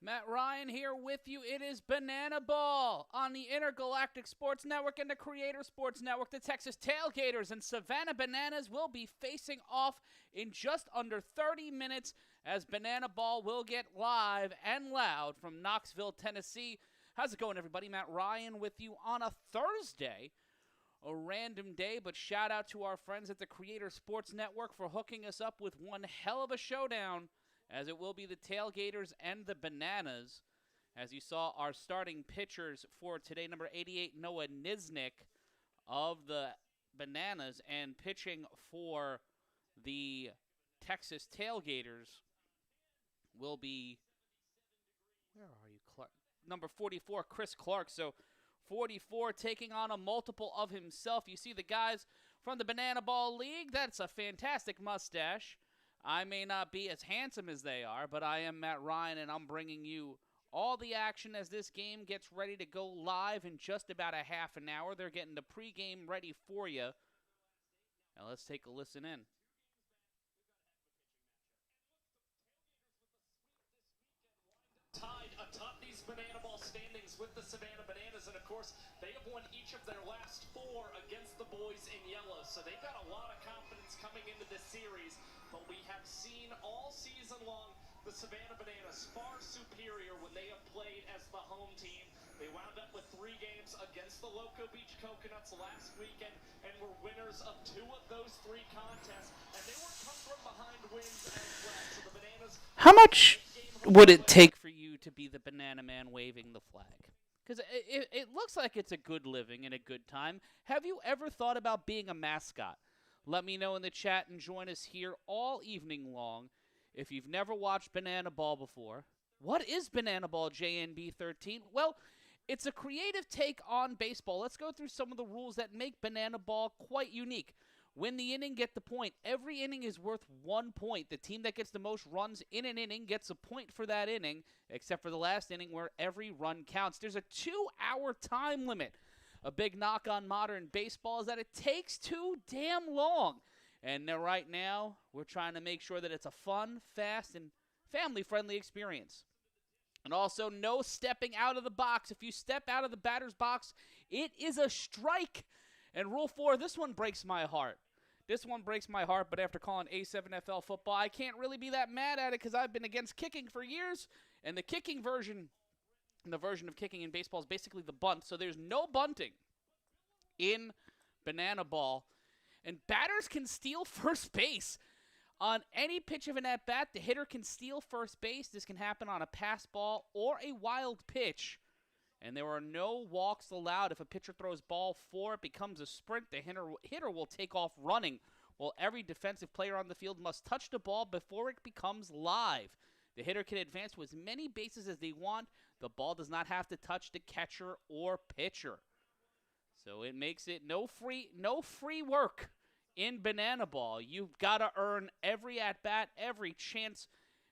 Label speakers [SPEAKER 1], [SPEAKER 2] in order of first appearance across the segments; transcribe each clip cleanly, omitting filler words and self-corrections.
[SPEAKER 1] Matt Ryan here with you. It is Banana Ball on the Intergalactic Sports Network and the Creator Sports Network. The Texas Tailgaters and Savannah Bananas will be facing off in just under 30 minutes as Banana Ball will get live and loud from Knoxville, Tennessee. How's it going, everybody? Matt Ryan with you on a Thursday. A random day, but shout out to our friends at the Creator Sports Network for hooking us up with one hell of a showdown, as it will be the Tailgaters and the Bananas. As you saw, our starting pitchers for today, number 88, Noah Niznik of the Bananas, and pitching for the Texas Tailgaters will be, where are you, Clark? Number 44, Chris Clark. So 44 taking on a multiple of himself. You see the guys from the Banana Ball League. That's a fantastic mustache. I may not be as handsome as they are, but I am Matt Ryan, and I'm bringing you all the action as this game gets ready to go live in just about a half an hour. They're getting the pregame ready for you. Now let's take a listen in.
[SPEAKER 2] Tied atop these Banana Ball standings with the Savannah Bananas, and of course, they have won each of their last 4 against the boys in yellow, so they've got a lot of confidence coming into this series, but we have seen all season long the Savannah Bananas far superior when they have played as the home team. They wound up with 3 games against the Loco Beach Coconuts last weekend and were winners of 2 of those 3 contests, and they were come-from-behind wins as well. So the Bananas...
[SPEAKER 1] How much would it take for you to be the Banana Man waving the flag? Because it looks like it's a good living and a good time. Have you ever thought about being a mascot? Let me know in the chat and join us here all evening long. If you've never watched Banana Ball before, what is Banana Ball JNB13? Well, it's a creative take on baseball. Let's go through some of the rules that make Banana Ball quite unique. Win the inning, get the point. Every inning is worth 1 point. The team that gets the most runs in an inning gets a point for that inning, except for the last inning where every run counts. There's a 2-hour time limit. A big knock on modern baseball is that it takes too damn long. And right now, we're trying to make sure that it's a fun, fast, and family-friendly experience. And also, no stepping out of the box. If you step out of the batter's box, it is a strike. And Rule 4, this one breaks my heart. This one breaks my heart, but after calling A7FL football, I can't really be that mad at it because I've been against kicking for years. And the kicking version, the version of kicking in baseball is basically the bunt. So there's no bunting in Banana Ball. And batters can steal first base. On any pitch of an at-bat, the hitter can steal first base. This can happen on a pass ball or a wild pitch. And there are no walks allowed. If a pitcher throws ball 4, it becomes a sprint. The hitter will take off running, while every defensive player on the field must touch the ball before it becomes live. The hitter can advance to as many bases as they want. The ball does not have to touch the catcher or pitcher. So it makes it no free work in Banana Ball. You've got to earn every at-bat, every chance,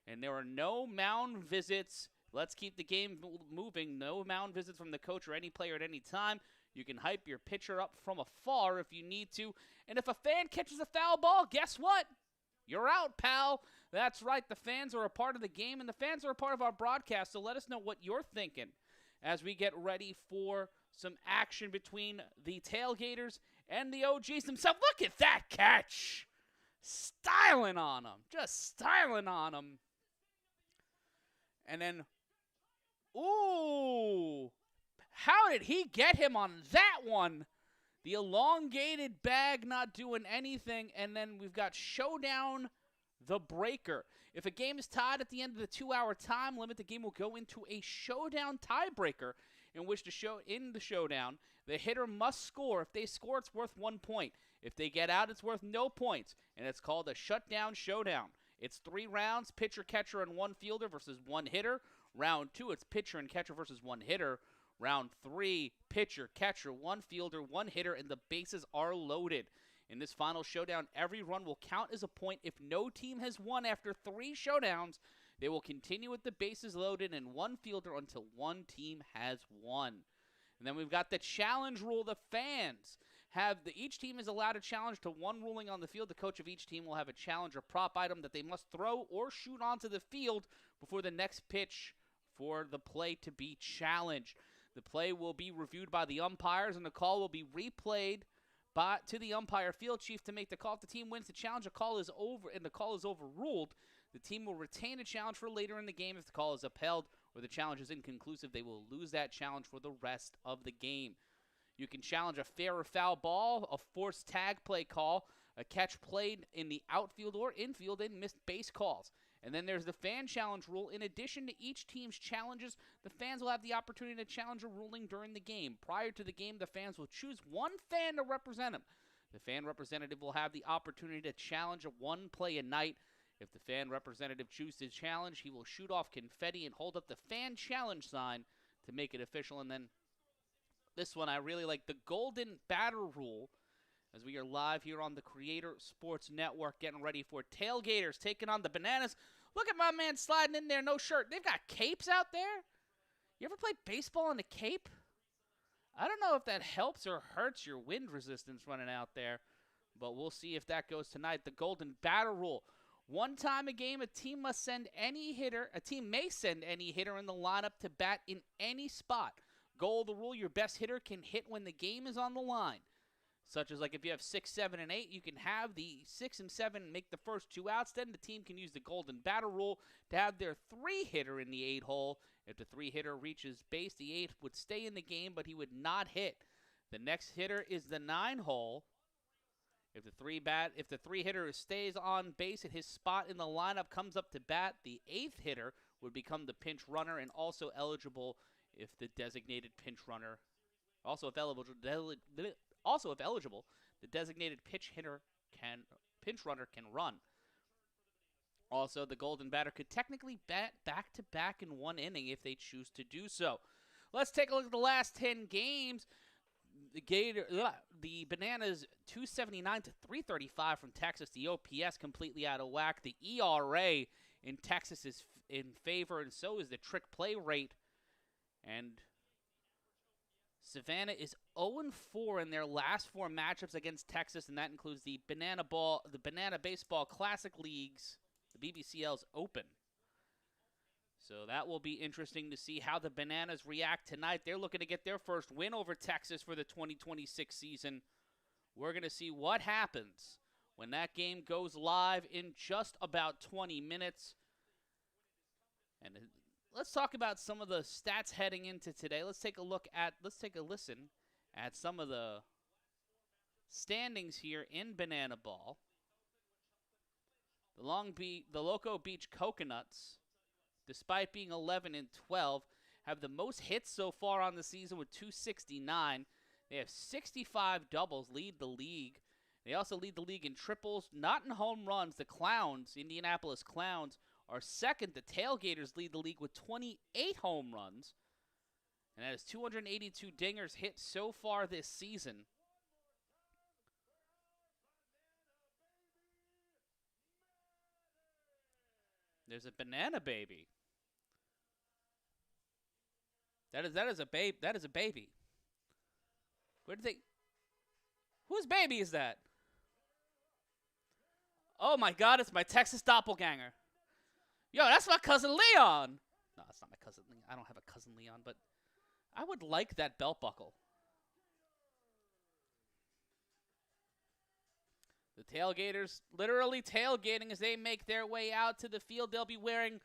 [SPEAKER 1] and there are no mound visits. Let's keep the game moving. No mound visits from the coach or any player at any time. You can hype your pitcher up from afar if you need to. And if a fan catches a foul ball, guess what? You're out, pal. That's right. The fans are a part of the game, and the fans are a part of our broadcast. So let us know what you're thinking as we get ready for some action between the Tailgaters and the OGs themselves. Look at that catch. Styling on them. Just styling on them. And then... ooh, how did he get him on that one? The elongated bag not doing anything, and then we've got Showdown the Breaker. If a game is tied at the end of the 2-hour time limit, the game will go into a Showdown tiebreaker in which in the showdown, the hitter must score. If they score, it's worth 1 point. If they get out, it's worth no points, and it's called a Shutdown Showdown. It's 3 rounds, pitcher, catcher, and 1 fielder versus 1 hitter. Round 2, it's pitcher and catcher versus 1 hitter. Round 3, pitcher, catcher, 1 fielder, 1 hitter, and the bases are loaded. In this final showdown, every run will count as a point. If no team has won after 3 showdowns, they will continue with the bases loaded and 1 fielder until 1 team has won. And then we've got the challenge rule. The fans each team is allowed a challenge to 1 ruling on the field. The coach of each team will have a challenge or prop item that they must throw or shoot onto the field before the next pitch for the play to be challenged. The play will be reviewed by the umpires, and the call will be replayed to the umpire field chief to make the call. If the team wins the challenge, the call is over, and the call is overruled. The team will retain a challenge for later in the game. If the call is upheld or the challenge is inconclusive, they will lose that challenge for the rest of the game. You can challenge a fair or foul ball, a forced tag play call, a catch played in the outfield or infield, and missed base calls. And then there's the fan challenge rule. In addition to each team's challenges, the fans will have the opportunity to challenge a ruling during the game. Prior to the game, the fans will choose one fan to represent them. The fan representative will have the opportunity to challenge one play a night. If the fan representative chooses to challenge, he will shoot off confetti and hold up the fan challenge sign to make it official. And then this one I really like, the golden batter rule, as we are live here on the Creator Sports Network, getting ready for Tailgaters taking on the Bananas. Look at my man sliding in there, no shirt. They've got capes out there. You ever play baseball in a cape? I don't know if that helps or hurts your wind resistance running out there, but we'll see if that goes tonight. The golden batter rule. One time a game, a team may send any hitter in the lineup to bat in any spot. Goal of the rule, your best hitter can hit when the game is on the line. Such as like if you have 6, 7, and 8, you can have the 6 and 7 make the first 2 outs. Then the team can use the golden batter rule to have their 3-hitter in the 8 hole. If the 3-hitter reaches base, the 8 would stay in the game, but he would not hit. The next hitter is the 9 hole. If the 3-hitter stays on base at his spot in the lineup, comes up to bat, the 8th hitter would become the pinch runner and also eligible if the designated pinch runner, if eligible, the designated pinch runner can run. Also, the golden batter could technically bat back-to-back in one inning if they choose to do so. Let's take a look at the last 10 games. The Bananas 279 to 335 from Texas. The OPS completely out of whack. The ERA in Texas is in favor, and so is the trick play rate. And Savannah is 0-4 in their last 4 matchups against Texas, and that includes the Banana Baseball Classic Leagues, the BBCL's Open. So that will be interesting to see how the Bananas react tonight. They're looking to get their first win over Texas for the 2026 season. We're going to see what happens when that game goes live in just about 20 minutes. And let's talk about some of the stats heading into today. Let's take a listen at some of the standings here in Banana Ball. The Loco Beach Coconuts, despite being 11-12, have the most hits so far on the season with 269. They have 65 doubles, lead the league. They also lead the league in triples, not in home runs. The Clowns, Indianapolis Clowns, are second. The Tailgaters lead the league with 28 home runs. And that is 282 dingers hit so far this season. There's a banana baby. That is a babe. That is a baby. Where did they? Whose baby is that? Oh my God! It's my Texas doppelganger. Yo, that's my cousin Leon. No, it's not my cousin Leon. I don't have a cousin Leon, but I would like that belt buckle. The Tailgaters literally tailgating as they make their way out to the field. They'll be wearing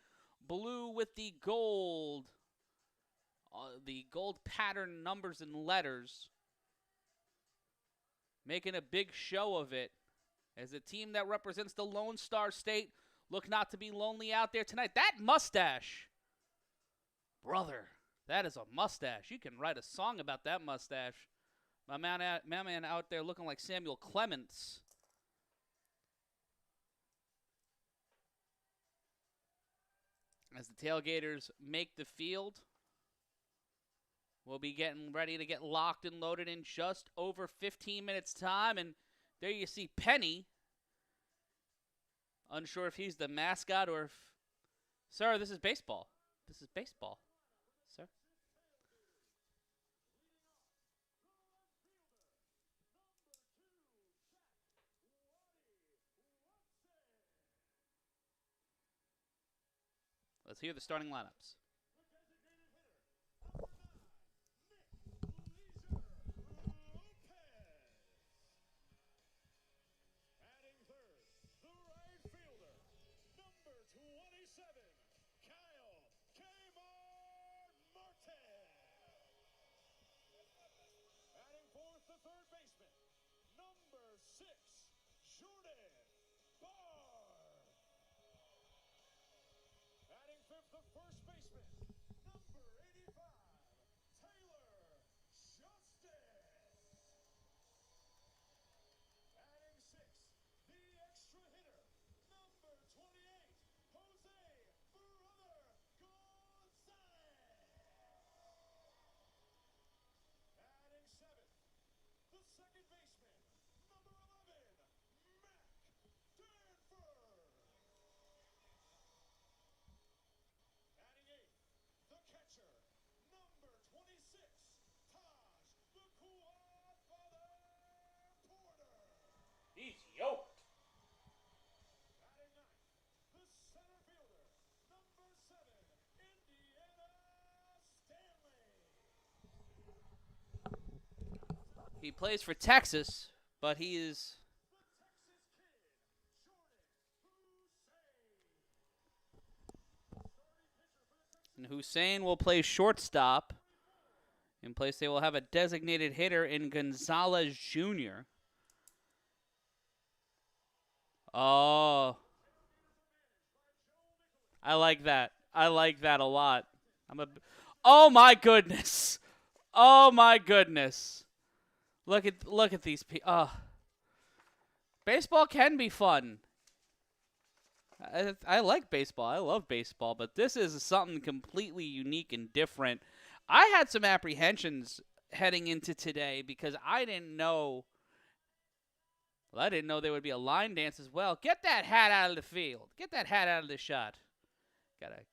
[SPEAKER 1] blue with the gold pattern numbers and letters, making a big show of it as a team that represents the Lone Star State look not to be lonely out there tonight. That mustache, brother, that is a mustache. You can write a song about that mustache. My man out there looking like Samuel Clements. As the Tailgaters make the field, we'll be getting ready to get locked and loaded in just over 15 minutes' time. And there you see Penny. Unsure if he's the mascot or if... Sir, this is baseball. This is baseball, sir. Let's hear the starting lineups.
[SPEAKER 3] Batting fourth, the third baseman, number 6, Jordan Barr. Batting fifth, the first baseman, number 85, Taylor Justice. Batting sixth, the extra hitter, number 28, Jose Brother Gonzalez. Batting seventh, the second baseman, number 11, Mac Danford. Batting eighth, the catcher, number 26, Taj the Quad Father Porter.
[SPEAKER 1] He's yoked.
[SPEAKER 3] Batting ninth, the center fielder, number 7, Indiana Stanley.
[SPEAKER 1] He plays for Texas, but he is
[SPEAKER 3] The Texas Kid, Jordan Hussein.
[SPEAKER 1] and Hussein will play shortstop. In place, they will have a designated hitter in Gonzalez Jr. Oh, I like that. I like that a lot. Oh my goodness! Oh my goodness! Look at these people. Baseball can be fun. I like baseball. I love baseball, but this is something completely unique and different. I had some apprehensions heading into today because I didn't know. Well, I didn't know there would be a line dance as well. Get that hat out of the field. Get that hat out of the shot.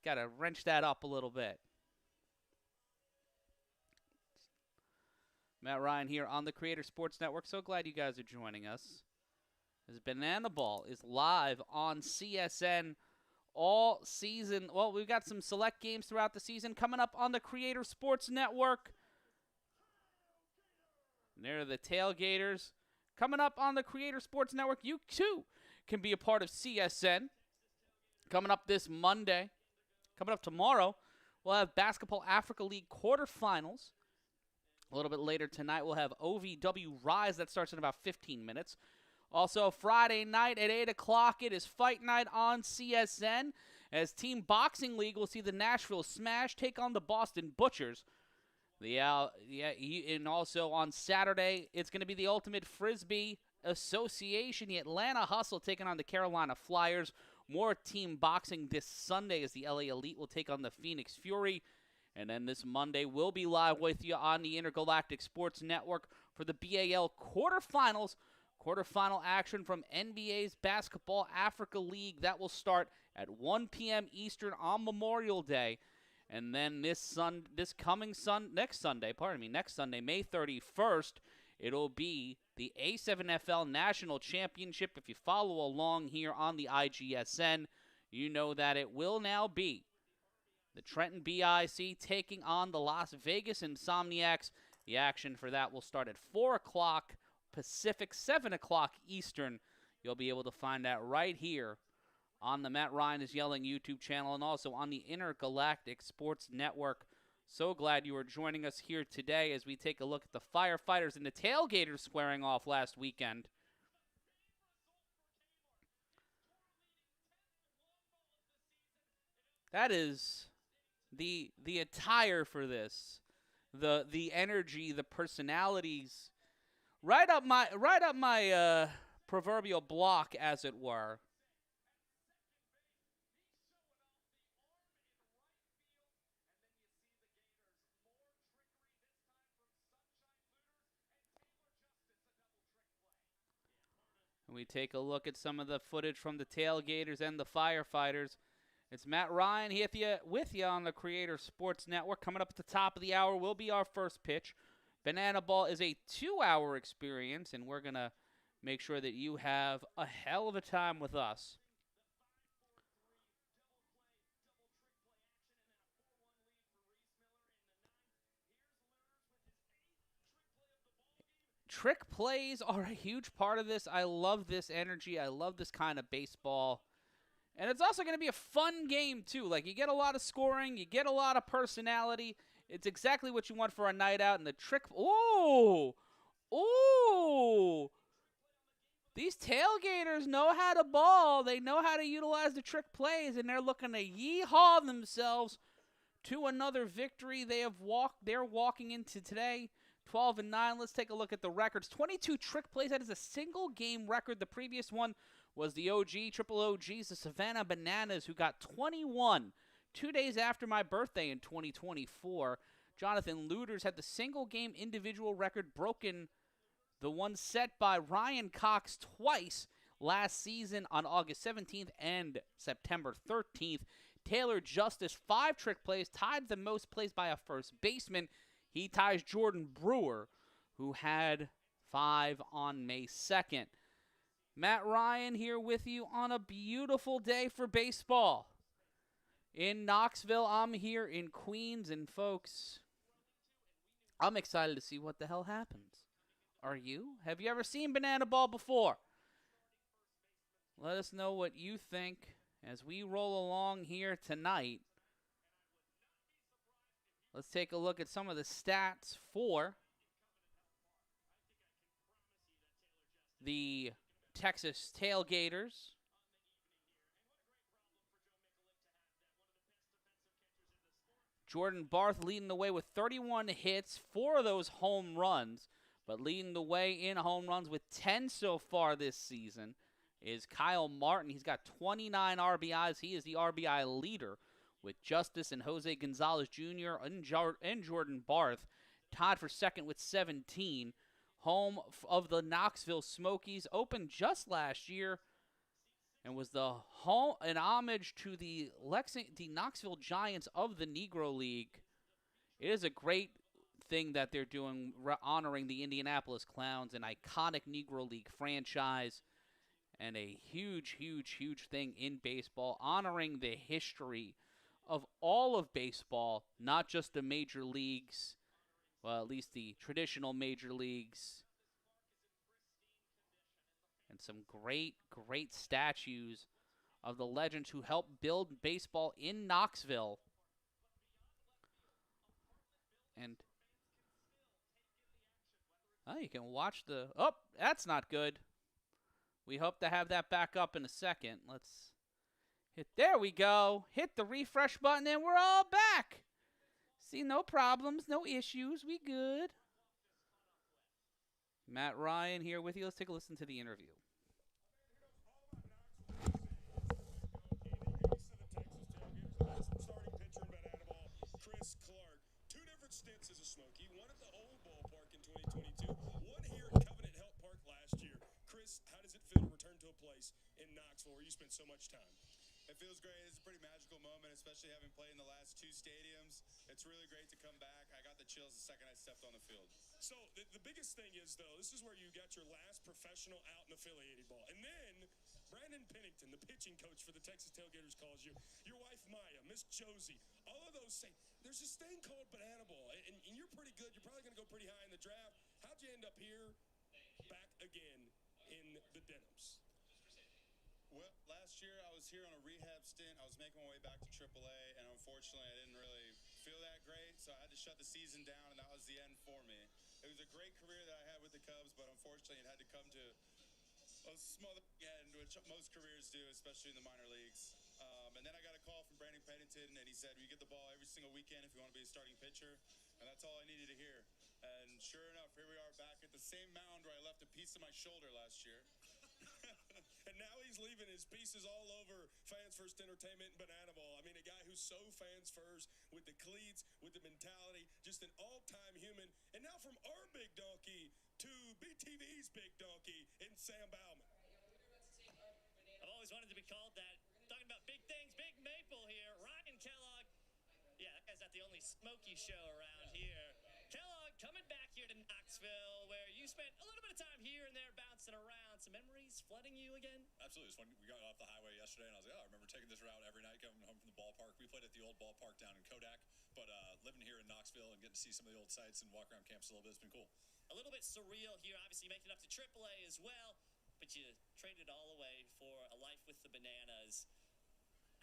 [SPEAKER 1] Gotta wrench that up a little bit. Matt Ryan here on the Creator Sports Network. So glad you guys are joining us. As Banana Ball is live on CSN all season. Well, we've got some select games throughout the season coming up on the Creator Sports Network. And there are the Tailgaters. Coming up on the Creator Sports Network, you too can be a part of CSN. Coming up this Monday. Coming up tomorrow, we'll have Basketball Africa League quarterfinals. A little bit later tonight, we'll have OVW Rise. That starts in about 15 minutes. Also, Friday night at 8 o'clock, it is Fight Night on CSN. As Team Boxing League, we'll see the Nashville Smash take on the Boston Butchers. And also on Saturday, it's going to be the Ultimate Frisbee Association. The Atlanta Hustle taking on the Carolina Flyers. More team boxing this Sunday as the LA Elite will take on the Phoenix Fury. And then this Monday, we'll be live with you on the Intergalactic Sports Network for the BAL quarterfinals. Quarterfinal action from NBA's Basketball Africa League. That will start at 1 p.m. Eastern on Memorial Day. And then next Sunday, May 31st, it'll be the A7FL National Championship. If you follow along here on the IGSN, you know that it will now be the Trenton BIC taking on the Las Vegas Insomniacs. The action for that will start at 4 o'clock Pacific, 7 o'clock Eastern. You'll be able to find that right here on the Matt Ryan is Yelling YouTube channel and also on the Intergalactic Sports Network. So glad you are joining us here today as we take a look at the Firefighters and the Tailgaters squaring off last weekend. That is the attire for this, the energy, the personalities, right up my proverbial block, as it were. And we take a look at some of the footage from the Tailgaters and the Firefighters. It's Matt Ryan here with you on the Creator Sports Network. Coming up at the top of the hour will be our first pitch. Banana Ball is a 2-hour experience, and we're going to make sure that you have a hell of a time with us. Trick plays are a huge part of this. I love this energy. I love this kind of baseball. And it's also going to be a fun game, too. Like, you get a lot of scoring, you get a lot of personality. It's exactly what you want for a night out. And the trick... Ooh! Ooh! These tailgaters know how to ball. They know how to utilize the trick plays, and they're looking to yeehaw themselves to another victory. They're walking into today 12-9. Let's take a look at the records. 22 trick plays. That is a single game record. The previous one was the triple OGs, the Savannah Bananas, who got 21 2 days after my birthday in 2024. Jonathan Luders had the single game individual record broken, the one set by Ryan Cox twice last season on August 17th and September 13th. Taylor Justice, 5 trick plays, tied the most plays by a first baseman. He ties Jordan Brewer, who had 5 on May 2nd. Matt Ryan here with you on a beautiful day for baseball. In Knoxville, I'm here in Queens, and folks, I'm excited to see what the hell happens. Are you? Have you ever seen banana ball before? Let us know what you think as we roll along here tonight. Let's take a look at some of the stats for the Texas Tailgaters. Jordan Barth leading the way with 31 hits, 4 of those home runs, but leading the way in home runs with 10 so far this season is Kyle Martin. He's got 29 RBIs. He is the RBI leader with Justice and Jose Gonzalez Jr. and Jordan Barth tied for second with 17. Home of the Knoxville Smokies, opened just last year and was an homage to the Knoxville Giants of the Negro League. It is a great thing that they're doing, honoring the Indianapolis Clowns, an iconic Negro League franchise, and a huge, huge, huge thing in baseball, honoring the history of all of baseball, not just the major leagues, well, at least the traditional major leagues. And some great, great statues of the legends who helped build baseball in Knoxville. And you can watch that's not good. We hope to have that back up in a second. Let's there we go. Hit the refresh button and we're all back. See, no problems, no issues. We good. Matt Ryan here with you. Let's take a listen to the interview.
[SPEAKER 3] Chris Clark, 2 different stints as a Smoky, one at the old ballpark in 2022, one here at Covenant Health Park last year. Chris, how does it feel to return to a place in Knoxville where you spent so much time?
[SPEAKER 4] It feels great. It's a pretty magical moment, especially having played in the last 2 stadiums. It's really great to come back. I got the chills the second I stepped on the field.
[SPEAKER 3] So the biggest thing is, though, this is where you got your last professional out and affiliated ball. And then Brandon Pennington, the pitching coach for the Texas Tailgaters, calls you. Your wife, Maya, Miss Josie, all of those say, there's this thing called banana ball, and you're pretty good. You're probably going to go pretty high in the draft. How'd you end up here back again in the Denims?
[SPEAKER 4] Well, last year I was here on a rehab stint. I was making my way back to AAA, and unfortunately I didn't really feel that great, so I had to shut the season down, and that was the end for me. It was a great career that I had with the Cubs, but unfortunately it had to come to a small end, which most careers do, especially in the minor leagues. And then I got a call from Brandon Pennington, and he said, you get the ball every single weekend if you want to be a starting pitcher, and that's all I needed to hear. And sure enough, here we are back at the same mound where I left a piece of my shoulder last year.
[SPEAKER 3] And now he's leaving his pieces all over Fans First Entertainment and Banana Ball. I mean, a guy who's so fans first, with the cleats, with the mentality, just an all-time human. And now from our big donkey to BTV's big donkey in Sam Bauman.
[SPEAKER 2] I've always wanted to be called that. Talking about big things, Big Maple here. Ryan Kellogg. Yeah, that guy's not the only Smoky show around here. Kellogg coming back here to Knoxville, where you spent a little bit of time here and there bouncing around. Some memories flooding you again?
[SPEAKER 5] Absolutely. It's when we got off the highway yesterday, and I was like, I remember taking this route every night coming home from the ballpark. We played at the old ballpark down in Kodak, but living here in Knoxville and getting to see some of the old sites and walk around campus a little bit, it's been cool.
[SPEAKER 2] A little bit surreal here. Obviously, you make it up to AAA as well, but you traded all away for a life with the Bananas.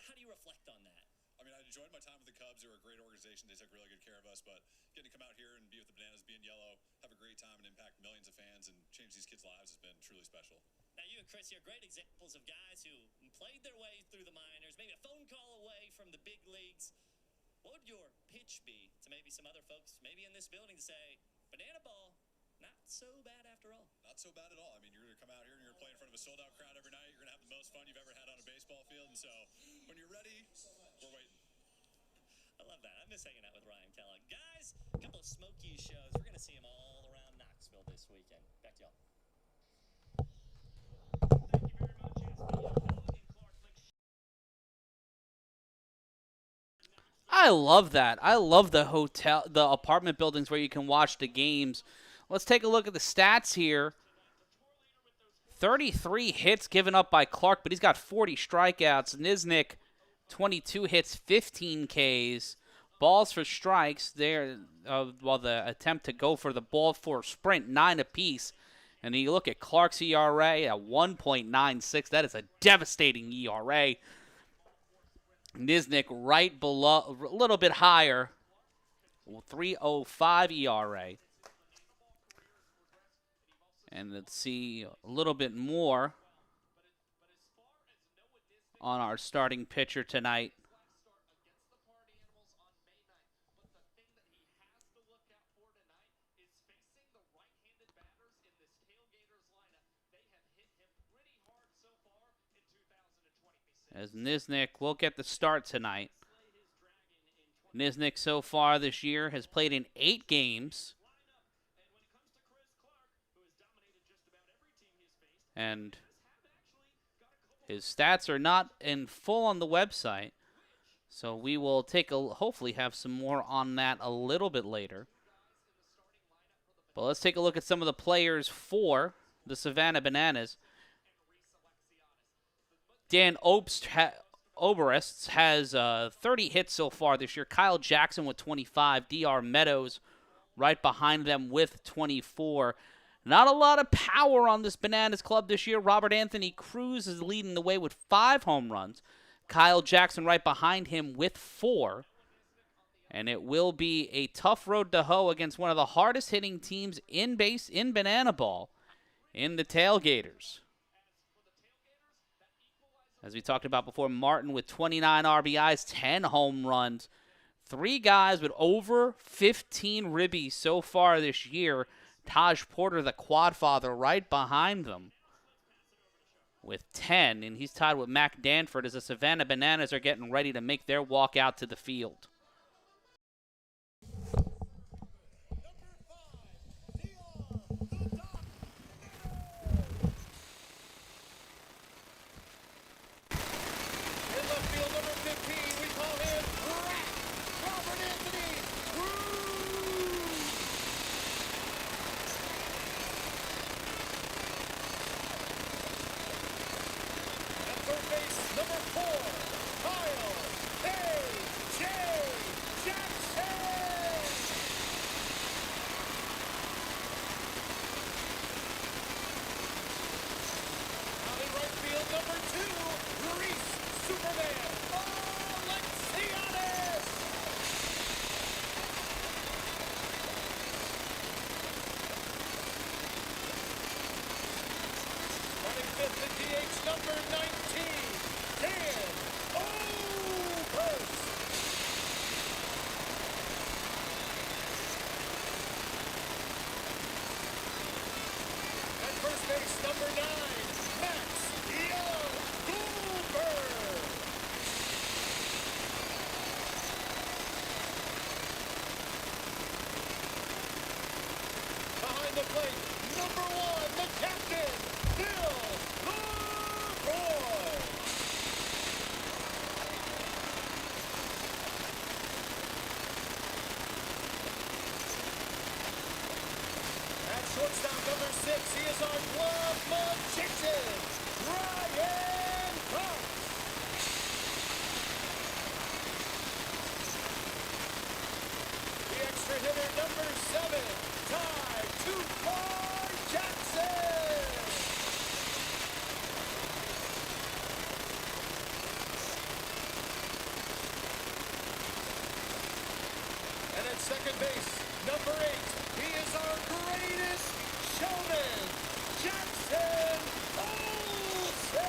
[SPEAKER 6] How do you reflect on that?
[SPEAKER 5] I mean, I enjoyed my time with the Cubs. They were a great organization. They took really good care of us. But getting to come out here and be with the Bananas, be in yellow, have a great time and impact millions of fans and change these kids' lives has been truly special.
[SPEAKER 6] Now, you and Chris are great examples of guys who played their way through the minors, maybe a phone call away from the big leagues. What would your pitch be to maybe some other folks, maybe in this building, to say, banana ball, not so bad after all?
[SPEAKER 5] Not so bad at all. I mean, you're going to come out here and you're going to play in front of a sold-out crowd every night. You're going to have the most fun you've ever had on a baseball field. And so when you're ready, we're waiting.
[SPEAKER 6] I love that. I miss hanging out with Ryan Kellogg. Guys, a couple of Smokies shows. We're going to see them all around Knoxville this weekend. Back to y'all.
[SPEAKER 1] I love that. I love the apartment buildings where you can watch the games. Let's take a look at the stats here. 33 hits given up by Clark, but he's got 40 strikeouts. Nisnik, 22 hits, 15 Ks. Balls for strikes there, while the attempt to go for the ball for sprint, 9 apiece. And you look at Clark's ERA at 1.96. That is a devastating ERA. Nisnik right below, a little bit higher, 3.05 ERA. And let's see a little bit more on our starting pitcher tonight. As Nisnik will get the start tonight. Nisnik so far this year has played in 8 games. And his stats are not in full on the website. So we will hopefully have some more on that a little bit later. But let's take a look at some of the players for the Savannah Bananas. Dan Oberests has 30 hits so far this year. Kyle Jackson with 25. DR Meadows right behind them with 24. Not a lot of power on this Bananas club this year. Robert Anthony Cruz is leading the way with 5 home runs. Kyle Jackson right behind him with 4. And it will be a tough road to hoe against one of the hardest hitting teams in Banana Ball in the Tailgaters. As we talked about before, Martin with 29 RBIs, 10 home runs. 3 guys with over 15 ribbies so far this year. Taj Porter, the quad father, right behind them with 10. And he's tied with Mac Danford as the Savannah Bananas are getting ready to make their walk out to the field.
[SPEAKER 7] second base, number 8. He is our greatest showman, Jackson Olsen.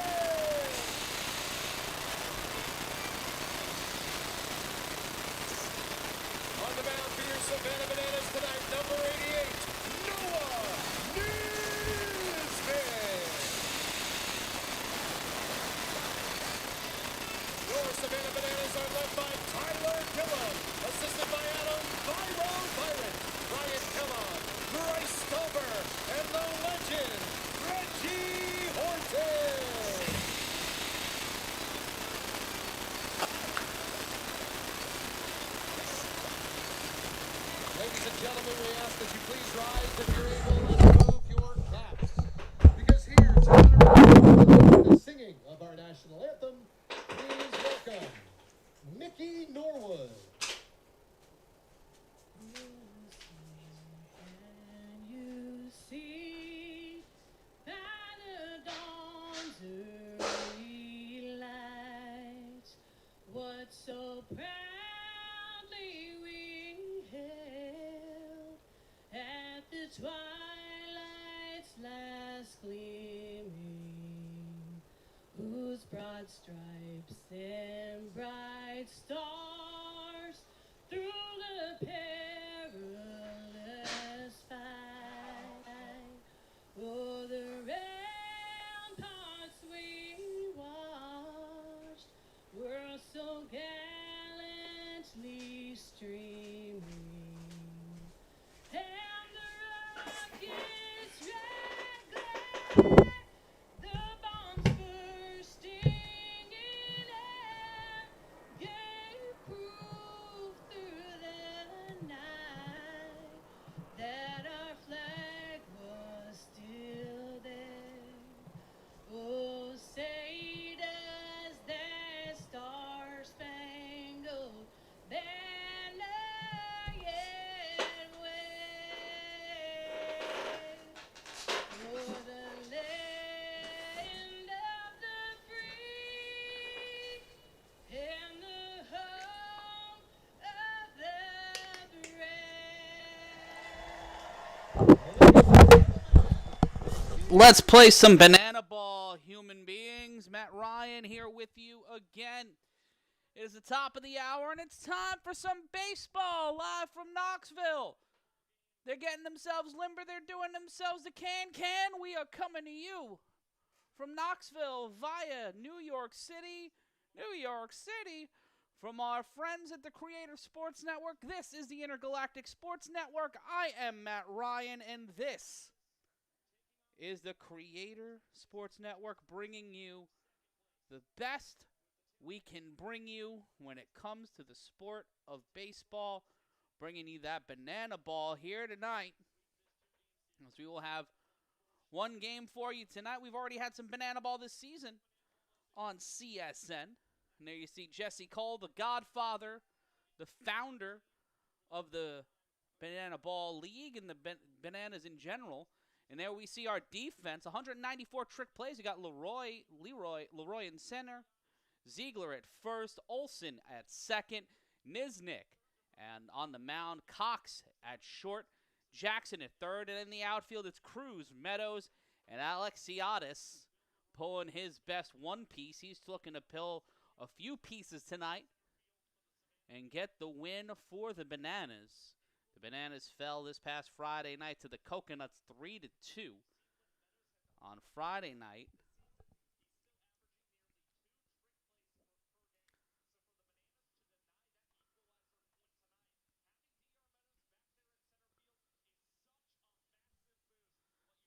[SPEAKER 7] On the mound for your Savannah Bananas tonight, number 88, Noah Nisbet. Your Savannah Bananas are led by Tyler Gillum, assisted by Adam Byron, Ryan Kellogg, Bryce Stolber, and the legend, Reggie Horton. Ladies and gentlemen, we ask that you please rise if you're able and remove your caps. Because here to honor the singing of our national anthem, please welcome Mickey Norwood.
[SPEAKER 8] Can you see by the dawn's early light what so proudly we held at the twilight's last gleaming, whose broad stripes and bright stars through the perilous fight, o'er the ramparts we watched, were so gallantly streaming, and the rockets red glare, the bombs bursting in air, gave proof through the night that our flag was still there. Oh, say does that star-spangled banner yet wave o'er the land of the free and the home of the brave?
[SPEAKER 1] Let's play some banana ball, human beings. Matt Ryan here with you again. It is the top of the hour, and it's time for some baseball live from Knoxville. They're getting themselves limber. They're doing themselves the can. We are coming to you from Knoxville via New York City, from our friends at the Creator Sports Network. This is the Intergalactic Sports Network. I am Matt Ryan, and this is the Creator Sports Network, bringing you the best we can bring you when it comes to the sport of baseball, bringing you that banana ball here tonight. As we will have one game for you tonight. We've already had some banana ball this season on CSN. And there you see Jesse Cole, the godfather, the founder of the Banana Ball League and the bananas in general. And there we see our defense, 194 trick plays. We got Leroy in center, Ziegler at first, Olsen at second, Nisnik, and on the mound, Cox at short, Jackson at third, and in the outfield, it's Cruz, Meadows, and Alexiadis pulling his best one piece. He's looking to pull a few pieces tonight and get the win for the Bananas. The Bananas fell this past Friday night to the Coconuts 3-2 on Friday night.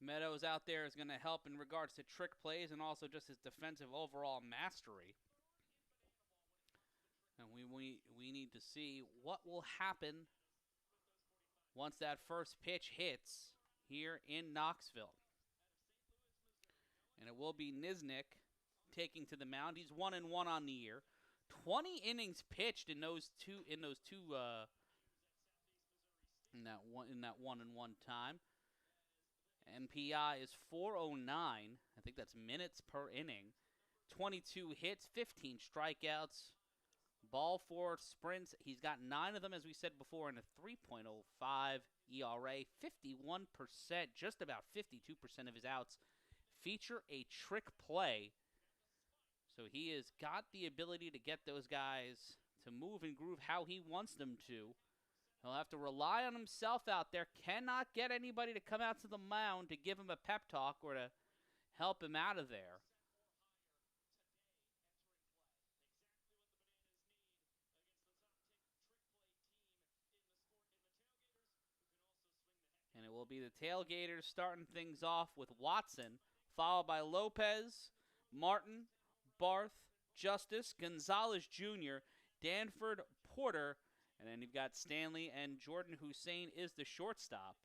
[SPEAKER 1] Meadows out there is going to help in regards to trick plays and also just his defensive overall mastery. And we need to see what will happen once that first pitch hits here in Knoxville. And it will be Nisnik taking to the mound. He's 1-1 on the year. 20 innings pitched in that 1-1 time. MPI is 409. I think that's minutes per inning. 22 hits, 15 strikeouts. Ball for sprints. He's got 9 of them, as we said before, and a 3.05 ERA. 51%, just about 52% of his outs feature a trick play. So he has got the ability to get those guys to move and groove how he wants them to. He'll have to rely on himself out there. Cannot get anybody to come out to the mound to give him a pep talk or to help him out of there. And it will be the Tailgaters starting things off with Watson, followed by Lopez, Martin, Barth, Justice, Gonzalez Jr., Danford, Porter, and then you've got Stanley and Jordan Hussein is the shortstop.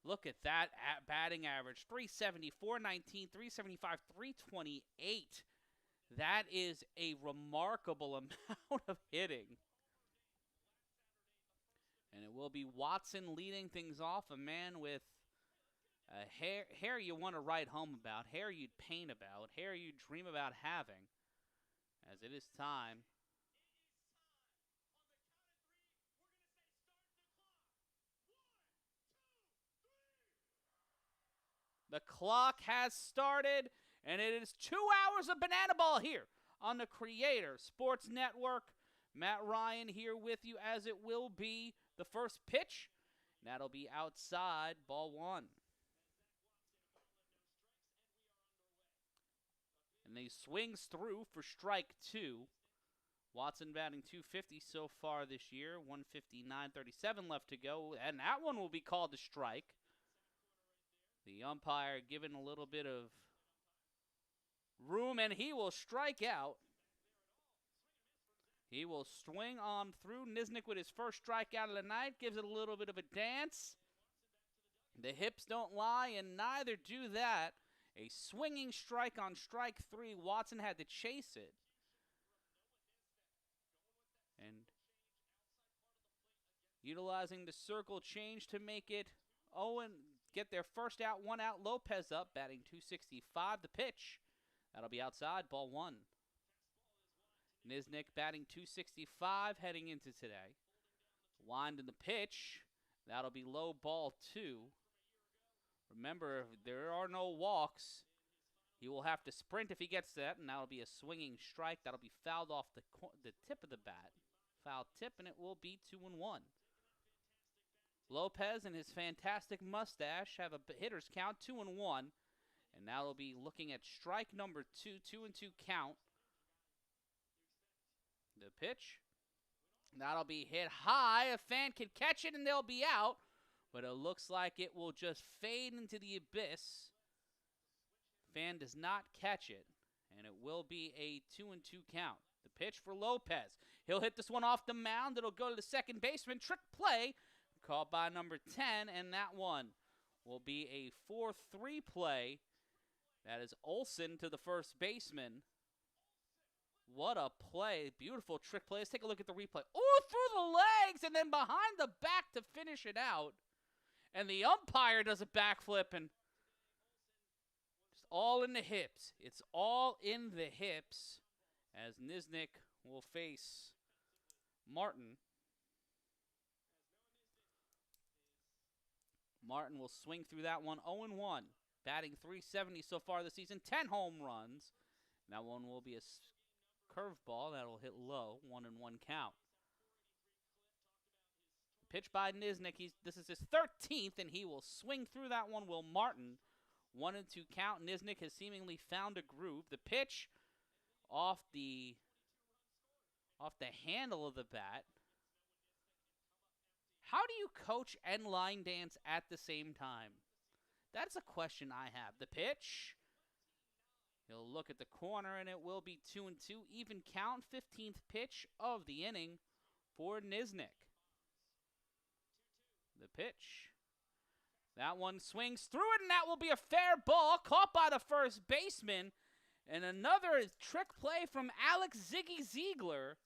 [SPEAKER 1] Look at that batting average. 370, 419, 375, 328. That is a remarkable amount of hitting. And it will be Watson leading things off, a man with hair you want to write home about, hair you'd paint about, hair you dream about having, as it is time. The clock has started, and it is 2 hours of Banana Ball here on the Creator Sports Network. Matt Ryan here with you, as it will be the first pitch. And that'll be outside, ball 1. And he swings through for strike 2. Watson batting .250 so far this year. 159.37 left to go. And that one will be called a strike. The umpire giving a little bit of room, and he will strike out. He will swing on through. Nisnik with his first strikeout of the night. Gives it a little bit of a dance. The hips don't lie, and neither do that. A swinging strike on strike 3. Watson had to chase it. And utilizing the circle change to make it Owen get their first out, 1 out. Lopez up, batting .265. The pitch. That'll be outside, ball 1. Nisnik batting .265 heading into today. Wind in the pitch. That'll be low, ball 2. Remember, if there are no walks, he will have to sprint if he gets that, and that'll be a swinging strike. That'll be fouled off the tip of the bat. Foul tip, and it will be 2-1. Lopez and his fantastic mustache have a hitter's count, 2-1. And now we'll be looking at strike number 2, 2-2 count. The pitch. That'll be hit high. A fan can catch it and they'll be out. But it looks like it will just fade into the abyss. Fan does not catch it. And it will be a 2-2 count. The pitch for Lopez. He'll hit this one off the mound. It'll go to the second baseman. Trick play. Called by number 10. And that one will be a 4-3 play. That is Olsen to the first baseman. What a play. Beautiful trick play. Let's take a look at the replay. Oh, through the legs and then behind the back to finish it out. And the umpire does a backflip and just all in the hips. It's all in the hips as Nisnik will face Martin. Martin will swing through that one 0-1. Batting .370 so far this season. 10 home runs. That one will be a curveball. That'll hit low. 1-1 count. Pitch by Nisnik. This is his 13th, and he will swing through that one. Will Martin. 1-2 count. Nisnik has seemingly found a groove. The pitch off the handle of the bat. How do you coach and line dance at the same time? That's a question I have. The pitch. He'll look at the corner, and it will be 2-2. Even count. 15th pitch of the inning for Nisnik. The pitch. That one swings through it, and that will be a fair ball. Caught by the first baseman. And another trick play from Alex Ziggy Ziegler.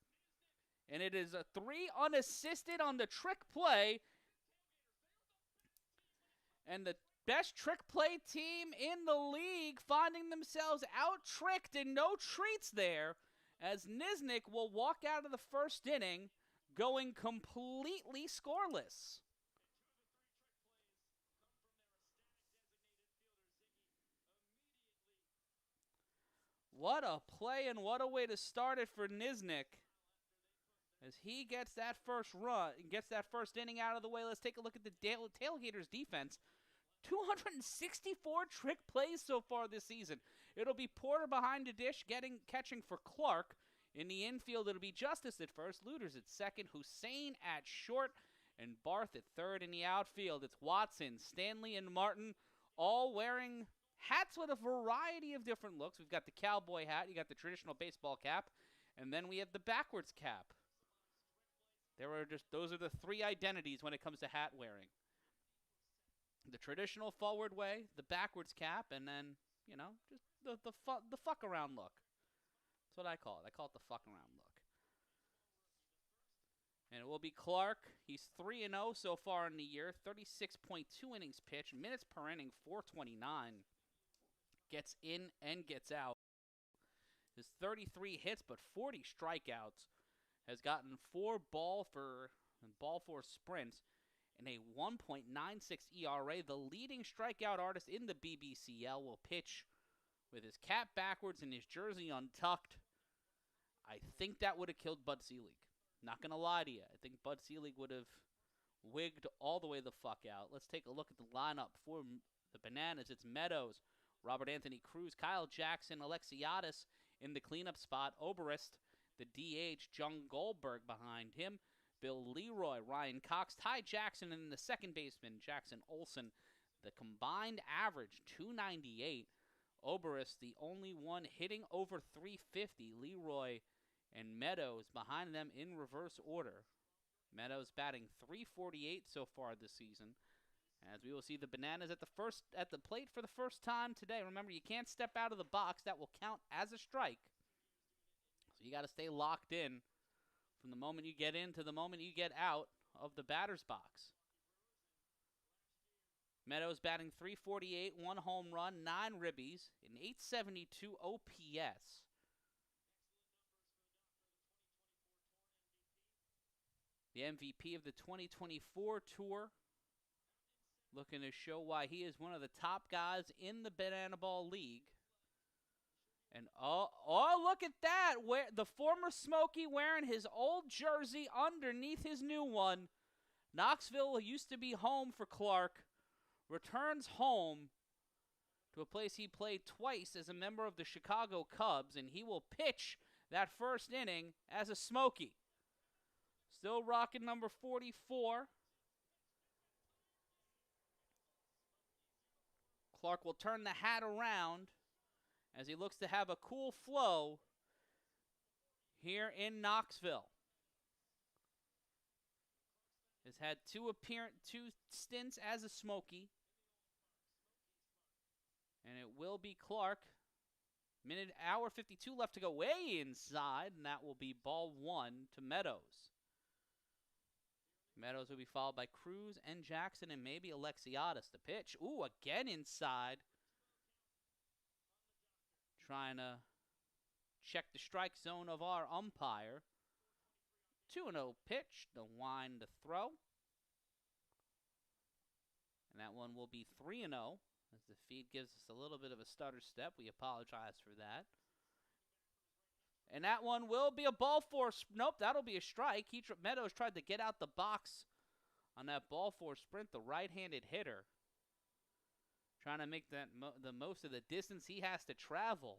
[SPEAKER 1] And it is a 3 unassisted on the trick play. And the best trick play team in the league finding themselves out-tricked and no treats there, as Niznik will walk out of the first inning going completely scoreless. What a play and what a way to start it for Niznik. As he gets that first run, gets that first inning out of the way. Let's take a look at the Tailgaters defense. 264 trick plays so far this season. It'll be Porter behind the dish, catching for Clark. In the infield, it'll be Justice at first, Looters at second, Hussein at short, and Barth at third. In the outfield, it's Watson, Stanley, and Martin, all wearing hats with a variety of different looks. We've got the cowboy hat, you got the traditional baseball cap, and then we have the backwards cap. Those are the three identities when it comes to hat wearing. The traditional forward way, the backwards cap, and then, just the fuck around look. That's what I call it. I call it the fuck around look. And it will be Clark. He's 3-0 so far in the year. 36.2 innings pitched. Minutes per inning, 429. Gets in and gets out. His 33 hits but 40 strikeouts. Has gotten 4 ball four sprints and a 1.96 ERA. The leading strikeout artist in the BBCL will pitch with his cap backwards and his jersey untucked. I think that would have killed Bud Selig. Not going to lie to you. I think Bud Selig would have wigged all the way the fuck out. Let's take a look at the lineup for the Bananas. It's Meadows, Robert Anthony Cruz, Kyle Jackson, Alexiadis in the cleanup spot, Oberist, the DH, Jung Goldberg behind him, Bill Leroy, Ryan Cox, Ty Jackson, and the second baseman, Jackson Olsen. The combined average, 298. Oberist, the only one hitting over 350. Leroy and Meadows behind them in reverse order. Meadows batting 348 so far this season. As we will see the Bananas at the plate for the first time today. Remember, you can't step out of the box. That will count as a strike. So you got to stay locked in from the moment you get in to the moment you get out of the batter's box. Meadows batting 348, 1 home run, 9 ribbies, an 872 OPS. The MVP of the 2024 tour, looking to show why he is one of the top guys in the Banana Ball League. And oh, look at that! Where the former Smokey wearing his old jersey underneath his new one. Knoxville used to be home for Clark. Returns home to a place he played twice as a member of the Chicago Cubs, and he will pitch that first inning as a Smokey. Still rocking number 44. Clark will turn the hat around as he looks to have a cool flow here in Knoxville. Has had two stints as a Smokey. And it will be Clark. Hour 52 left to go, way inside, and that will be ball 1 to Meadows. Meadows will be followed by Cruz and Jackson and maybe Alexiadis to pitch. Ooh, again inside. Trying to check the strike zone of our umpire. 2-0 pitch, the wind to throw. And that one will be 3-0. As the feed gives us a little bit of a stutter step. We apologize for that. And that one will be a ball force. Nope, that'll be a strike. Meadows tried to get out the box on that ball force sprint. The right-handed hitter trying to make that the most of the distance he has to travel.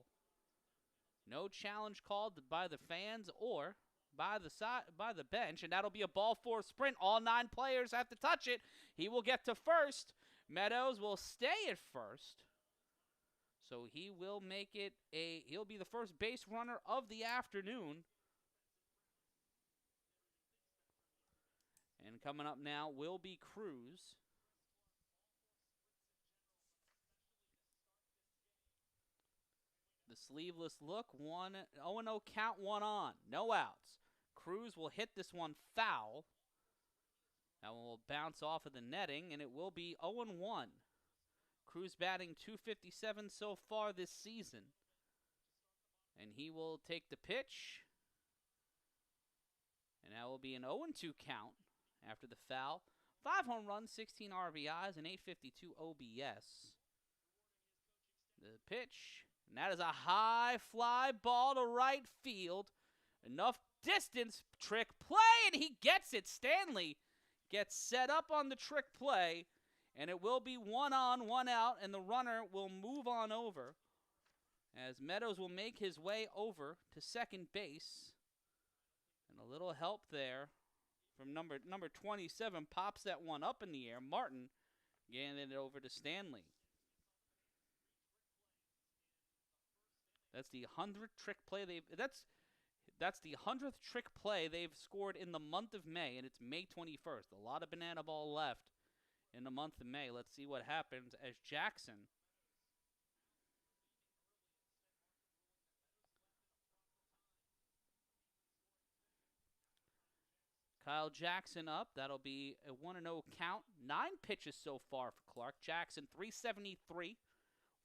[SPEAKER 1] No challenge called by the fans or by the bench, and that'll be a ball force sprint. All 9 players have to touch it. He will get to first. Meadows will stay at first. So he will make it he'll be the first base runner of the afternoon. And coming up now will be Cruz. The sleeveless look, 0-0 count, 1 on. No outs. Cruz will hit this one foul. That one will bounce off of the netting, and it will be 0-1. Cruz batting .257 so far this season. And he will take the pitch. And that will be an 0-2 count after the foul. 5 home runs, 16 RBIs, and 852 OBS. The pitch. And that is a high fly ball to right field. Enough distance, trick play, and he gets it. Stanley gets set up on the trick play, and it will be 1 on, 1 out, and the runner will move on over as Meadows will make his way over to second base. And a little help there from number 27, pops that one up in the air. Martin getting it over to Stanley. That's the 100th trick play that's the 100th trick play they've scored in the month of May, and it's May 21st. A lot of banana ball left in the month of May. Let's see what happens as Jackson Kyle Jackson up. That'll be a 1-0 count. 9 pitches so far for Clark. Jackson, 373,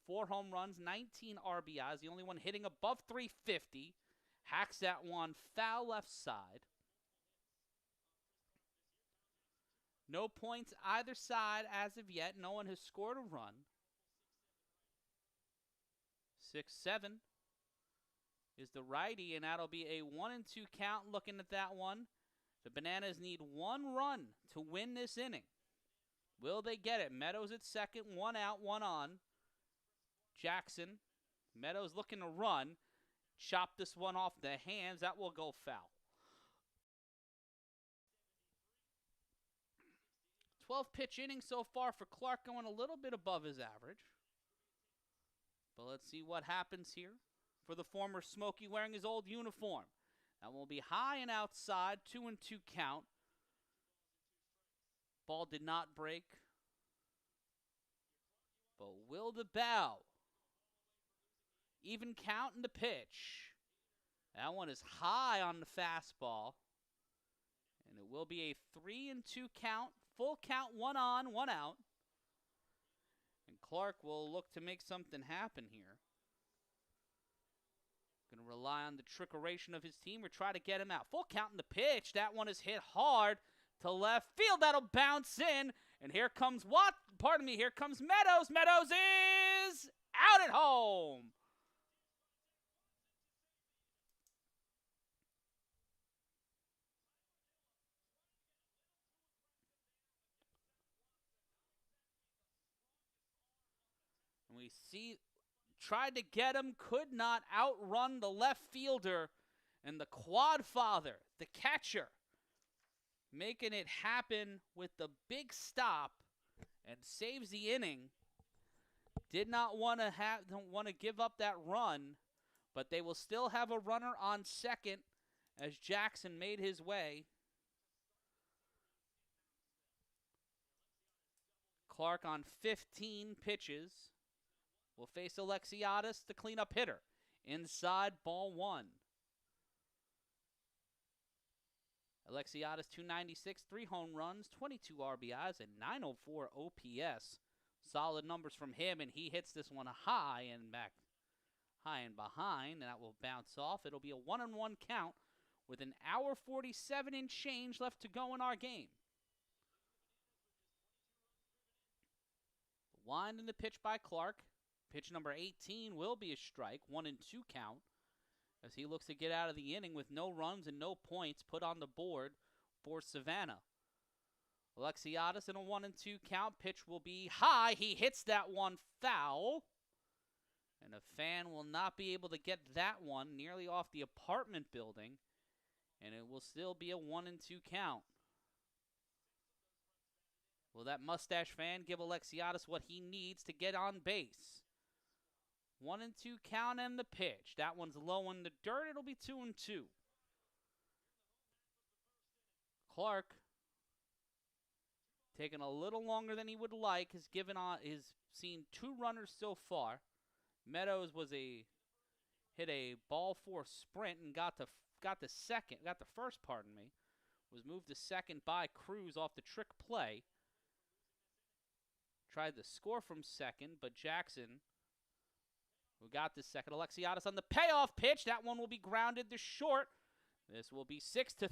[SPEAKER 1] 4 home runs, 19 RBIs. The only one hitting above 350. Hacks that one foul left side. No points either side as of yet. No one has scored a run. 6-7 is the righty, and that'll be a 1-2 count looking at that one. The Bananas need 1 run to win this inning. Will they get it? Meadows at second, 1 out, 1 on. Jackson. Meadows looking to run. Chop this one off the hands. That will go foul. 12-pitch inning so far for Clark, going a little bit above his average. But let's see what happens here for the former Smokey wearing his old uniform. That will be high and outside, 2-2 count. Ball did not break. But will the bow? Even count in the pitch. That one is high on the fastball. And it will be a 3-2 count. Full count, 1 on, 1 out. And Clark will look to make something happen here. Going to rely on the trickeration of his team or try to get him out. Full count in the pitch. That one is hit hard to left field. That'll bounce in. And here comes here comes Meadows. Meadows is out at home. And we see, tried to get him, could not outrun the left fielder. And the quad father, the catcher, making it happen with the big stop and saves the inning. Did not want to give up that run, but they will still have a runner on second as Jackson made his way. Clark on 15 pitches will face Alexiadis, the cleanup hitter. Inside, ball 1. Alexiadis, 296, 3 home runs, 22 RBIs, and 904 OPS. Solid numbers from him, and he hits this one high and behind, and that will bounce off. It'll be a 1-1 count with an hour 47 and change left to go in our game. Wind in the pitch by Clark. Pitch number 18 will be a strike, 1-2 count, as he looks to get out of the inning with no runs and no points put on the board for Savannah. Alexiadis in a 1-2 count. Pitch will be high. He hits that one foul. And a fan will not be able to get that one nearly off the apartment building. And it will still be a 1-2 count. Will that mustache fan give Alexiadis what he needs to get on base? 1-2 count and the pitch. That one's low in the dirt. It'll be 2-2. Clark, taking a little longer than he would like, has seen 2 runners so far. Meadows hit a ball 4 sprint and got the first, Was moved to second by Cruz off the trick play. Tried to score from second, but Jackson, who got this second, Alexiadis on the payoff pitch. That one will be grounded to short. This will be 6-3,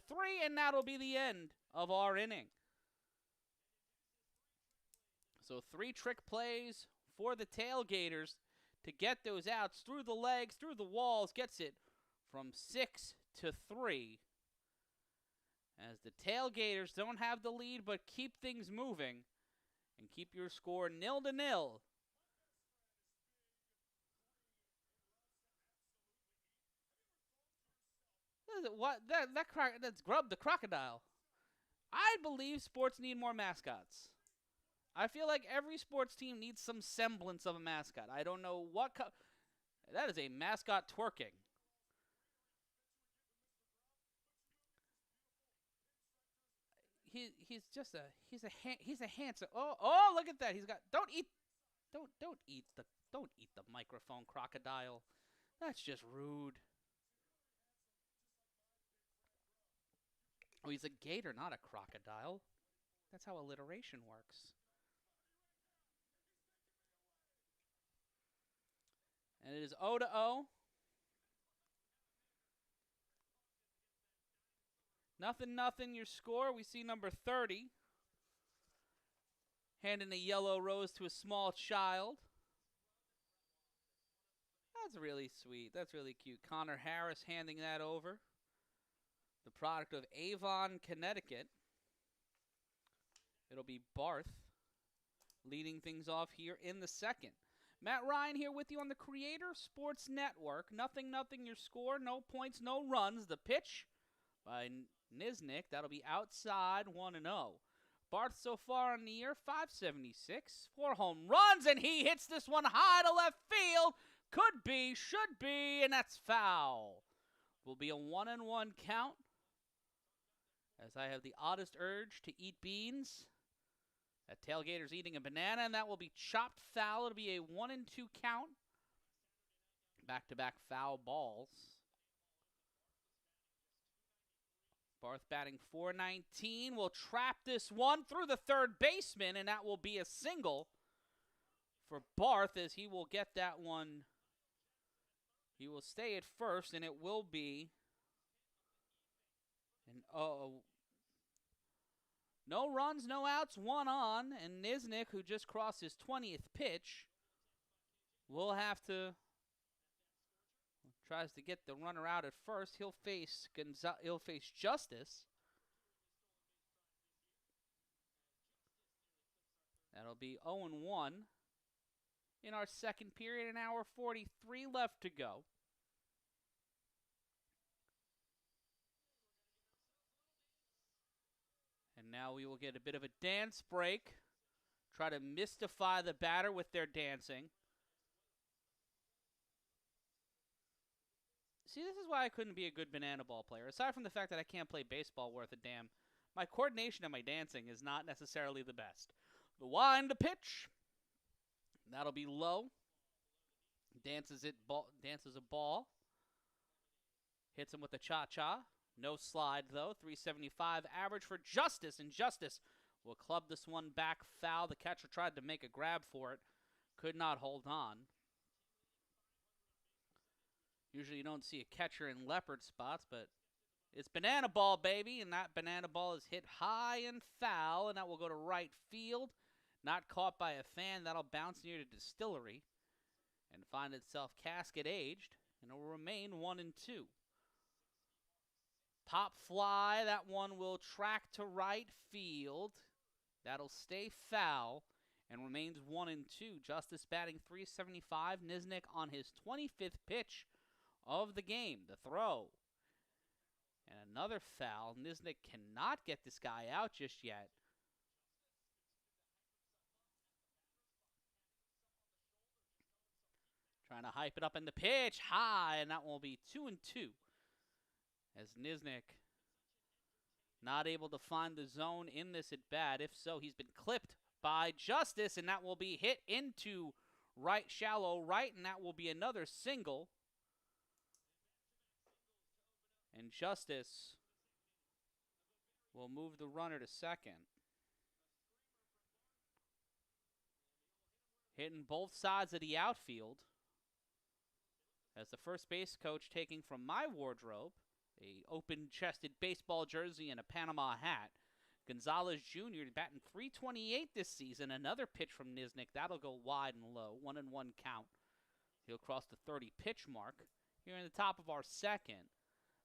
[SPEAKER 1] and that'll be the end of our inning. So 3 trick plays for the Tailgaters to get those outs through the legs, through the walls, gets it from 6-3. As the Tailgaters don't have the lead, but keep things moving and keep your score 0-0. What that's Grub the crocodile. I believe sports need more mascots. I feel like every sports team needs some semblance of a mascot. I don't know what that is a mascot twerking. He's a handsome. Oh, look at that. He's got don't eat the microphone, crocodile. That's just rude. Oh, he's a gator, not a crocodile. That's how alliteration works. And it is 0-0. Nothing, your score. We see number 30 handing a yellow rose to a small child. That's really sweet. That's really cute. Connor Harris handing that over. The product of Avon, Connecticut. It'll be Barth leading things off here in the second. Matt Ryan here with you on the Creator Sports Network. Nothing, your score. No points, no runs. The pitch by Niznik. That'll be outside 1-0. Barth so far in the year, 576. 4 home runs, and he hits this one high to left field. Could be, should be, and that's foul. Will be a 1-1 count. As I have the oddest urge to eat beans. That Tailgater's eating a banana, and that will be chopped foul. It'll be a 1-2 count. Back-to-back foul balls. Barth batting .419. Will trap this one through the third baseman, and that will be a single for Barth as he will get that one. He will stay at first, and it will be an no runs, no outs, 1 on, and Niznik, who just crossed his 20th pitch, will have to tries to get the runner out at first. He'll face Justice. That'll be 0-1 in our second period, an hour 43 left to go. And now we will get a bit of a dance break. Try to mystify the batter with their dancing. See, this is why I couldn't be a good banana ball player. Aside from the fact that I can't play baseball worth a damn, my coordination and my dancing is not necessarily the best. The wind to pitch. That'll be low. Dances a ball. Hits him with a cha-cha. No slide, though. 375 average for Justice, and Justice will club this one back foul. The catcher tried to make a grab for it. Could not hold on. Usually you don't see a catcher in leopard spots, but it's banana ball, baby, and that banana ball is hit high and foul, and that will go to right field. Not caught by a fan. That'll bounce near the distillery and find itself casket-aged, and it will remain 1-2. Pop fly, that one will track to right field. That'll stay foul and remains 1-2. Justice batting .375. Niznik on his 25th pitch of the game. The throw. And another foul. Niznik cannot get this guy out just yet. Trying to hype it up in the pitch. High, and that will be 2-2. As Niznik not able to find the zone in this at bat. If so, he's been clipped by Justice, and that will be hit into right, shallow right, and that will be another single. And Justice will move the runner to second. Hitting both sides of the outfield. As the first base coach taking from my wardrobe a open-chested baseball jersey and a Panama hat. Gonzalez Jr. batting .328 this season. Another pitch from Nisnik. That'll go wide and low. 1-1 count. He'll cross the 30 pitch mark. Here in the top of our second.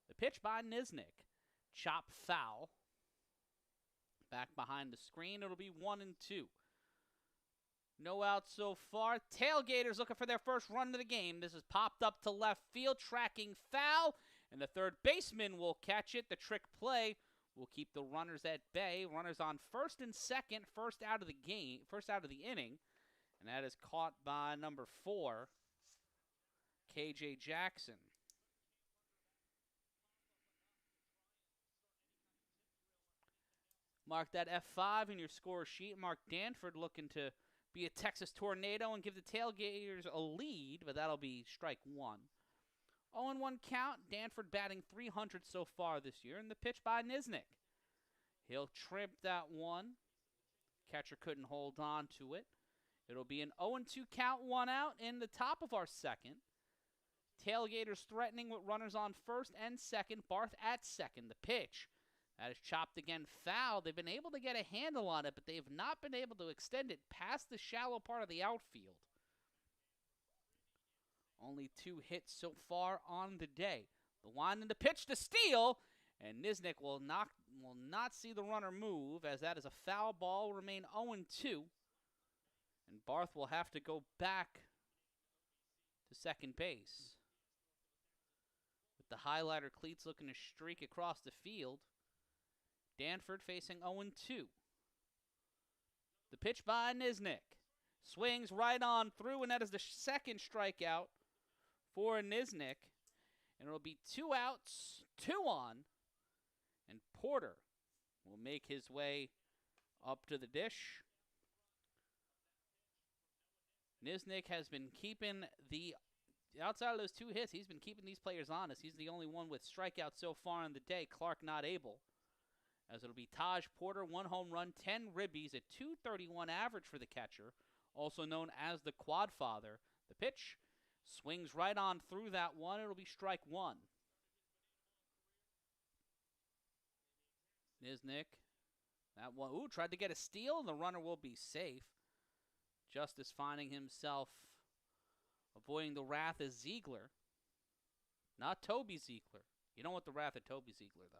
[SPEAKER 1] The pitch by Nisnik. Chop foul. Back behind the screen. It'll be 1-2. No outs so far. Tailgaters looking for their first run of the game. This is popped up to left field. Tracking foul. And the third baseman will catch it. The trick play will keep the runners at bay. Runners on first and second. First out of the game. First out of the inning. And that is caught by number 4. KJ Jackson. Mark that F5 in your score sheet. Mark Danford looking to be a Texas tornado and give the Tailgaters a lead, but that'll be strike 1. 0-1 count. Danford batting .300 so far this year, and the pitch by Nisnik. He'll trip that one. Catcher couldn't hold on to it. It'll be an 0-2 count, 1 out in the top of our second. Tailgaters threatening with runners on first and second. Barth at second. The pitch. That is chopped again, foul. They've been able to get a handle on it, but they have not been able to extend it past the shallow part of the outfield. Only 2 hits so far on the day. The wind and the pitch to steal, and Nisnik will not see the runner move, as that is a foul ball. Will remain 0-2, and Barth will have to go back to second base. With the highlighter cleats looking to streak across the field. Danford facing 0-2. The pitch by Nisnik. Swings right on through, and that is the second strikeout for Nisnik. And it'll be 2 outs, 2 on. And Porter will make his way up to the dish. Nisnik has been keeping outside of those 2 hits, he's been keeping these players honest. He's the only one with strikeouts so far on the day. Clark not able. As it'll be Taj Porter, 1 home run, 10 ribbies, a .231 average for the catcher, also known as the Quad Father. The pitch swings right on through that one. It'll be strike 1. Nisnik, that one, tried to get a steal, and the runner will be safe. Justice finding himself avoiding the wrath of Ziegler. Not Toby Ziegler. You don't want the wrath of Toby Ziegler, though.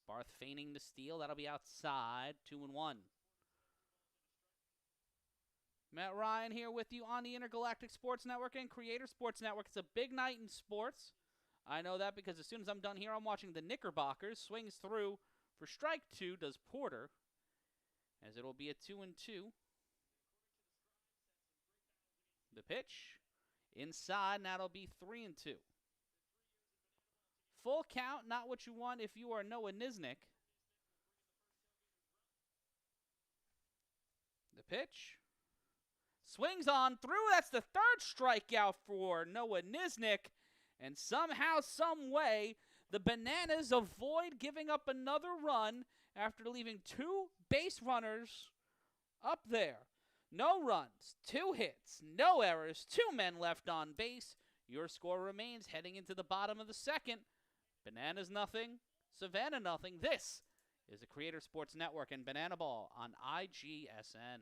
[SPEAKER 1] Barth feigning the steal. That'll be outside. 2-1. Matt Ryan here with you on the Intergalactic Sports Network and Creator Sports Network. It's a big night in sports. I know that because as soon as I'm done here, I'm watching the Knickerbockers. Swings through for strike 2 does Porter. As it'll be a 2-2. The pitch. Inside, and that'll be 3-2. Full count, not what you want if you are Noah Nisnik. The pitch. Swings on through. That's the 3rd strikeout for Noah Nisnik. And somehow, some way, the Bananas avoid giving up another run after leaving 2 base runners up there. No runs, 2 hits, no errors, 2 men left on base. Your score remains heading into the bottom of the second. Bananas nothing, Savannah nothing. This is the Creator Sports Network and Banana Ball on IGSN.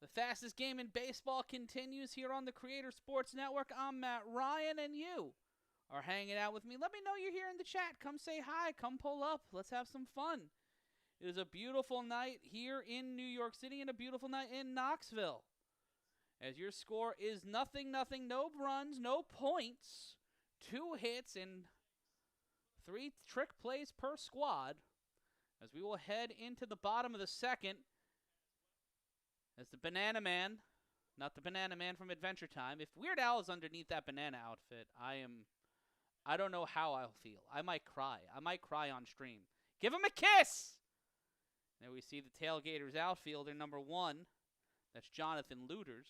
[SPEAKER 1] The fastest game in baseball continues here on the Creator Sports Network. I'm Matt Ryan, and you are hanging out with me. Let me know you're here in the chat. Come say hi. Come pull up. Let's have some fun. It is a beautiful night here in New York City and a beautiful night in Knoxville. As your score is 0-0, no runs, no points, 2 hits, and 3 trick plays per squad. As we will head into the bottom of the second. As the Banana Man, not the Banana Man from Adventure Time. If Weird Al is underneath that banana outfit, I don't know how I'll feel. I might cry. I might cry on stream. Give him a kiss! There we see the Tailgaters outfielder, number 1. That's Jonathan Luters.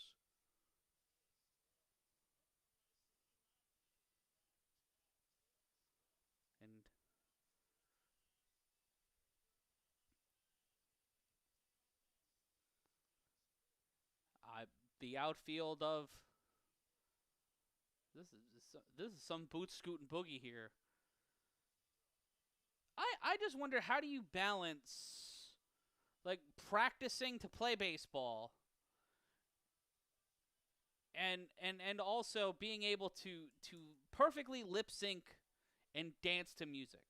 [SPEAKER 1] the outfield of this is some boot scooting boogie here. I just wonder, how do you balance like practicing to play baseball and also being able to perfectly lip sync and dance to music.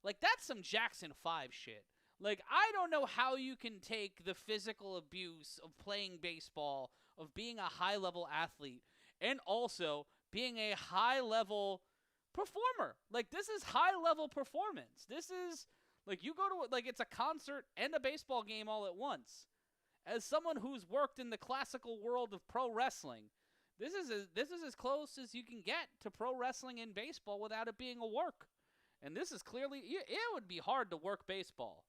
[SPEAKER 1] Like, that's some Jackson 5 shit. Like, I don't know how you can take the physical abuse of playing baseball, of being a high-level athlete, and also being a high-level performer. Like, this is high-level performance. This is, like, you go to, like, it's a concert and a baseball game all at once. As someone who's worked in the classical world of pro wrestling, this is as close as you can get to pro wrestling and baseball without it being a work. And this is clearly, it would be hard to work baseball.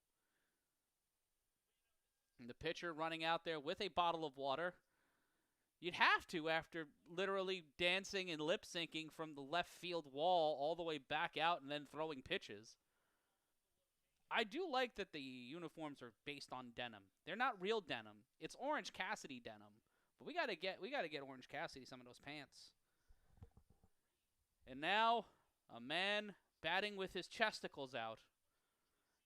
[SPEAKER 1] And the pitcher running out there with a bottle of water. You'd have to, after literally dancing and lip syncing from the left field wall all the way back out and then throwing pitches. I do like that the uniforms are based on denim. They're not real denim. It's Orange Cassidy denim. But we gotta get Orange Cassidy some of those pants. And now, a man batting with his chesticles out.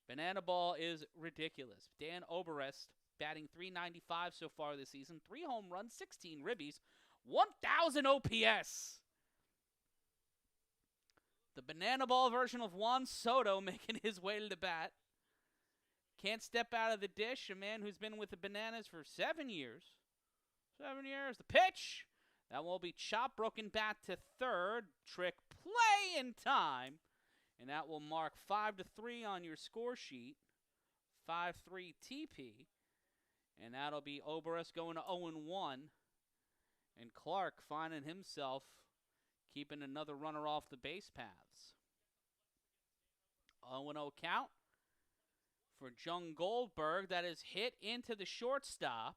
[SPEAKER 1] Banana ball is ridiculous. Dan Oberest batting .395 so far this season. 3 home runs, 16 ribbies, 1,000 OPS. The banana ball version of Juan Soto making his way to the bat. Can't step out of the dish. A man who's been with the Bananas for 7 years. 7 years. The pitch. That will be chopped, broken bat to third. Trick play in time. And that will mark 5-3 on your score sheet. 5-3 TP. And that'll be Oberest going to 0-1. And Clark finding himself keeping another runner off the base paths. 0-0 count for Jung Goldberg. That is hit into the shortstop.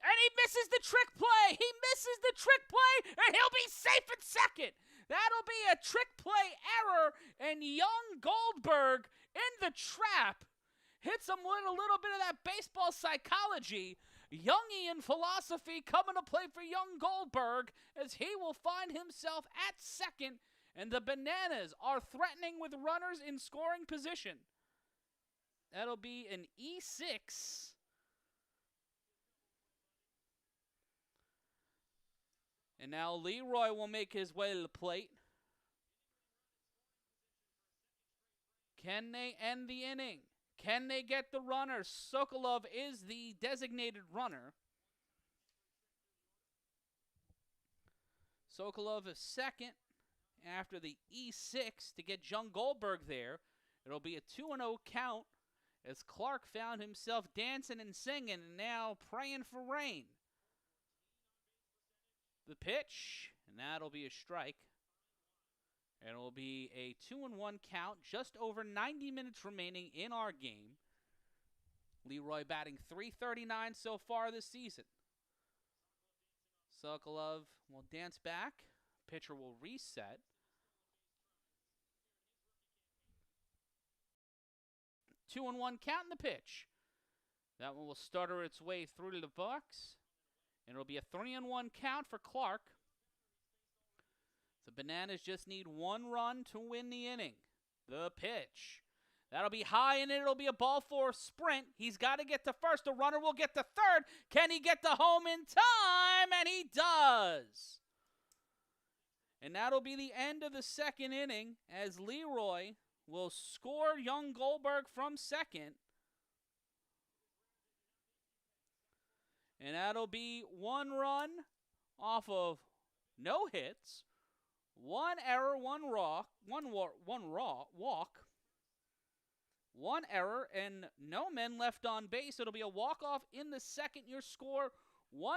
[SPEAKER 1] And he misses the trick play. He misses the trick play, and he'll be safe at second. That'll be a trick play error, and young Goldberg in the trap hits him with a little bit of that baseball psychology. Jungian philosophy coming to play for young Goldberg as he will find himself at second, and the Bananas are threatening with runners in scoring position. That'll be an E6. And now Leroy will make his way to the plate. Can they end the inning? Can they get the runner? Sokolov is the designated runner. Sokolov is second after the E6 to get Jung Goldberg there. It'll be a 2-0 count as Clark found himself dancing and singing and now praying for rain. The pitch, and that'll be a strike. And it'll be a 2-1 count, just over 90 minutes remaining in our game. Leroy batting .339 so far this season. Sokolov will dance back. Pitcher will reset. Two and one count in the pitch. That one will stutter its way through to the box. And it'll be a 3-1 count for Clark. The Bananas just need one run to win the inning. The pitch. That'll be high, and it'll be a ball for a sprint. He's got to get to first. The runner will get to third. Can he get to home in time? And he does. And that'll be the end of the second inning as Leroy will score young Goldberg from second. And that'll be one run off of no hits, one error, one walk, one error, and no men left on base. It'll be a walk-off in the second. Your score 1-0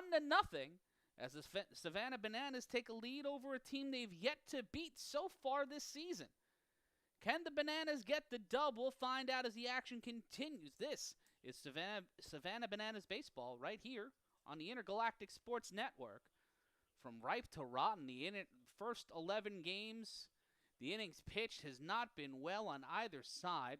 [SPEAKER 1] as the Savannah Bananas take a lead over a team they've yet to beat so far this season. Can the Bananas get the dub? We'll find out as the action continues. This is Savannah Bananas Baseball right here on the Intergalactic Sports Network. From ripe to rotten, the first 11 games, the innings pitched has not been well on either side.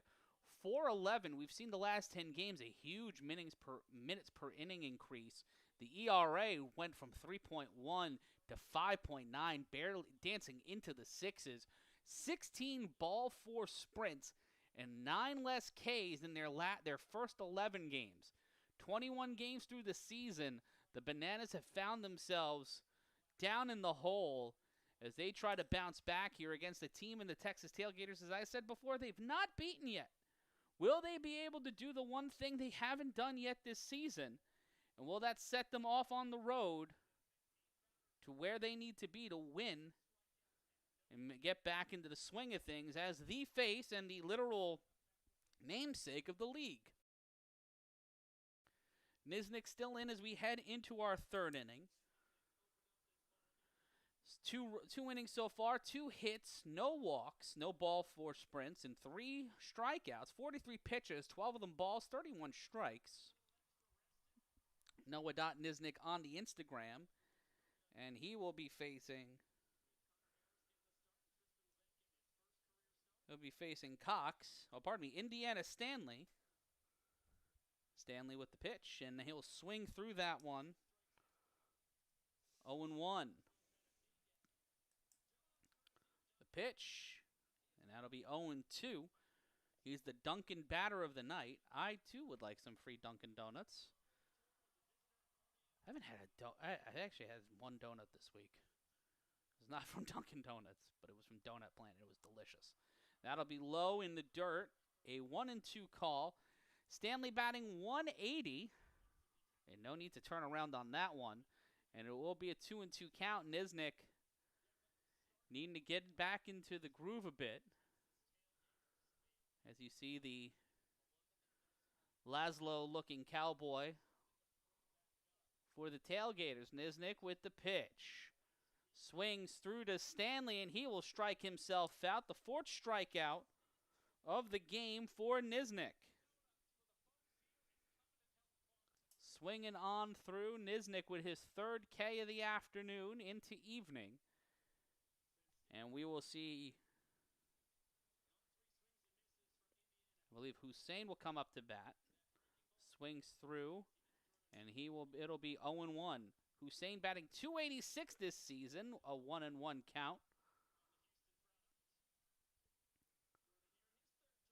[SPEAKER 1] 4.11. We've seen the last 10 games a huge minutes per inning increase. The ERA went from 3.1 to 5.9, barely dancing into the sixes. 16 ball 4 sprints and 9 less Ks in their first 11 games. 21 games through the season, the Bananas have found themselves down in the hole as they try to bounce back here against a team in the Texas Tailgaters, as I said before, they've not beaten yet. Will they be able to do the one thing they haven't done yet this season? And will that set them off on the road to where they need to be to win and get back into the swing of things as the face and the literal namesake of the league? Nisnik still in as we head into our third inning. Two innings so far, 2 hits, no walks, no ball 4 sprints, and 3 strikeouts. 43 pitches, 12 of them balls, 31 strikes. Noah.Nisnik on the Instagram, and he will be facing Indiana Stanley. Stanley with the pitch, and he'll swing through that one. 0-1. The pitch, and that'll be 0-2. He's the Dunkin' batter of the night. I, too, would like some free Dunkin' Donuts. I haven't had I actually had one donut this week. It was not from Dunkin' Donuts, but it was from Donut Planet. It was delicious. That'll be low in the dirt. A 1-2 call. Stanley batting 180. And no need to turn around on that one. And it will be a 2-2 count. Nisnik needing to get back into the groove a bit. As you see the Laszlo-looking cowboy for the Tailgaters. Nisnik with the pitch. Swings through to Stanley, and he will strike himself out. The 4th strikeout of the game for Nisnik. Swinging on through, Nisnik with his 3rd K of the afternoon into evening. And we will see, I believe Hussein will come up to bat. Swings through, and it'll be 0-1. Hussein batting 286 this season, a 1-1 count.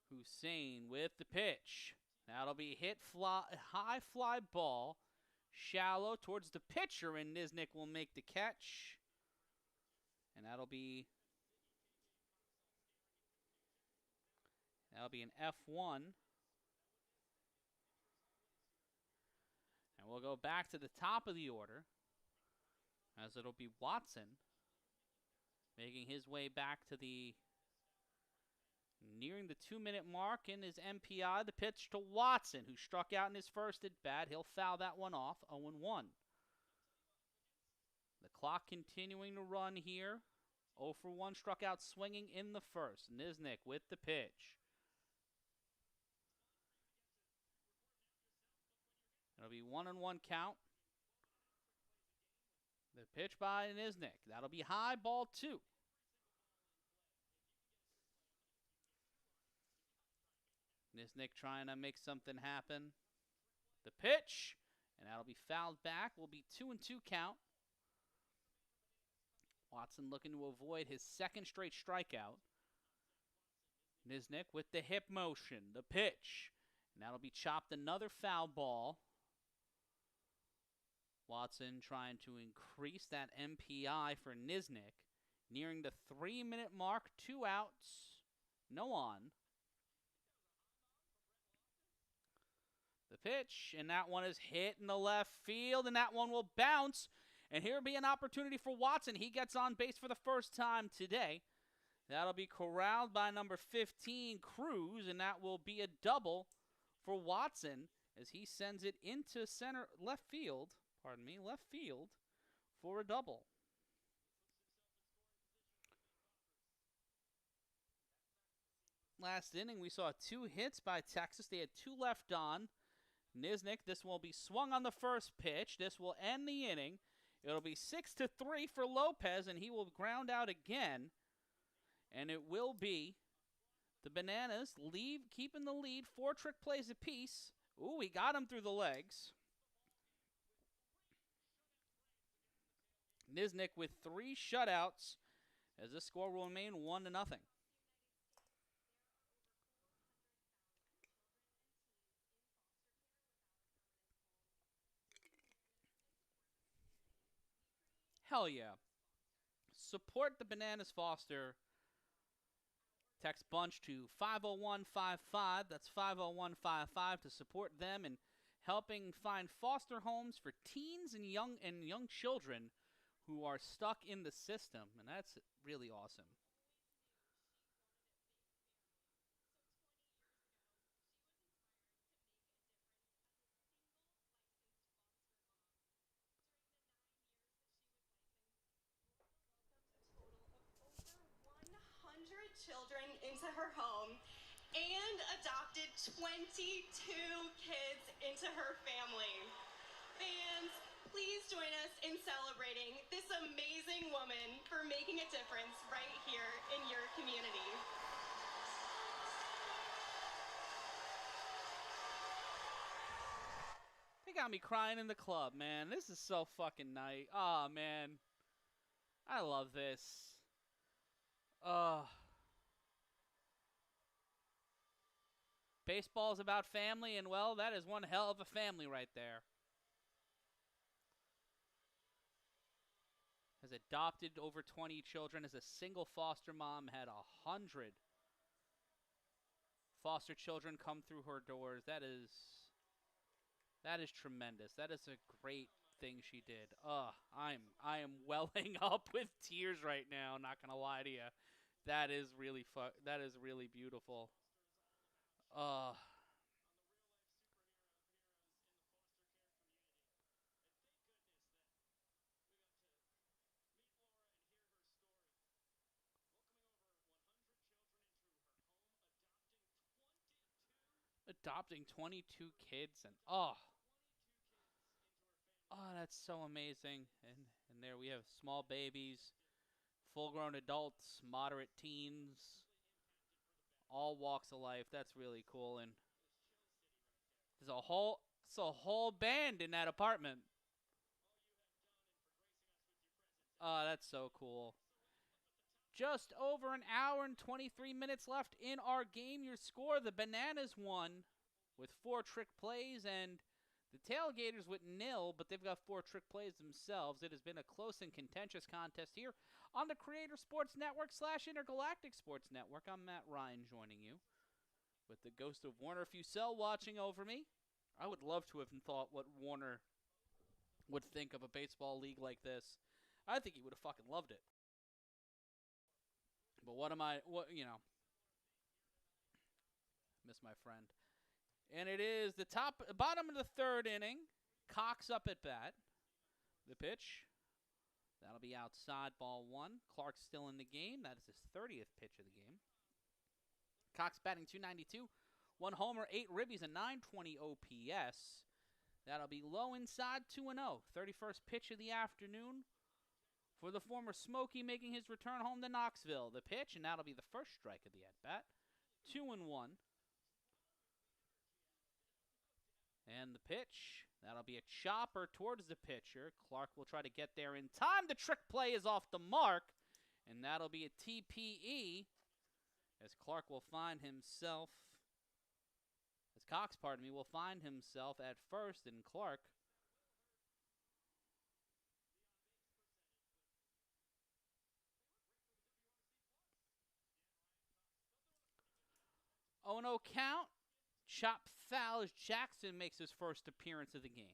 [SPEAKER 1] Hussein with the pitch. That'll be hit high fly ball, shallow towards the pitcher, and Nisnik will make the catch. And that'll be an F1. And we'll go back to the top of the order, as it'll be Watson making his way back to nearing the 2-minute mark in his MPI. The pitch to Watson, who struck out in his first at bat. He'll foul that one off, 0-1. The clock continuing to run here. 0-for-1, struck out swinging in the first. Nisnik with the pitch. It'll be 1-1 count. The pitch by Nisnik. That'll be high, ball 2. Nisnik trying to make something happen. The pitch, and that'll be fouled back. Will be 2-2 count. Watson looking to avoid his 2nd straight strikeout. Nisnik with the hip motion. The pitch, and that'll be chopped, another foul ball. Watson trying to increase that MPI for Nisnik. Nearing the 3-minute mark, 2 outs, no on. The pitch, and that one is hit in the left field, and that one will bounce. And here will be an opportunity for Watson. He gets on base for the first time today. That'll be corralled by number 15, Cruz, and that will be a double for Watson as he sends it into left field for a double. Last inning, we saw 2 hits by Texas. They had 2 left on. Nisnik, this will be swung on the first pitch. This will end the inning. It'll be 6-3 for Lopez, and he will ground out again. And it will be The Bananas keeping the lead. 4 trick plays apiece. Ooh, he got him through the legs. Niznik with 3 shutouts as the score will remain 1-0. Hell yeah. Support the Bananas Foster. Text Bunch to 50155. That's 50155 to support them in helping find foster homes for teens and young children who are stuck in the system, and that's really awesome.
[SPEAKER 9] Children into her home and adopted 22 kids into her family. Fans, please join us in celebrating this amazing woman for making a difference right here in your community.
[SPEAKER 1] They got me crying in the club, man. This is so fucking nice. Oh, man. I love this. Baseball is about family, and, well, that is one hell of a family right there. Has adopted over 20 children. As a single foster mom, had 100 foster children come through her doors. That is tremendous. That is a great thing she did. I am welling up with tears right now. Not gonna lie to you. That is really beautiful. Adopting 22 kids and that's so amazing. And there we have small babies, full-grown adults, moderate teens, all walks of life. That's really cool. And there's a whole band in that apartment. That's so cool. Just over an hour and 23 minutes left in our game. Your score, the Bananas won with 4 trick plays, and the Tailgaters with 0, but they've got 4 trick plays themselves. It has been a close and contentious contest here on the Creator Sports Network / Intergalactic Sports Network. I'm Matt Ryan joining you with the ghost of Warner Fussell watching over me. I would love to have thought what Warner would think of a baseball league like this. I think he would have fucking loved it. But miss my friend. And it is the bottom of the 3rd inning. Cox up at bat. The pitch. That'll be outside, ball 1. Clark's still in the game. That is his 30th pitch of the game. Cox batting .292. 1 homer, 8 ribbies, a .920 OPS. That'll be low inside, 2-0. 31st pitch of the afternoon for the former Smokey, making his return home to Knoxville. The pitch, and that'll be the first strike of the at-bat. 2-1. And the pitch, that'll be a chopper towards the pitcher. Clark will try to get there in time. The trick play is off the mark, and that'll be a TPE as Clark will find himself, as Cox, will find himself at first, and Clark 0-0 count. Chop foul as Jackson makes his first appearance of the game.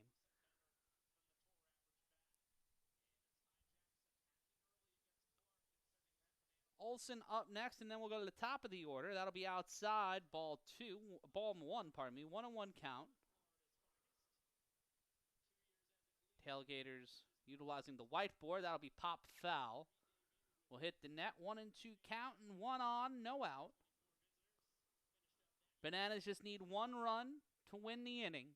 [SPEAKER 1] Olsen up next, and then we'll go to the top of the order. That'll be outside, ball 1, 1-1 count. Tailgaters utilizing the whiteboard. That'll be pop foul. We'll hit the net, 1-2 count, and 1 on, no out. Bananas just need 1 run to win the inning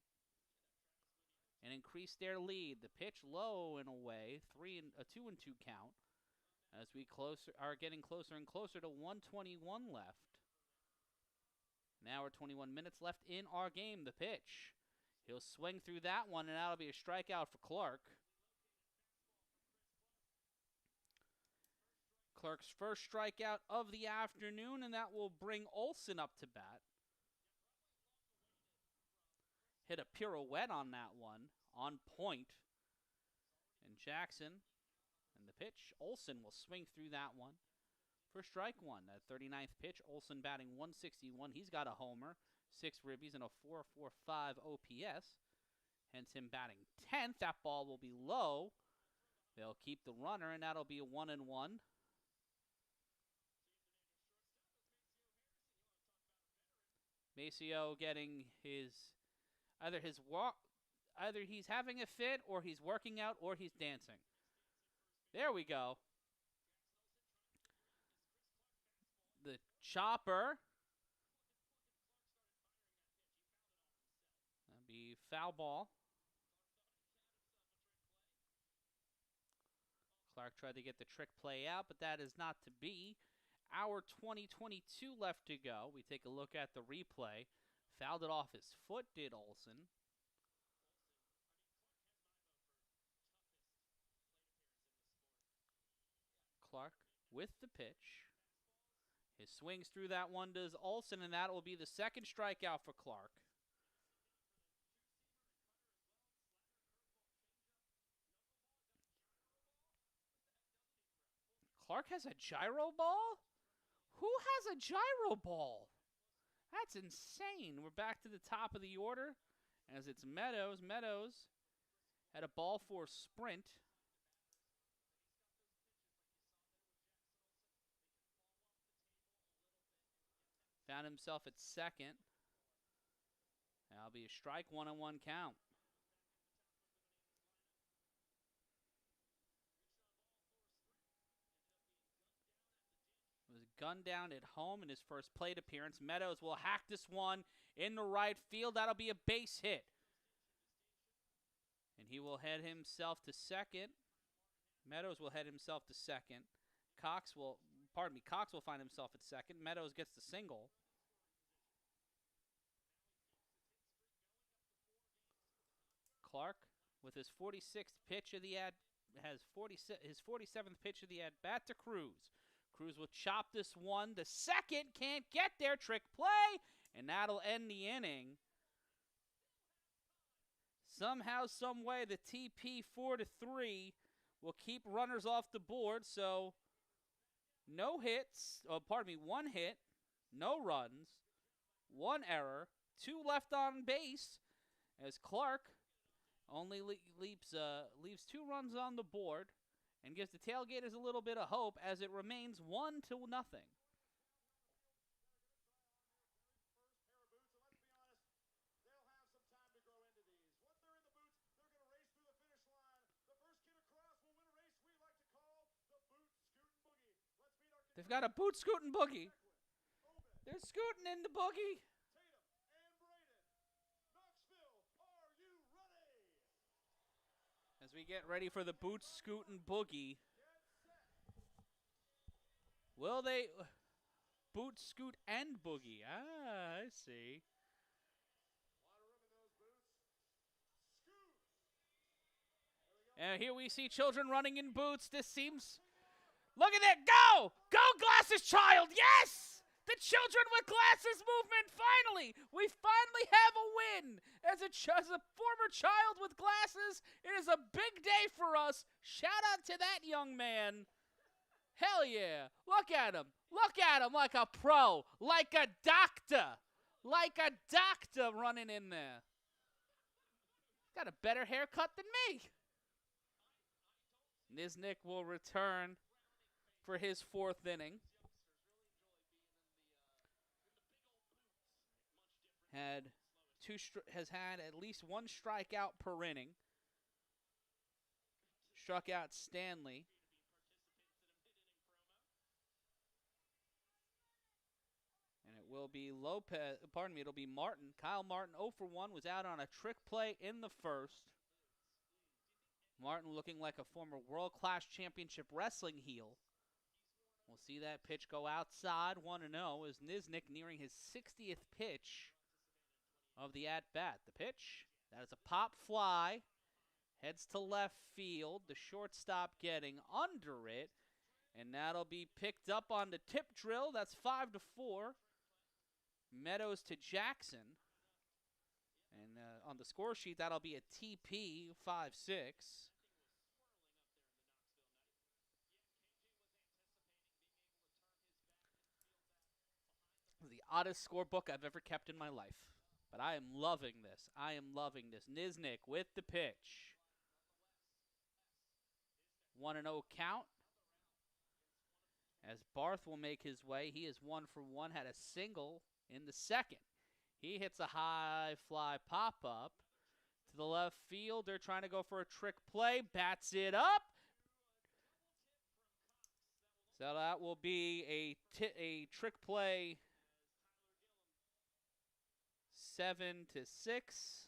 [SPEAKER 1] and increase their lead. The pitch low and away, 2-2 count. As we are getting closer and closer to 1:21 left. An hour, 21 minutes left in our game. The pitch. He'll swing through that one, and that'll be a strikeout for Clark. Clark's first strikeout of the afternoon, and that will bring Olson up to bat. Hit a pirouette on that one, on point. And Jackson, and the pitch, Olson will swing through that one for strike one. That 39th pitch, Olson batting 161. He's got a homer, 6 ribbies, and a 4.45 OPS. Hence him batting 10th. That ball will be low. They'll keep the runner, and that'll be a 1-1. Maceo getting either he's having a fit, or he's working out, or he's dancing. There we go. The chopper. That'd be foul ball. Clark tried to get the trick play out, but that is not to be. Hour 20:22 left to go. We take a look at the replay. Fouled it off his foot, did Olson. Clark with the pitch. His swings through that one does Olson, and that will be the second strikeout for Clark. Clark has a gyro ball? Who has a gyro ball? That's insane. We're back to the top of the order as it's Meadows. Meadows had a ball for sprint. Found himself at second. That'll be a strike, 1-1 count. Was gunned down at home in his first plate appearance. Meadows will hack this one in the right field. That'll be a base hit. And he will head himself to second. Meadows will head himself to second. Cox will find himself at second. Meadows gets the single. Clark, with his 46th pitch of the his 47th pitch of the at-bat to Cruz. Cruz will chop this one. The second can't get there. Trick play, and that'll end the inning. Somehow, some way, the TP 4-3 will keep runners off the board. So, no hits. One hit, no runs, 1 error, 2 left on base. As Clark only leaves 2 runs on the board and gives the Tailgaters a little bit of hope as it remains 1-0. They've got a boot scooting boogie. They're scooting in the boogie. As we get ready for the boot scooting boogie. Will they boot scoot and boogie? Ah, I see. And here we see children running in boots. This seems... Look at that. Go! Go, Glasses Child! Yes! The Children with Glasses movement, finally! We finally have a win! As a former child with glasses, it is a big day for us. Shout out to that young man. Hell yeah. Look at him. Look at him like a pro. Like a doctor. Like a doctor running in there. Got a better haircut than me. Niznik will return for his 4th inning. Has had at least 1 strikeout per inning. Struck out Stanley. And it will be it'll be Martin. Kyle Martin, 0 for 1, was out on a trick play in the first. Martin looking like a former world-class championship wrestling heel. We'll We'll see that pitch go outside. 1-0 as Niznik nearing his 60th pitch of the at-bat. The pitch, that is a pop fly. Heads to left field. The shortstop getting under it. And that'll be picked up on the tip drill. That's 5-4. Meadows to Jackson. And on the score sheet, that'll be a TP 5-6. The oddest scorebook I've ever kept in my life. But I am loving this. I am loving this. Niznik with the pitch. 1-0 count. As Barth will make his way. He is 1 for 1. Had a single in the second. He hits a high fly pop-up to the left field. They're trying to go for a trick play. Bats it up. So that will be a trick play. 7-6.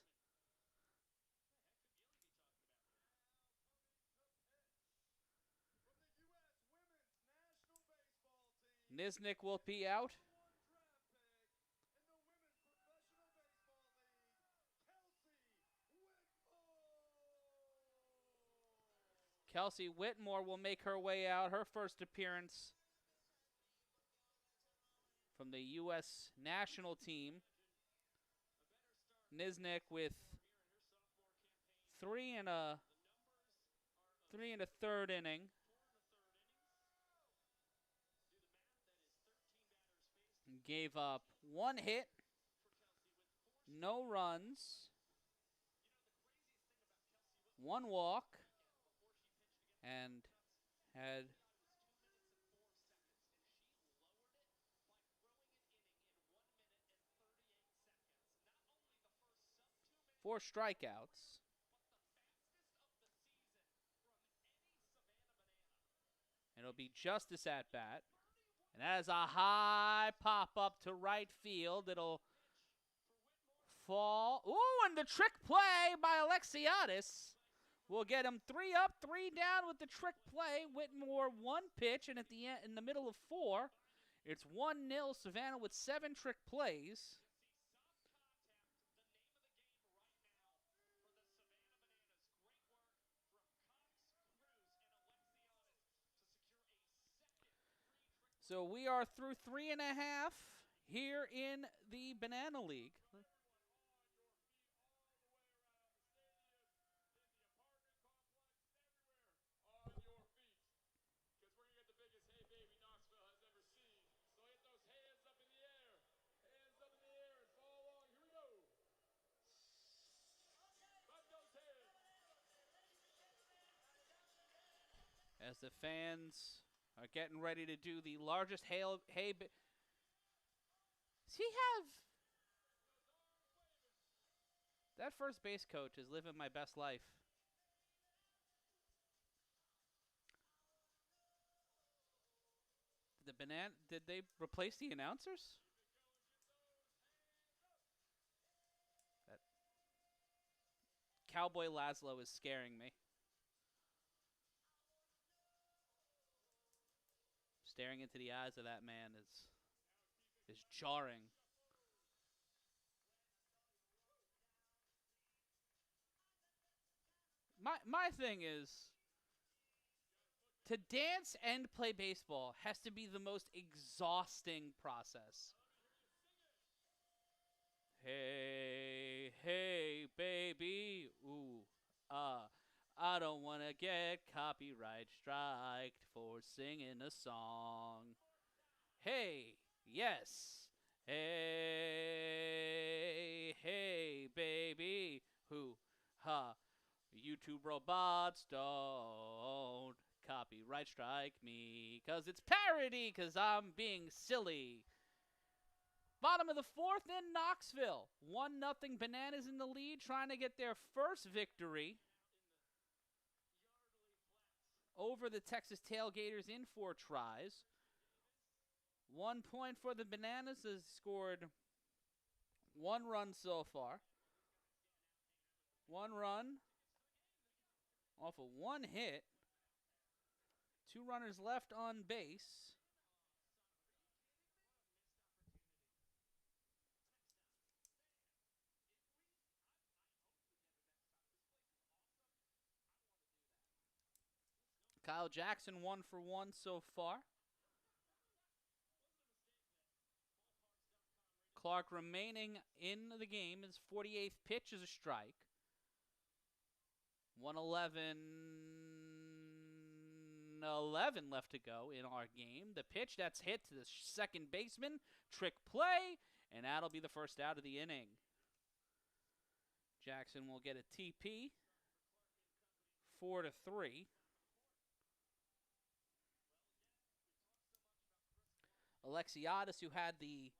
[SPEAKER 1] Niznik will be out. Kelsey Whitmore will make her way out. Her first appearance from the U.S. national team. Niznik with 3 1/3 inning. Gave up 1 hit, no runs, 1 walk, and had 4 strikeouts. It'll be Justice at bat. And that is a high pop up to right field. It'll fall. Ooh, and the trick play by Alexiadis will get him 3 up, 3 down with the trick play. Whitmore 1 pitch, and at the end, in the middle of 4, it's 1-0 Savannah with 7 trick plays. So we are through 3 1/2 here in the Banana League. As the fans are getting ready to do the largest Does he have... That first base coach is living my best life. Did they replace the announcers? That Cowboy Laszlo is scaring me. Staring into the eyes of that man is jarring. My thing is, to dance and play baseball has to be the most exhausting process. Hey, hey, baby, ooh, I don't want to get copyright striked for singing a song. Hey, yes. Hey, hey, baby. Who? Ha. YouTube robots don't copyright strike me. 'Cause it's parody, 'cause I'm being silly. Bottom of the 4th in Knoxville. 1-0 Bananas in the lead, trying to get their first victory over the Texas Tailgaters in 4 tries. 1 point for the Bananas, has scored 1 run so far. 1 run off of 1 hit. 2 runners left on base. Kyle Jackson 1 for 1 so far. Clark remaining in the game. His 48th pitch is a strike. 1:11 left to go in our game. The pitch that's hit to the second baseman. Trick play, and that'll be the first out of the inning. Jackson will get a TP. 4-3. Alexiadis, who had the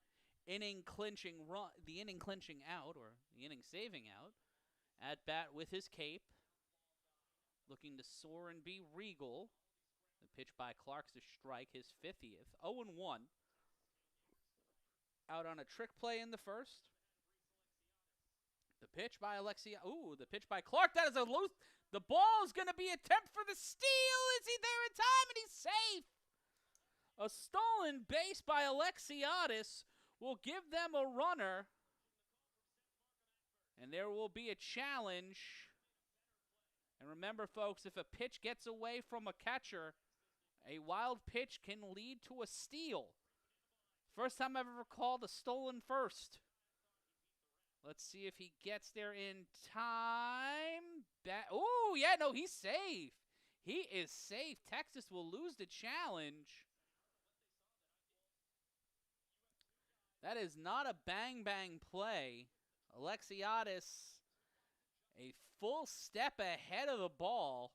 [SPEAKER 1] inning clinching out, or the inning saving out, at bat with his cape, looking to soar and be regal. The pitch by Clark's a strike, his 50th. 0-1. Out on a trick play in the first. The pitch by the pitch by Clark. That is a loose. The ball is going to be attempt for the steal. Is he there in time? And he's safe. A stolen base by Alexiadis will give them a runner. And there will be a challenge. And remember, folks, if a pitch gets away from a catcher, a wild pitch can lead to a steal. First time I've ever called a stolen first. Let's see if he gets there in time. Oh, yeah, no, he's safe. He is safe. Texas will lose the challenge. That is not a bang-bang play. Alexiadis, a full step ahead of the ball.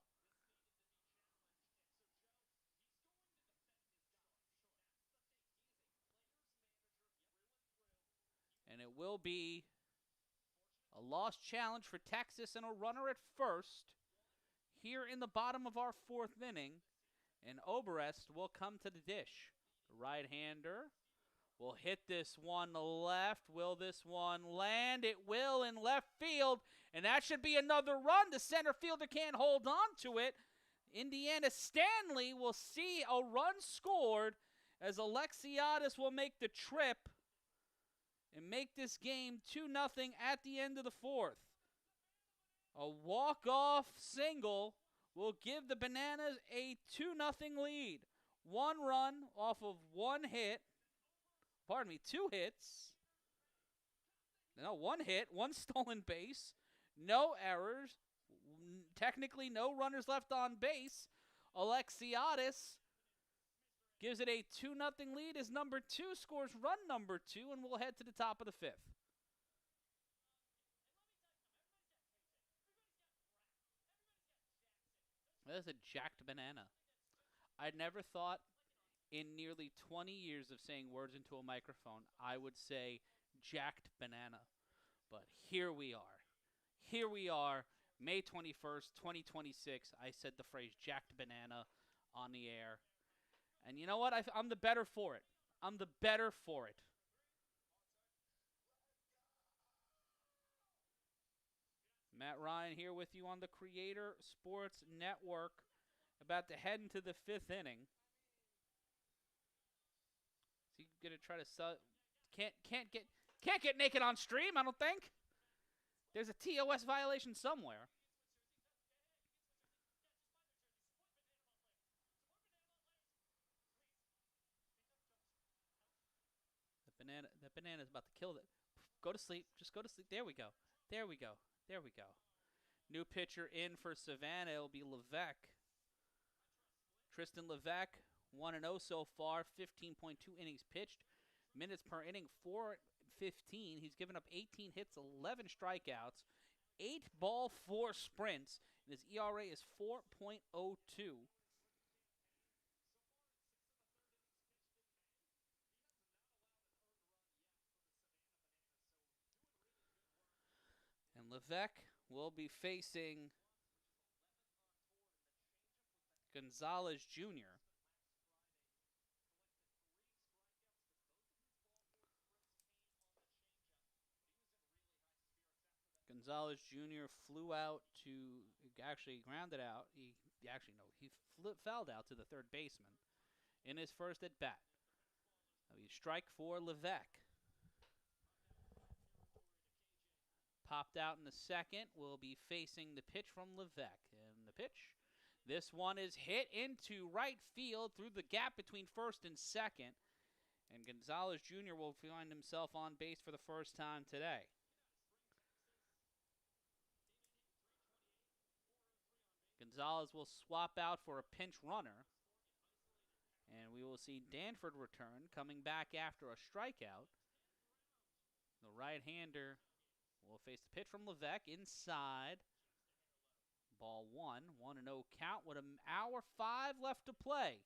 [SPEAKER 1] And it will be a lost challenge for Texas and a runner at first here in the bottom of our fourth inning. And Oberest will come to the dish. The right-hander will hit this one left. Will this one land? It will in left field. And that should be another run. The center fielder can't hold on to it. Indiana Stanley will see a run scored as Alexiadis will make the trip and make this game 2-0 at the end of the fourth. A walk-off single will give the Bananas a 2-0 lead. One run off of one hit. Pardon me, 2 hits. No, 1 hit, 1 stolen base. No errors. Technically, no runners left on base. Alexiadis gives it a 2-0 lead as number 2 scores run number 2, and we'll head to the top of the 5th. That is a jacked banana. I never thought in nearly 20 years of saying words into a microphone I would say jacked banana. But here we are. Here we are, May 21st, 2026. I said the phrase jacked banana on the air. And you know what? I'm the better for it. I'm the better for it. Matt Ryan here with you on the Creator Sports Network, about to head into the 5th inning. Is he gonna try to can't get naked on stream? I don't think. There's a TOS violation somewhere. The banana's about to kill it. Go to sleep. Just go to sleep. There we go. There we go. There we go. New pitcher in for Savannah. It'll be Levesque. Tristan Levesque, 1-0 so far. 15.2 innings pitched. Minutes per inning, 415. He's given up 18 hits, 11 strikeouts, 8 ball, 4 sprints. And his ERA is 4.02. And Levesque will be facing Gonzalez Jr. Gonzalez Jr. flew out to, actually grounded out. He fouled out to the third baseman in his first at bat. That'll be strike for Levesque. Popped out in the second. Will be facing the pitch from Levesque. And the pitch, This one is hit into right field through the gap between first and second. And Gonzalez Jr. will find himself on base for the first time today. Gonzalez will swap out for a pinch runner. And we will see Danford return, coming back after a strikeout. The right-hander will face the pitch from Levesque inside. Ball 1, 1-0 count with an hour 5 left to play.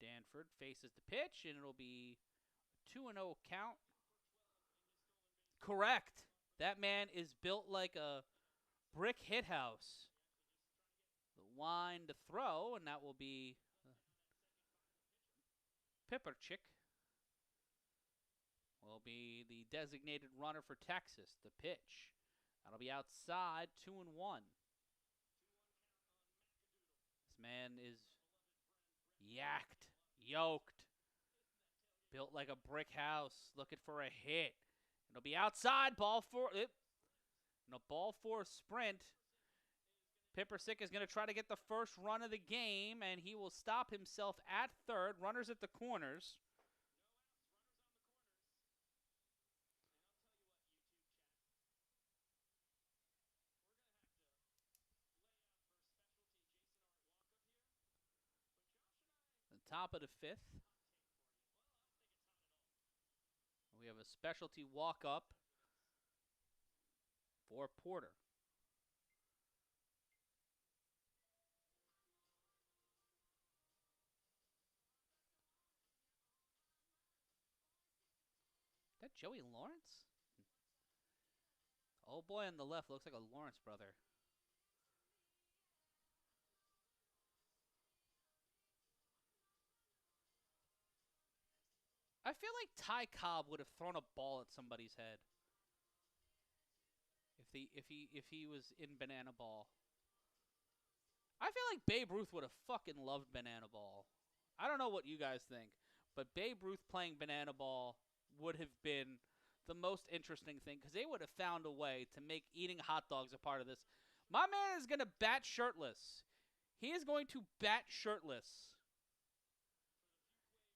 [SPEAKER 1] Danford faces the pitch, and it'll be a 2-0 count. Correct. That man is built like a brick hit house. The wind to throw, and that will be Pipperchick. Will be the designated runner for Texas. The pitch. That'll be outside, 2-1. This man is yoked, built like a brick house, looking for a hit. It'll be outside, ball 4. No, ball 4 sprint. Pippersick is going to try to get the first run of the game, and he will stop himself at third. Runners at the corners. Top of the 5th. We have a specialty walk-up for Porter. Is that Joey Lawrence? Oh boy on the left looks like a Lawrence brother. I feel like Ty Cobb would have thrown a ball at somebody's head if he was in Banana Ball. I feel like Babe Ruth would have fucking loved Banana Ball. I don't know what you guys think, but Babe Ruth playing Banana Ball would have been the most interesting thing because they would have found a way to make eating hot dogs a part of this. My man is going to bat shirtless. He is going to bat shirtless.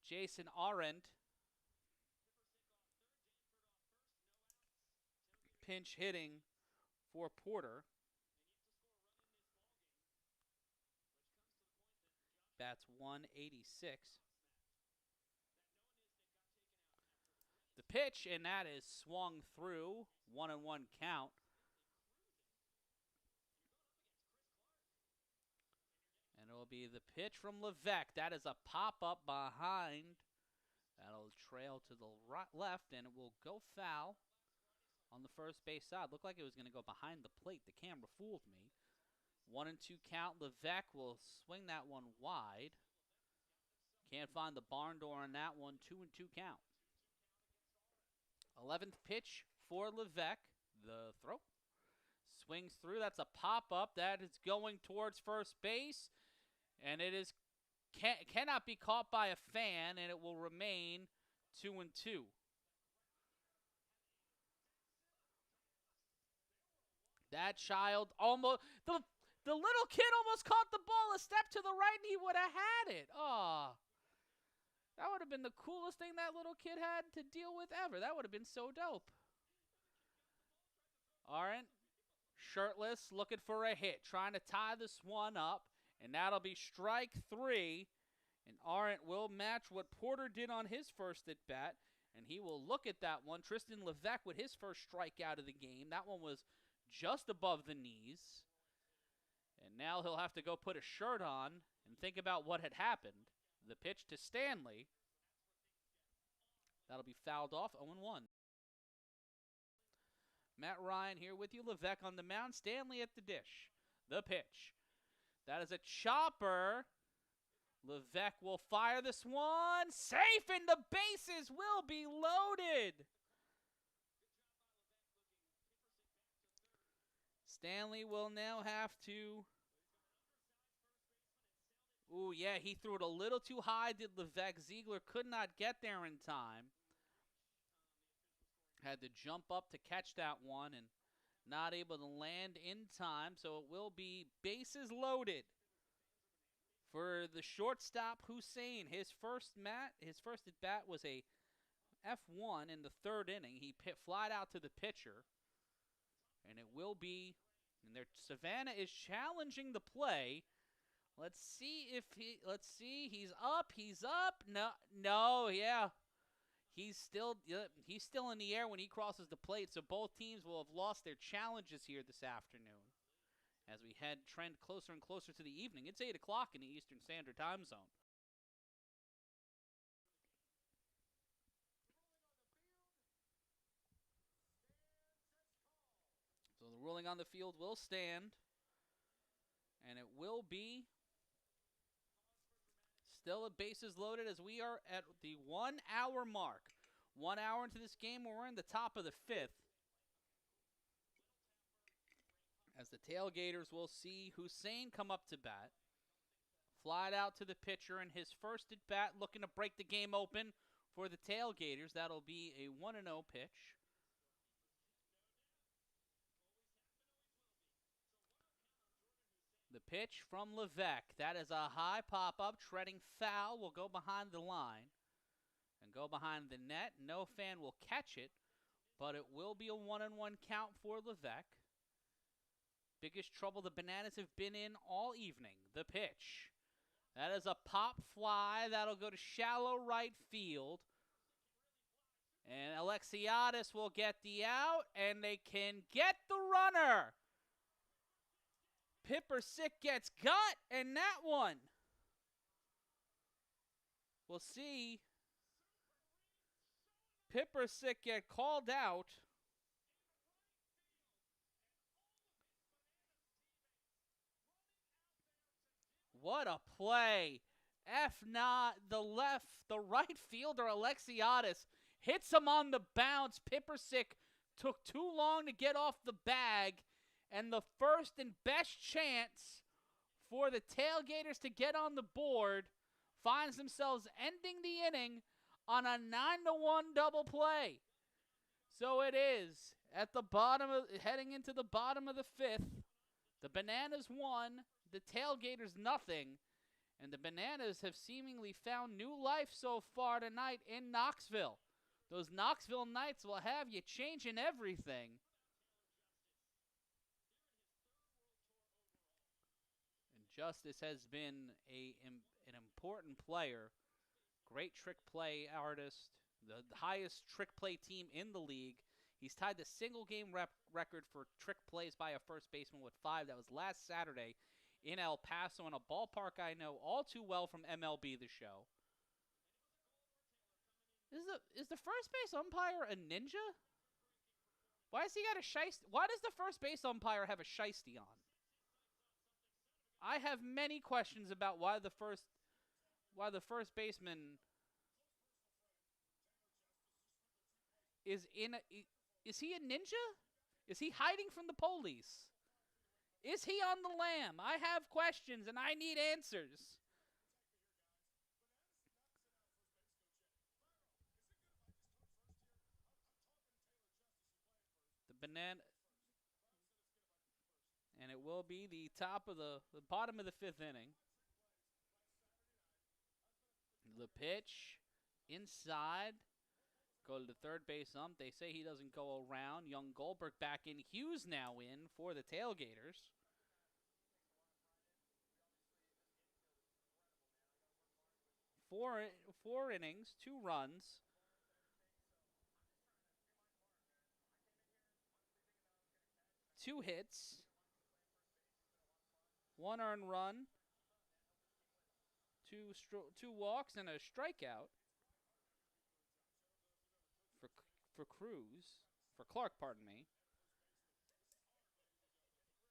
[SPEAKER 1] Jason Arendt. Pinch hitting for Porter. Bats 186. The pitch, and that is swung through. 1-1 count. And it will be the pitch from Levesque. That is a pop-up behind. That'll trail to the left, and it will go foul on the first base side. Looked like it was going to go behind the plate. The camera fooled me. 1-2 count. Levesque will swing that one wide. Can't find the barn door on that one. 2-2 count. 11th pitch for Levesque. The throw. Swings through. That's a pop-up. That is going towards first base. And it is cannot be caught by a fan, and it will remain 2-2. That child almost, the little kid almost caught the ball a step to the right, and he would have had it. Oh, that would have been the coolest thing that little kid had to deal with ever. That would have been so dope. Arendt, shirtless, looking for a hit, trying to tie this one up, and that'll be strike 3. And Arendt will match what Porter did on his first at-bat, and he will look at that one. Tristan Levesque with his first strikeout of the game. That one was just above the knees. And now he'll have to go put a shirt on and think about what had happened. The pitch to Stanley. That'll be fouled off, 0-1. Matt Ryan here with you. Levesque on the mound. Stanley at the dish. The pitch. That is a chopper. Levesque will fire this one. Safe, and the bases will be loaded. Stanley will now have to... Ooh, yeah, he threw it a little too high, did Levesque. Ziegler could not get there in time. Had to jump up to catch that one, and Not able to land in time, so it will be bases loaded for the shortstop Hussein. His first at bat was a F1 in the third inning. He flied out to the pitcher, and it will be. And Savannah is challenging the play. Let's see. He's up. No. Yeah. He's still in the air when he crosses the plate. So both teams will have lost their challenges here this afternoon. As we trend closer and closer to the evening. It's 8 o'clock in the Eastern Standard Time Zone. So the ruling on the field will stand. And it will be still a bases loaded as we are at the 1 hour mark. 1 hour into this game, we're in the top of the 5th. As the Tailgaters will see Hussein come up to bat. Flied out to the pitcher in his first at bat, looking to break the game open for the Tailgaters. That'll be a 1-0 pitch. The pitch from Levesque. That is a high pop-up, treading foul. Will go behind the line and go behind the net. No fan will catch it, but it will be a 1-1 count for Levesque. Biggest trouble the Bananas have been in all evening. The pitch. That is a pop fly. That'll go to shallow right field. And Alexiadis will get the out, and they can get the runner. Pippersick gets got, and that one. We'll see Pippersick get called out. What a play. The right fielder, Alexiadis, hits him on the bounce. Pippersick took too long to get off the bag. And the first and best chance for the Tailgaters to get on the board finds themselves ending the inning on a 9-1 double play. So it is at the heading into the bottom of the 5th. The Bananas won, the Tailgaters nothing, and the Bananas have seemingly found new life so far tonight in Knoxville. Those Knoxville nights will have you changing everything. And Justice has been an important player, great trick play artist, the highest trick play team in the league. He's tied the single game record for trick plays by a first baseman with 5. That was last Saturday in El Paso in a ballpark I know all too well from MLB The Show. Is the first base umpire a ninja? Why does the first base umpire have a shiesty on? I have many questions about why the first baseman is he a ninja? Is he hiding from the police? Is he on the lam? I have questions and I need answers. And it will be the bottom of the 5th inning. The pitch inside. Go to the third base ump. They say he doesn't go around. Young Goldberg back in. Hughes now in for the Tailgaters. Four innings, 2 runs. Two hits, 1 earned run, two walks, and a strikeout for Clark, pardon me.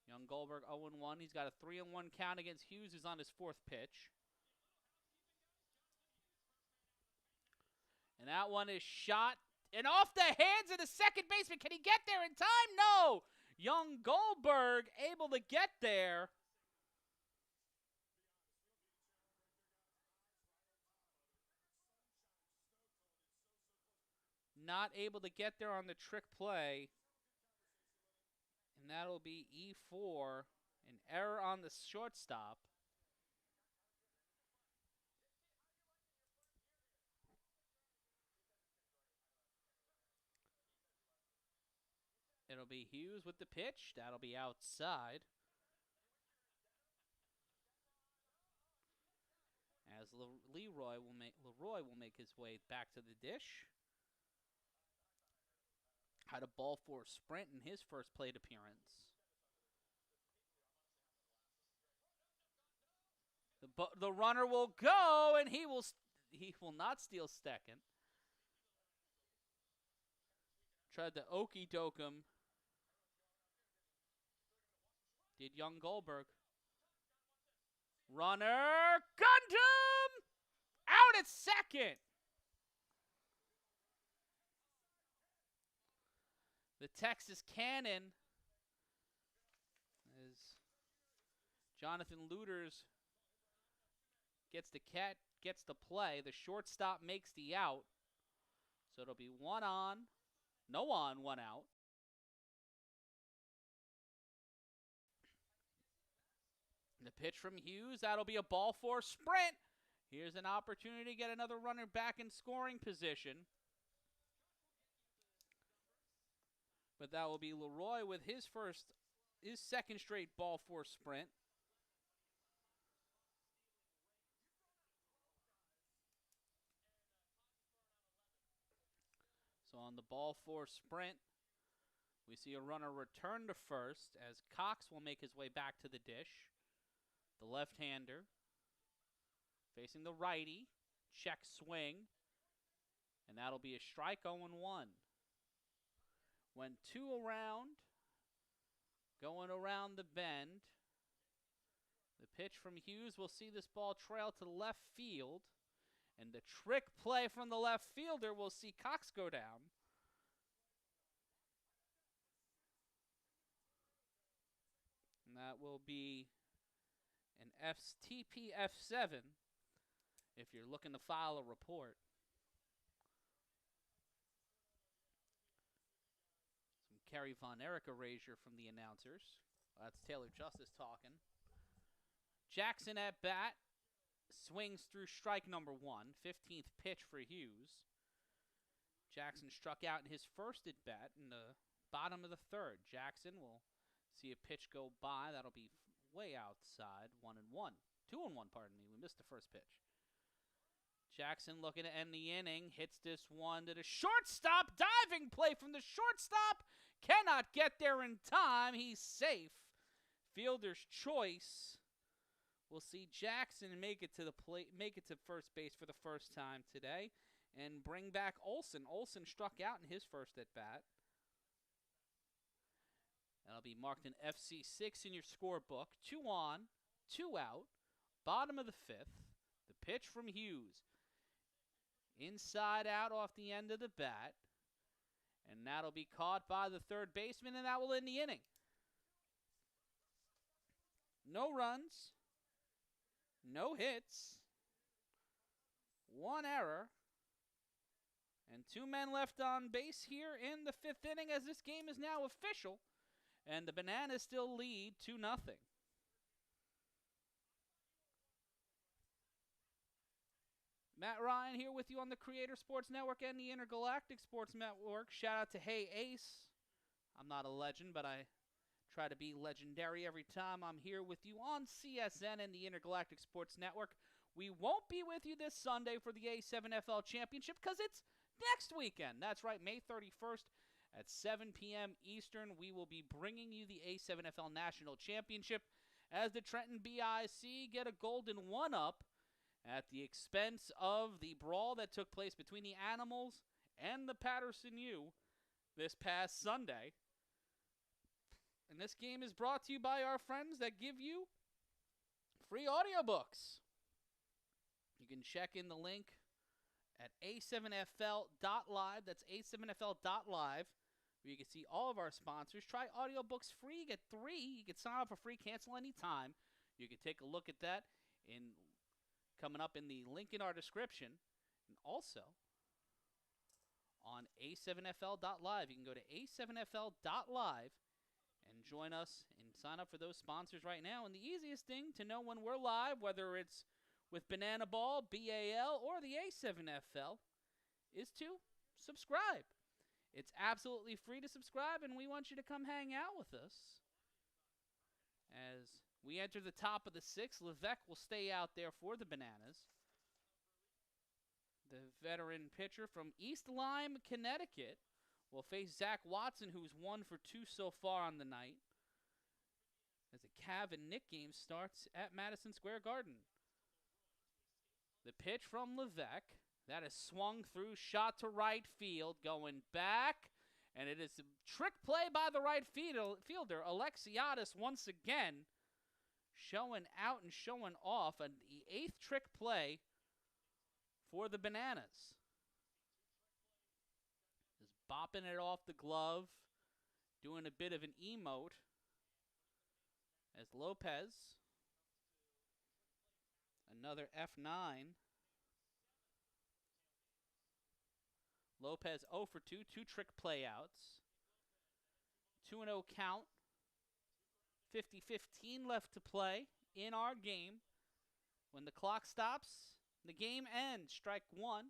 [SPEAKER 1] Young Goldberg 0-1. He's got a 3-1 count against Hughes, who's on his 4th pitch. And that one is shot and off the hands of the second baseman. Can he get there in time? No! Young Goldberg able to get there. Not able to get there on the trick play. And that'll be E4. An error on the shortstop. It'll be Hughes with the pitch. That'll be outside. As Leroy will make his way back to the dish. Had a ball for a sprint in his first plate appearance. The runner will go, and he will not steal second. Tried to okey doke him. Did young Goldberg. Runner, Gundam! Out at second! The Texas Cannon, as Jonathan Looters gets the play. The shortstop makes the out. So it'll be one on, one out. The pitch from Hughes, that'll be a ball for a sprint. Here's an opportunity to get another runner back in scoring position. But that will be Leroy with his second straight ball for sprint. So on the ball for sprint, we see a runner return to first as Cox will make his way back to the dish. The left-hander facing the righty, check swing, and that'll be a strike 0-1. Went two around, going around the bend. The pitch from Hughes will see this ball trail to left field. And the trick play from the left fielder will see Cox go down. And that will be an TPF7 if you're looking to file a report. Kerry Von Erich erasure from the announcers. That's Taylor Justice talking. Jackson at bat. Swings through strike number 1. 15th pitch for Hughes. Jackson struck out in his first at bat in the bottom of the third. Jackson will see a pitch go by. That'll be way outside. 1-1. 2-1, pardon me. We missed the first pitch. Jackson looking to end the inning. Hits this one to the shortstop. Diving play from the shortstop. Cannot get there in time. He's safe. Fielder's choice. We'll see Jackson make it to first base for the first time today and bring back Olsen. Olsen struck out in his first at bat. That'll be marked in FC6 in your scorebook. 2 on, 2 out, bottom of the 5th. The pitch from Hughes. Inside out off the end of the bat. And that'll be caught by the third baseman, and that will end the inning. No runs. No hits, 1 error, and 2 men left on base here in the 5th inning as this game is now official, and the Bananas still lead 2-0. Matt Ryan here with you on the Creator Sports Network and the Intergalactic Sports Network. Shout out to Hey Ace. I'm not a legend, but I try to be legendary every time I'm here with you on CSN and the Intergalactic Sports Network. We won't be with you this Sunday for the A7FL Championship because it's next weekend. That's right, May 31st at 7 p.m. Eastern. We will be bringing you the A7FL National Championship as the Trenton BIC get a golden one-up at the expense of the brawl that took place between the Animals and the Patterson U this past Sunday. And this game is brought to you by our friends that give you free audiobooks. You can check in the link at a7fl.live. That's a7fl.live, where you can see all of our sponsors. Try audiobooks free. You get 3. You can sign up for free, cancel anytime. You can take a look at that coming up in the link in our description. And also on a7fl.live. You can go to a7fl.live and join us and sign up for those sponsors right now. And the easiest thing to know when we're live, whether it's with Banana Ball, BAL, or the A7FL, is to subscribe. It's absolutely free to subscribe, and we want you to come hang out with us. As we enter the top of the sixth, Levesque will stay out there for the Bananas. The veteran pitcher from East Lyme, Connecticut, will face Zach Watson, who's 1 for 2 so far on the night, as the Cav and Nick game starts at Madison Square Garden. The pitch from Levesque, that is swung through, shot to right field, going back, and it is a trick play by the right fielder, Alexiadis, once again, showing out and showing off, and the 8th trick play for the Bananas. Just bopping it off the glove, doing a bit of an emote, as Lopez, another F9. Lopez 0 for 2, 2 trick playouts. 2-0 count. 50-15 left to play in our game. When the clock stops, the game ends. Strike 1.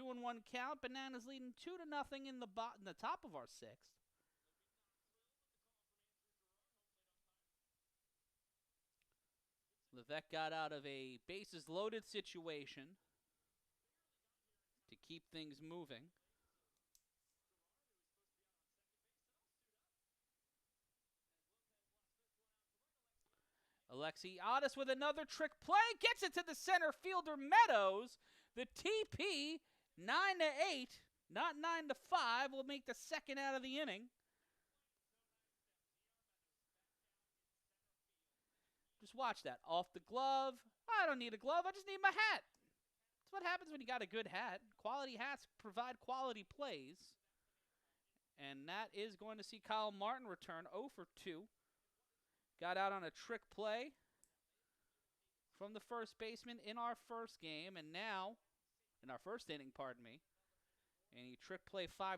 [SPEAKER 1] 2-1 count. Bananas leading 2-0 in the top of our sixth. Levesque got out of a bases loaded situation to keep things moving. Alexiadis with another trick play, gets it to the center fielder Meadows. The TP 9-8, not 9-5, will make the second out of the inning. Just watch that. Off the glove. I don't need a glove. I just need my hat. That's what happens when you got a good hat. Quality hats provide quality plays. And that is going to see Kyle Martin return 0 for 2. Got out on a trick play from the first baseman in our first game. And now, in our first inning, pardon me. And he trick play 5-6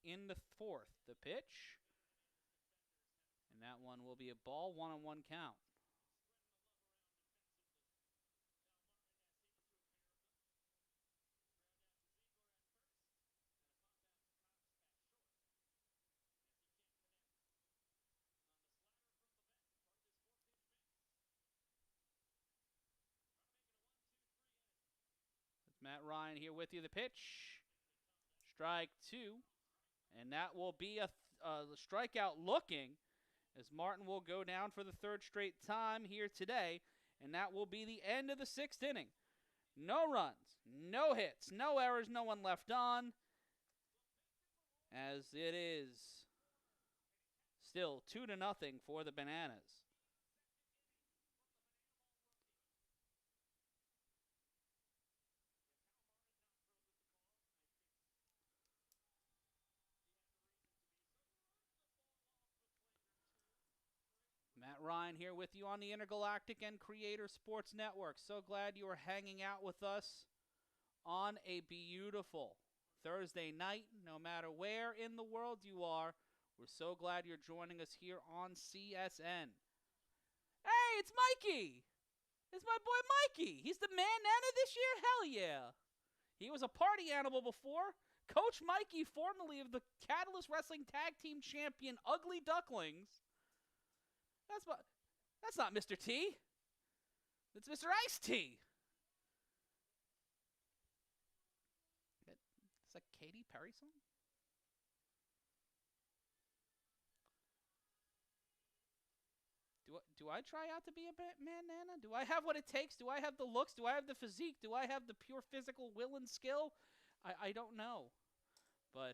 [SPEAKER 1] in the fourth. The pitch. And that one will be a ball, 1-1 count. Matt Ryan here with you. The pitch. Strike 2. And that will be a strikeout looking, as Martin will go down for the third straight time here today. And that will be the end of the sixth inning. No runs, no hits, no errors, no one left on. As it is still 2-0 for the Bananas. Matt Ryan here with you on the Intergalactic and Creator Sports Network. So glad you are hanging out with us on a beautiful Thursday night. No matter where in the world you are, we're so glad you're joining us here on CSN. Hey, it's Mikey! It's my boy Mikey! He's the man-nana this year? Hell yeah! He was a party animal before. Coach Mikey, formerly of the Catalyst Wrestling Tag Team Champion Ugly Ducklings. That's not Mr. T. That's Mr. Ice T. It's a Katy Perry song? Do I try out to be a man-nana? Do I have what it takes? Do I have the looks? Do I have the physique? Do I have the pure physical will and skill? I don't know. But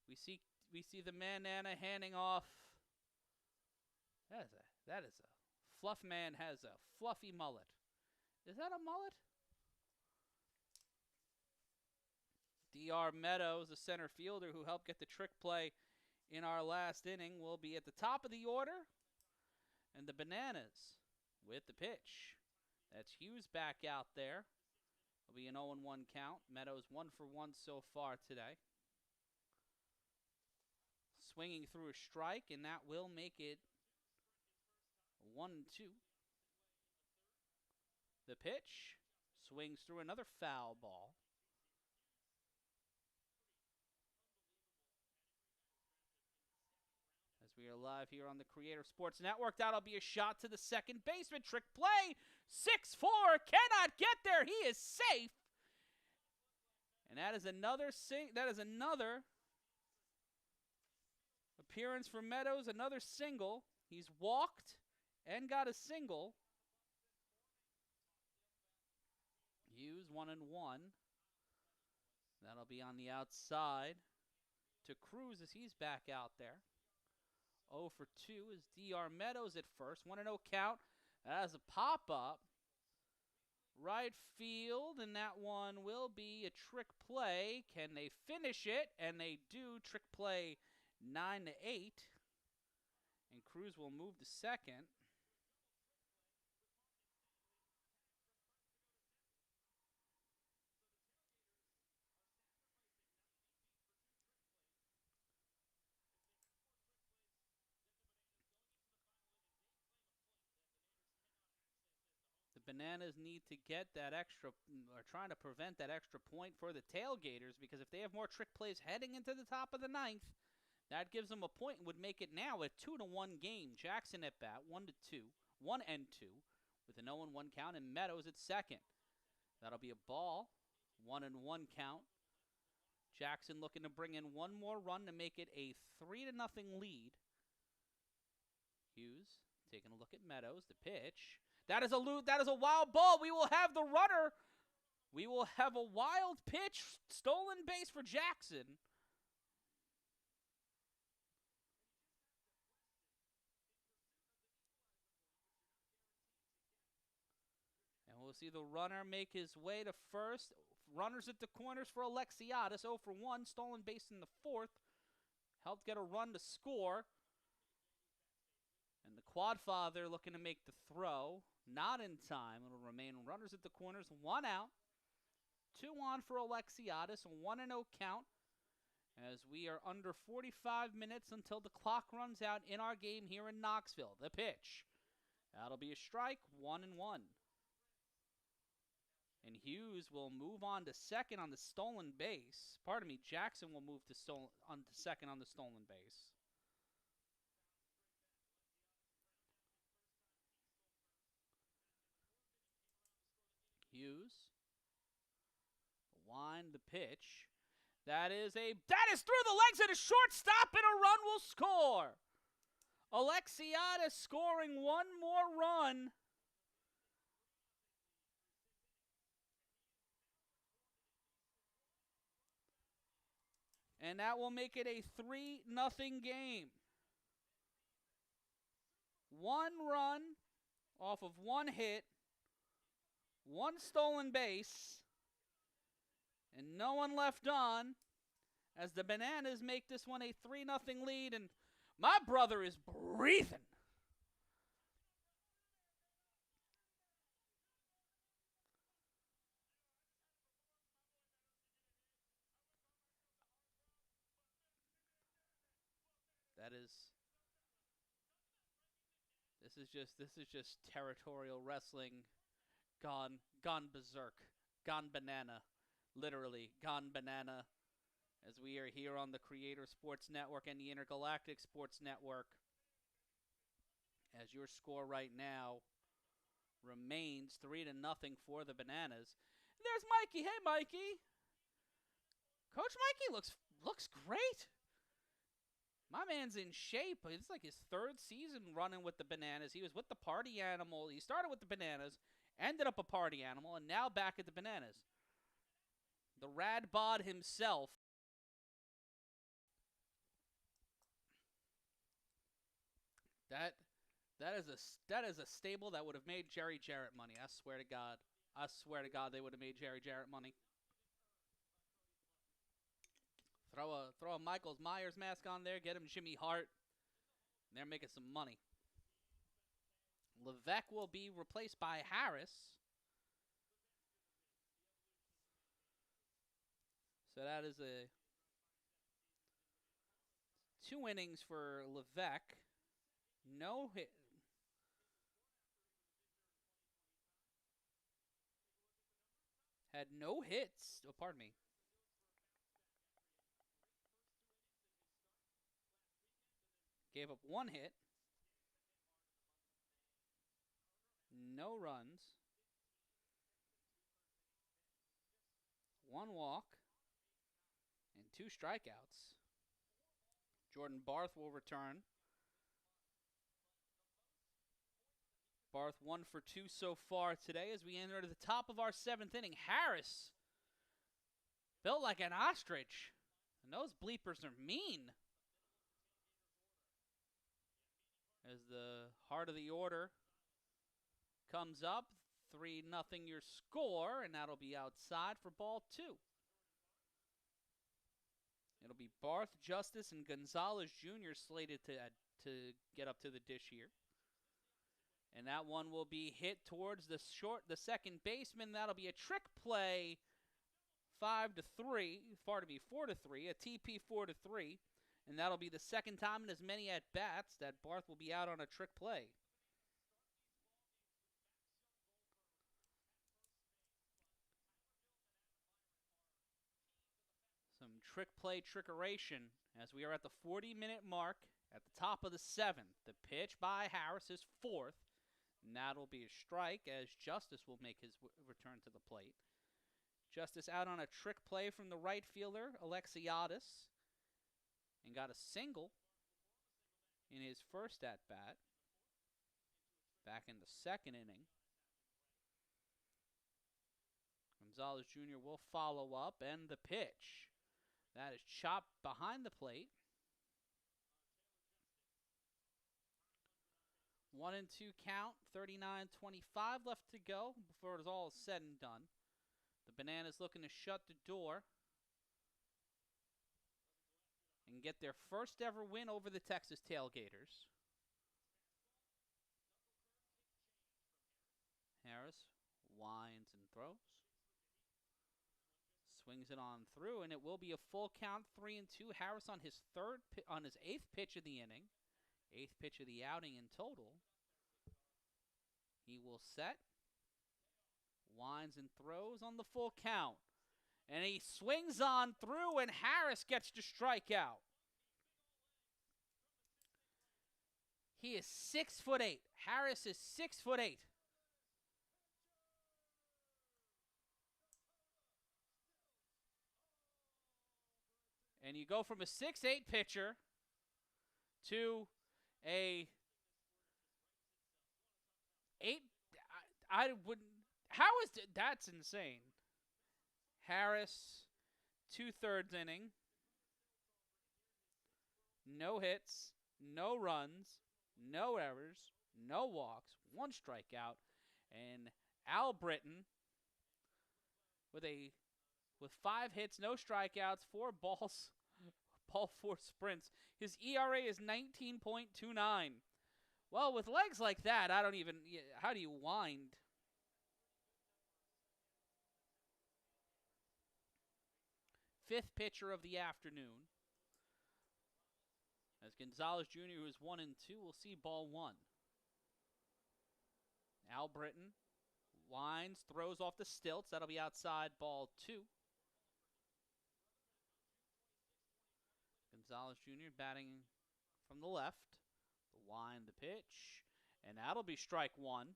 [SPEAKER 1] we see the man-nana handing off. That is a fluff man has a fluffy mullet. Is that a mullet? DR Meadows, the center fielder who helped get the trick play in our last inning, will be at the top of the order. And the Bananas with the pitch. That's Hughes back out there. It'll be an 0-1 count. Meadows 1 for 1 so far today. Swinging through a strike, and that will make it 1-2. The pitch swings through another foul ball. As we are live here on the Creator Sports Network, that'll be a shot to the second baseman. Trick play. 6-4. Cannot get there. He is safe. And that is another appearance for Meadows, another single. He's walked and got a single. Hughes 1-1. That'll be on the outside to Cruz as he's back out there. 0 for 2 is D.R. Meadows at first. 1-0 count. That has a pop-up. Right field, and that one will be a trick play. Can they finish it? And they do. Trick play 9-8. And Cruz will move to second. Bananas need to get that extra, or trying to prevent that extra point for the Tailgaters, because if they have more trick plays heading into the top of the ninth, that gives them a point and would make it now a 2-1 game. Jackson at bat, 1-2, with an 0-1 count, and Meadows at second. That'll be a ball, 1-1 count. Jackson looking to bring in one more run to make it a 3-0 lead. Hughes taking a look at Meadows, the pitch. That is a wild ball. We will have the runner. We will have a wild pitch, stolen base for Jackson. And we'll see the runner make his way to first. Runners at the corners for Alexiadis. 0 for 1, stolen base in the fourth. Helped get a run to score. And the quad father looking to make the throw. Not in time. It'll remain runners at the corners. 1 out. 2 on for Alexiadis. 1-0 count. As we are under 45 minutes until the clock runs out in our game here in Knoxville. The pitch. That'll be a strike. 1-1. And Hughes will move on to second on the stolen base. Pardon me. Jackson will move to second on the stolen base. Hughes. Wind the pitch. That is through the legs of the shortstop, and a run will score. Alexiadis scoring one more run. And that will make it a 3-0 game. 1 run off of 1 hit. 1 stolen base, and no one left on as the Bananas make this one a 3-0 lead, and my brother is breathing. This is just territorial wrestling gone berserk, gone banana, literally gone banana, as we are here on the Creator Sports Network and the Intergalactic Sports Network, as your score right now remains 3-0 for the Bananas. And there's Mikey. Hey, Mikey. Coach Mikey looks great. My man's in shape. It's like his 3rd season running with the Bananas. He was with the Party Animal. He started with the Bananas, ended up a Party Animal, and now back at the Bananas. The Rad Bod himself. That is a stable that would have made Jerry Jarrett money. I swear to God. I swear to God they would have made Jerry Jarrett money. Throw a Michaels Myers mask on there, get him Jimmy Hart. And they're making some money. Levesque will be replaced by Harris. So that is a 2 innings for Levesque. No hit. Had no hits. Oh, pardon me. Gave up 1 hit. No runs. 1 walk. And 2 strikeouts. Jordan Barth will return. Barth 1 for 2 so far today as we enter the top of our 7th inning. Harris, built like an ostrich. And those bleepers are mean. As the heart of the order comes up, 3-0 your score, and that'll be outside for ball 2. It'll be Barth, Justice, and Gonzalez Jr. slated to get up to the dish here. And that one will be hit towards the second baseman. That'll be a trick play, 5-3, 4-3, a TP 4-3. And that'll be the second time in as many at-bats that Barth will be out on a trick play. Some trick play trickeration as we are at the 40-minute mark at the top of the 7th. The pitch by Harris is 4th. And that'll be a strike as Justice will make his return to the plate. Justice out on a trick play from the right fielder, Alexiadis, and got a single in his first at-bat back in the 2nd inning. Gonzalez Jr. will follow up, and the pitch. That is chopped behind the plate. 1-2 count, 39-25 left to go before it's all said and done. The Bananas looking to shut the door and get their first ever win over the Texas Tailgaters. Harris winds and throws. Swings it on through, and it will be a full count, 3-2. Harris on his 8th pitch of the inning. 8th pitch of the outing in total. He will set. Winds and throws on the full count. And he swings on through, and Harris gets to strike out. He is 6'8". Harris is 6'8". And you go from a 6'8" pitcher to a 8. I wouldn't. How is that's insane? Harris, 2/3 inning, no hits, no runs, no errors, no walks, 1 strikeout, and Al Britton with 5 hits, no strikeouts, 4 balls, 4 sprints. His ERA is 19.29. Well, with legs like that, I don't even. How do you wind? Fifth pitcher of the afternoon. As Gonzalez Jr., who is 1-2, will see ball 1. Al Britton winds, throws off the stilts. That'll be outside ball 2. Gonzalez Jr. batting from the left. The wind, the pitch, and that'll be strike 1.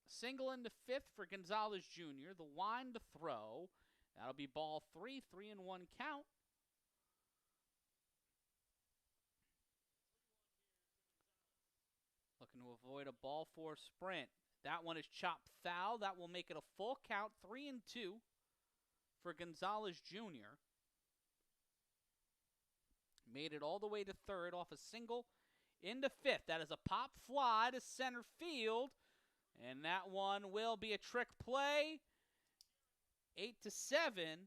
[SPEAKER 1] Single into 5th for Gonzalez Jr. The wind to throw. That'll be ball 3, 3-1 count. Looking to avoid a ball 4 sprint. That one is chopped foul. That will make it a full count, 3-2 for Gonzalez Jr. Made it all the way to 3rd off a single into 5th. That is a pop fly to center field. And that one will be a trick play. 8-7.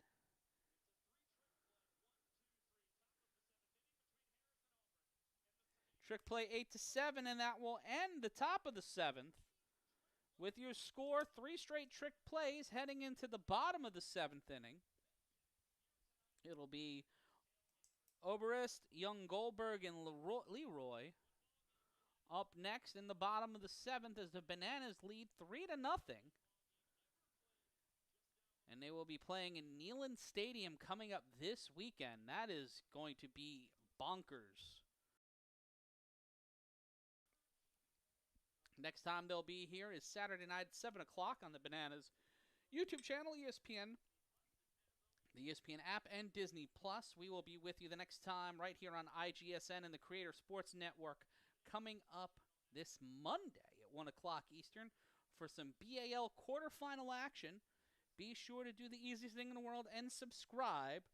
[SPEAKER 1] Trick play 8-7, and that will end the top of the 7th. With your score, 3 straight trick plays heading into the bottom of the 7th inning. It'll be Oberist, Young Goldberg, and Leroy up next in the bottom of the 7th as the Bananas lead 3-0. And they will be playing in Neyland Stadium coming up this weekend. That is going to be bonkers. Next time they'll be here is Saturday night at 7 o'clock on the Bananas YouTube channel, ESPN, the ESPN app, and Disney+. We will be with you the next time right here on IGSN and the Creator Sports Network coming up this Monday at 1 o'clock Eastern for some BAL quarterfinal action. Be sure to do the easiest thing in the world and subscribe,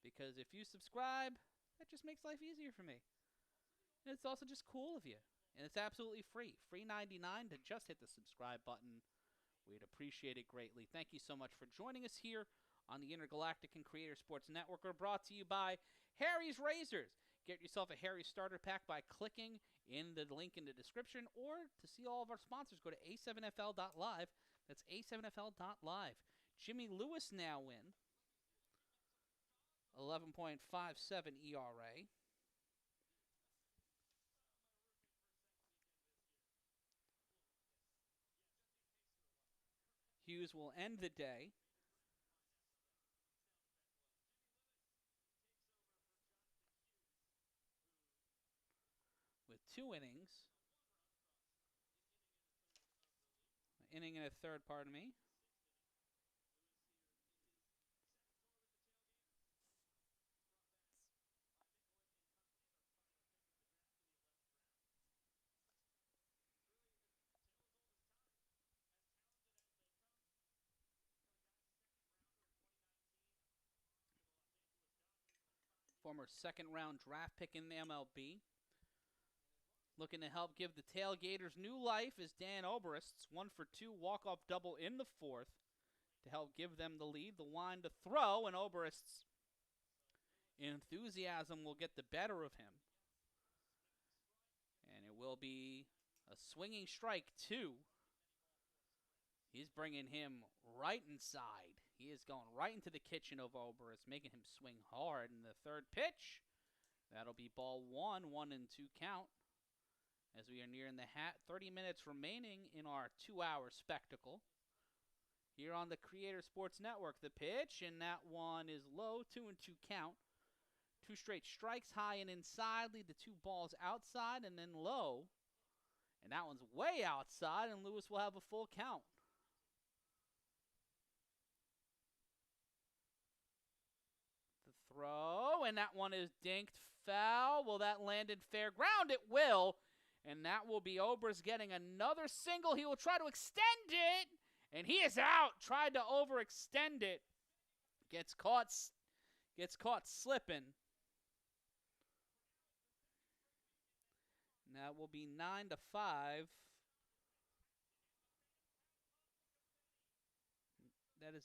[SPEAKER 1] because if you subscribe, that just makes life easier for me. And it's also just cool of you. And it's absolutely free. Free $99 to just hit the subscribe button. We'd appreciate it greatly. Thank you so much for joining us here on the Intergalactic and Creator Sports Network. We're brought to you by Harry's Razors. Get yourself a Harry's starter pack by clicking in the link in the description, or to see all of our sponsors, go to a7fl.live. That's a7fl.live. Jimmy Lewis now in 11.57 ERA. Hughes will end the day with 2 innings. An inning and a third, pardon me. Former second-round draft pick in the MLB. Looking to help give the Tailgaters new life is Dan Oberst's 1-for-2 walk-off double in the 4th to help give them the lead. The line to throw, and Oberst's enthusiasm will get the better of him. And it will be a swinging strike 2. He's bringing him right inside. He is going right into the kitchen of Oberst, making him swing hard. In the 3rd pitch, that'll be ball 1, 1-2 count. As we are nearing the 30 minutes remaining in our 2-hour spectacle. Here on the Creator Sports Network, the pitch, and that one is low, 2-2 count. 2 straight strikes, high and inside, lead to 2 balls outside and then low. And that one's way outside, and Lewis will have a full count. The throw, and that one is dinked foul. Will that land in fair ground? It will. And that will be Oberst getting another single. He will try to extend it. And he is out. Tried to overextend it. Gets caught slipping. And that will be 9-5. That is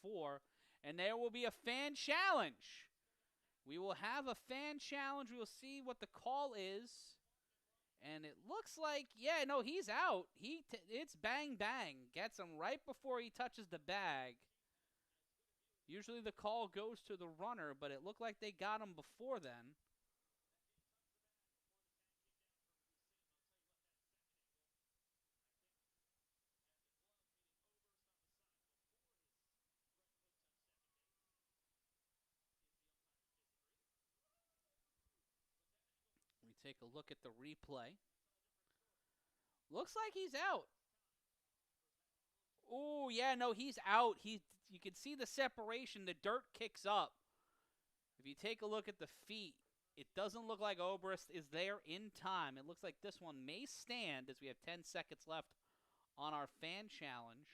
[SPEAKER 1] 9-4. And there will be a fan challenge. We will have a fan challenge. We will see what the call is. And it looks like, yeah, no, he's out. It's bang, bang. Gets him right before he touches the bag. Usually the call goes to the runner, but it looked like they got him before then. We take a look at the replay. Looks like he's out. Oh, yeah, no, he's out. You can see the separation. The dirt kicks up. If you take a look at the feet, it doesn't look like Oberst is there in time. It looks like this one may stand as we have 10 seconds left on our fan challenge.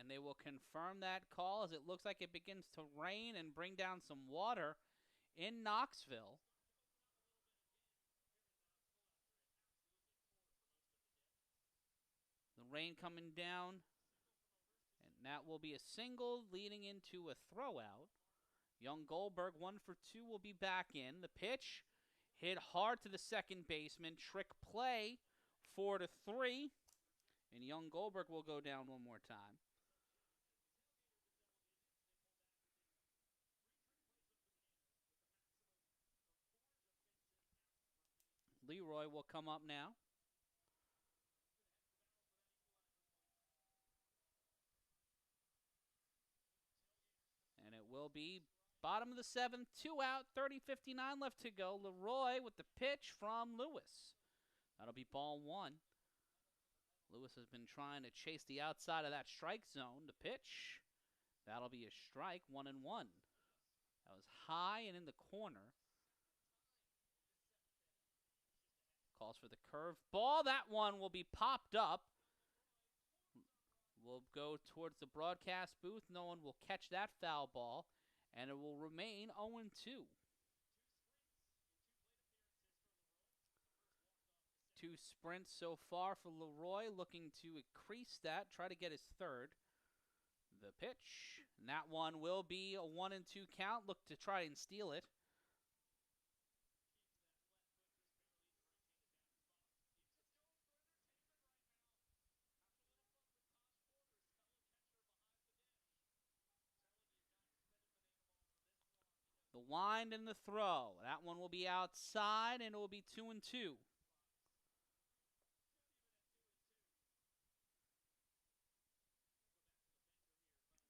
[SPEAKER 1] And they will confirm that call as it looks like it begins to rain and bring down some water in Knoxville. The rain coming down, and that will be a single leading into a throwout. Young Goldberg, 1 for 2, will be back in. The pitch hit hard to the second baseman. Trick play, 4 to 3. And Young Goldberg will go down one more time. Leroy will come up now. And it will be bottom of the 7th, 2 out, 30:59 left to go. Leroy with the pitch from Lewis. That'll be ball 1. Lewis has been trying to chase the outside of that strike zone. The pitch, that'll be a strike, 1-1. That was high and in the corner. Calls for the curve ball. That one will be popped up. Will go towards the broadcast booth. No one will catch that foul ball, and it will remain 0-2. 2 sprints so far for Leroy, looking to increase that, try to get his third. The pitch, and that one will be a 1-2 count. Look to try and steal it. The wind and the throw. That one will be outside, and it will be 2-2.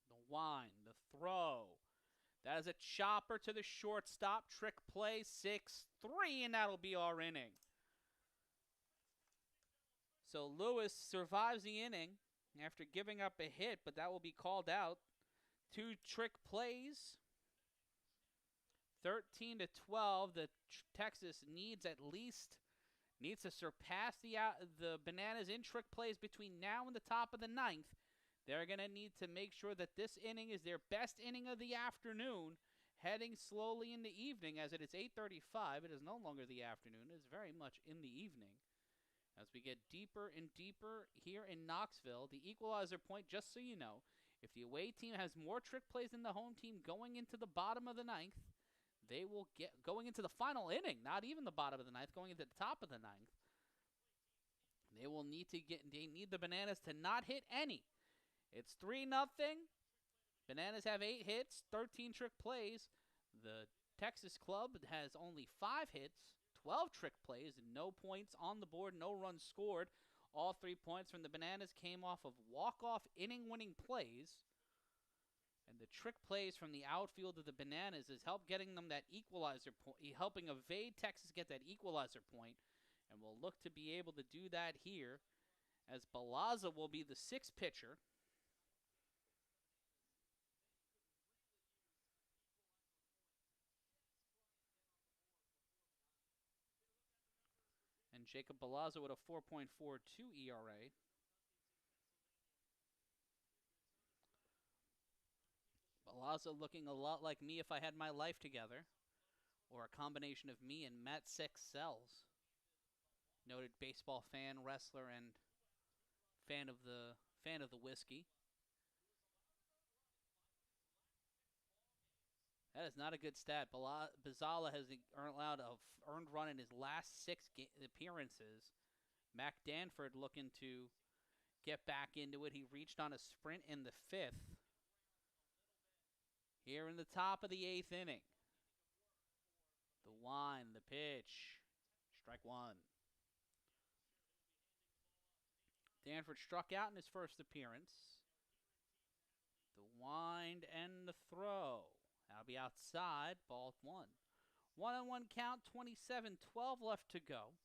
[SPEAKER 1] The wind, the throw. That is a chopper to the shortstop. Trick play, 6-3, and that'll be our inning. So Lewis survives the inning after giving up a hit, but that will be called out. 2 trick plays. 13-12. The Texas needs to surpass the Bananas in trick plays between now and the top of the 9th. They're going to need to make sure that this inning is their best inning of the afternoon, heading slowly in the evening as it is 8:35. It is no longer the afternoon. It is very much in the evening. As we get deeper and deeper here in Knoxville, the equalizer point, just so you know, if the away team has more trick plays than the home team going into the bottom of the 9th, they will get going into the final inning, not even the bottom of the 9th, going into the top of the 9th. They need the Bananas to not hit any. It's 3-0. Bananas have 8 hits, 13 trick plays. The Texas club has only 5 hits, 12 trick plays, and no points on the board, no runs scored. All 3 points from the Bananas came off of walk-off inning-winning plays. And the trick plays from the outfield of the Bananas is getting them that equalizer point, helping evade Texas get that equalizer point. And we'll look to be able to do that here as Balaza will be the 6th pitcher. And Jacob Balaza with a 4.42 ERA. Balaza looking a lot like me if I had my life together, or a combination of me and Matt Sells, noted baseball fan, wrestler, and fan of the whiskey. That is not a good stat. Bazala has allowed an earned run in his last 6 appearances. Mac Danford looking to get back into it. He reached on a sprint in the 5th. Here in the top of the 8th inning. The wind, the pitch. Strike 1. Danford struck out in his first appearance. The wind and the throw. That'll be outside. Ball 1. 1-1 count, 27-12 left to go.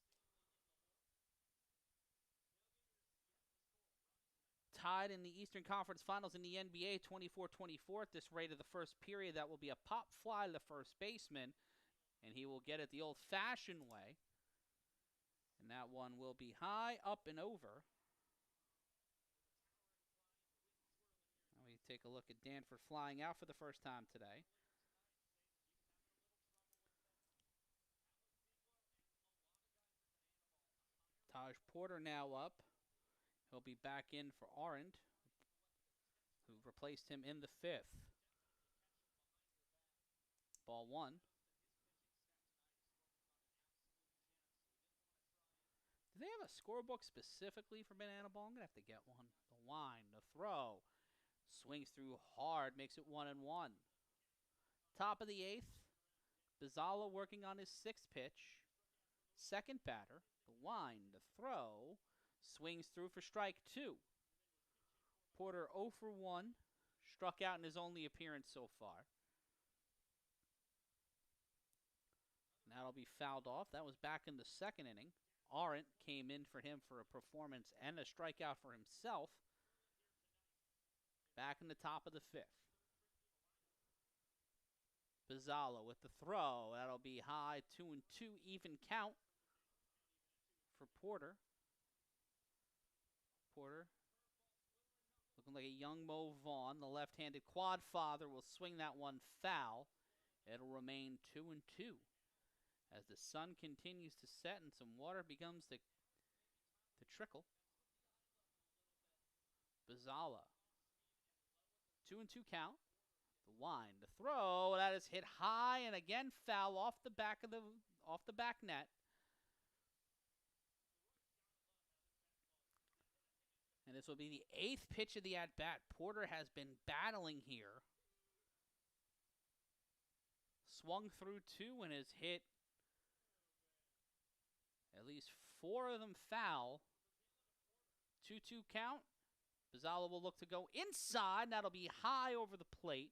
[SPEAKER 1] Tied in the Eastern Conference Finals in the NBA, 24-24 at this rate of the first period. That will be a pop fly to the first baseman, and he will get it the old-fashioned way. And that one will be high, up, and over. Now we take a look at Danford flying out for the first time today. Taj Porter now up. He'll be back in for Arendt, who replaced him in the 5th. Ball one. Do they have a scorebook specifically for banana ball? I'm going to have to get one. The wind, the throw. Swings through hard, makes it 1-1. Top of the 8th. Bizzala working on his 6th pitch. Second batter. The wind, the throw. Swings through for strike 2. Porter 0 for 1. Struck out in his only appearance so far. And that'll be fouled off. That was back in the 2nd inning. Arendt came in for him for a performance and a strikeout for himself. Back in the top of the 5th. Bizzala with the throw. That'll be high, 2-2, even count for Porter. Porter looking like a young Mo Vaughn. The left-handed quad father will swing that one foul. It'll remain 2-2. As the sun continues to set and some water begins to trickle. Bizzala. 2-2 count. The wind, the throw, that is hit high and again foul off the back net. And this will be the 8th pitch of the at-bat. Porter has been battling here. Swung through 2 and has hit at least 4 of them foul. 2-2 count. Bizzala will look to go inside. That'll be high over the plate.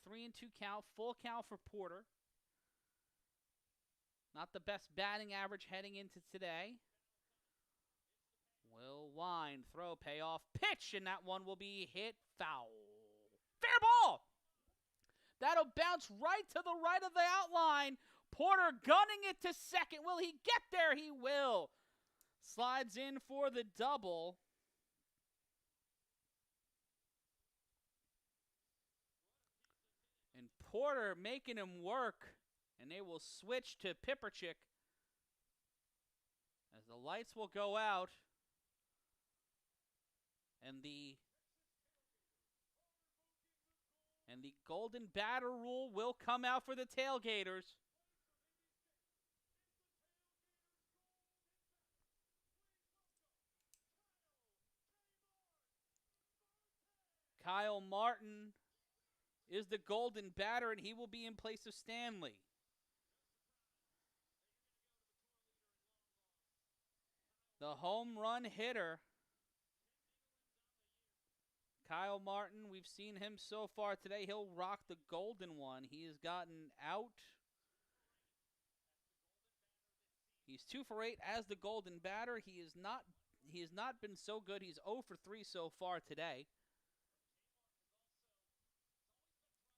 [SPEAKER 1] 3-2 count. Full count for Porter. Not the best batting average heading into today. Will wind, throw, payoff, pitch, and that one will be hit foul. Fair ball! That'll bounce right to the right of the outline. Porter gunning it to second. Will he get there? He will. Slides in for the double. And Porter making him work. And they will switch to Piperchick as the lights will go out. And the golden batter rule will come out for the Tailgaters. Kyle Martin is the golden batter, and he will be in place of Stanley. The home run hitter, Kyle Martin, we've seen him so far today. He'll rock the golden one. He has gotten out. He's 2 for 8 as the golden batter. He has not been so good. He's 0 for 3 so far today.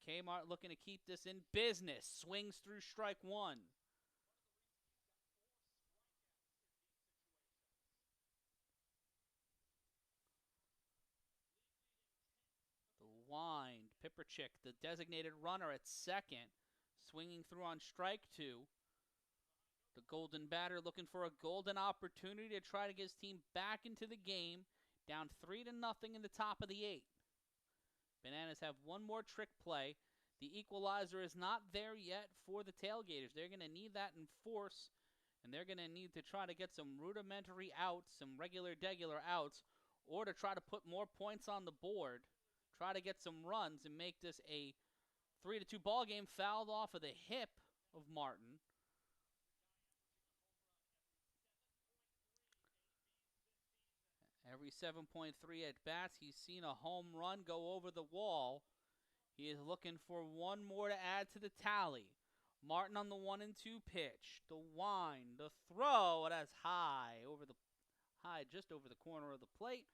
[SPEAKER 1] Kmart looking to keep this in business. Swings through strike 1. The wind. Piperchick, the designated runner at second. Swinging through on strike 2. The golden batter looking for a golden opportunity to try to get his team back into the game. Down 3-0 in the top of the 8th. Bananas have one more trick play. The equalizer is not there yet for the Tailgaters. They're going to need that in force, and they're going to need to try to get some rudimentary outs, some regular-degular outs, or to try to put more points on the board, try to get some runs and make this a 3-2 ball game. Fouled off of the hip of Martin. Every 7.3 at bats, he's seen a home run go over the wall. He is looking for one more to add to the tally. Martin on the 1-2 pitch. The wind, the throw. That's high, just over the corner of the plate.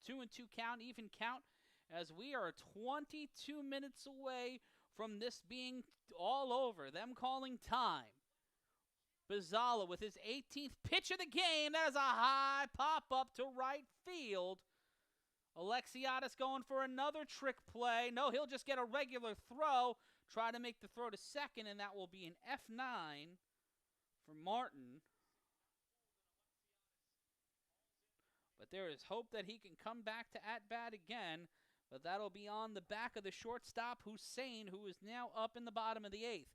[SPEAKER 1] 2-2 count, even count, as we are 22 minutes away from this being all over. Them calling time. Bizzala with his 18th pitch of the game. That is a high pop-up to right field. Alexiadis going for another trick play. No, he'll just get a regular throw. Try to make the throw to second, and that will be an F9 for Martin. But there is hope that he can come back to at-bat again. But that'll be on the back of the shortstop, Hussein, who is now up in the bottom of the 8th.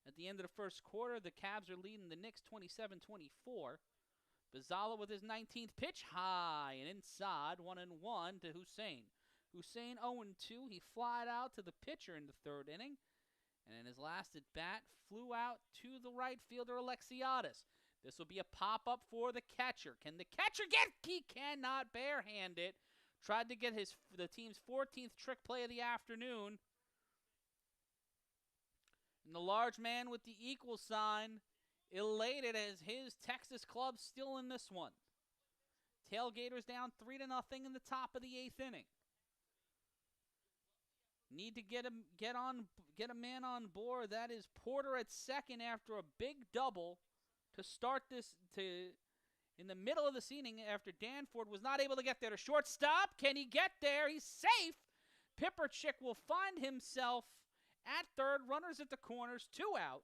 [SPEAKER 1] At the end of the first quarter, the Cavs are leading the Knicks 27-24. Bazala with his 19th pitch, high and inside, 1-1 to Hussein. Hussein 0-2. He flied out to the pitcher in the third inning, and in his last at bat, flew out to the right fielder Alexiadis. This will be a pop-up for the catcher. Can the catcher get? He cannot barehand it. Tried to get the team's 14th trick play of the afternoon. And the large man with the equal sign, elated as his Texas club still in this one. Tailgaters down 3-0 in the top of the 8th inning. Need to get a man on board. That is Porter at second after a big double to start this in the middle of this inning after Danford was not able to get there to shortstop. Can he get there? He's safe. Pipperchick will find himself at third. Runners at the corners, 2 out.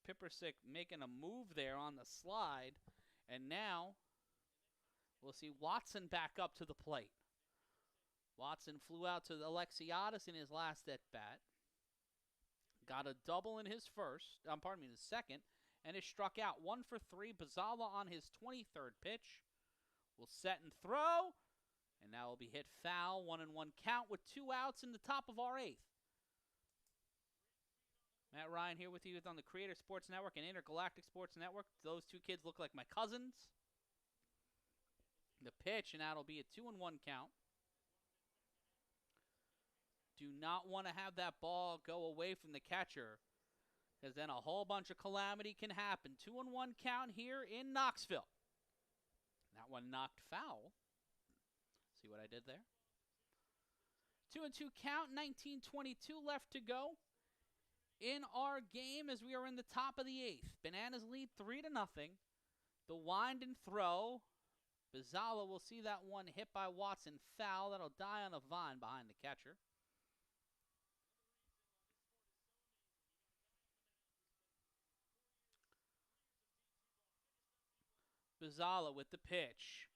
[SPEAKER 1] Pipperchick making a move there on the slide. And now we'll see Watson back up to the plate. Watson flew out to Alexiadis in his last at-bat. Got a double in his his second, and is struck out. 1 for 3. Bazala on his 23rd pitch will set and throw, and that will be hit foul. 1-1 count with 2 outs in the top of our 8th. Matt Ryan here with you on the Creator Sports Network and Intergalactic Sports Network. Those 2 kids look like my cousins. The pitch, and that'll be a 2-1 count. Do not want to have that ball go away from the catcher, because then a whole bunch of calamity can happen. 2-1 count here in Knoxville. That one knocked foul. See what I did there? 2-2 count, 19:22 left to go in our game as we are in the top of the 8th. Bananas lead 3-0. The wind and throw. Bazala will see that one hit by Watson, foul. That'll die on a vine behind the catcher. Bazala with the pitch.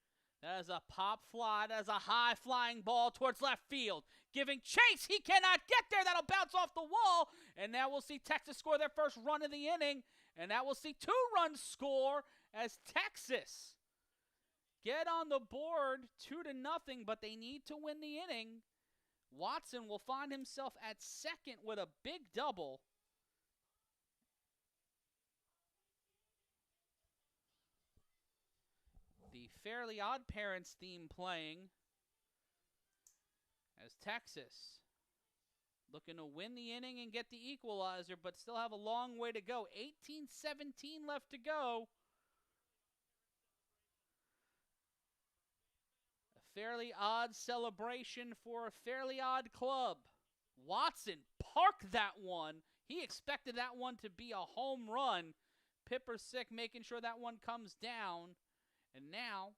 [SPEAKER 1] That is a pop fly. That is a high-flying ball towards left field. Giving chase. He cannot get there. That'll bounce off the wall. And now we'll see Texas score their first run of the inning. And now we'll see 2 runs score as Texas get on the board 2-0, but they need to win the inning. Watson will find himself at second with a big double. The Fairly Odd Parents theme playing as Texas looking to win the inning and get the equalizer, but still have a long way to go. 18-17 left to go. A fairly odd celebration for a fairly odd club. Watson parked that one. He expected that one to be a home run. Pipperchick making sure that one comes down. And now,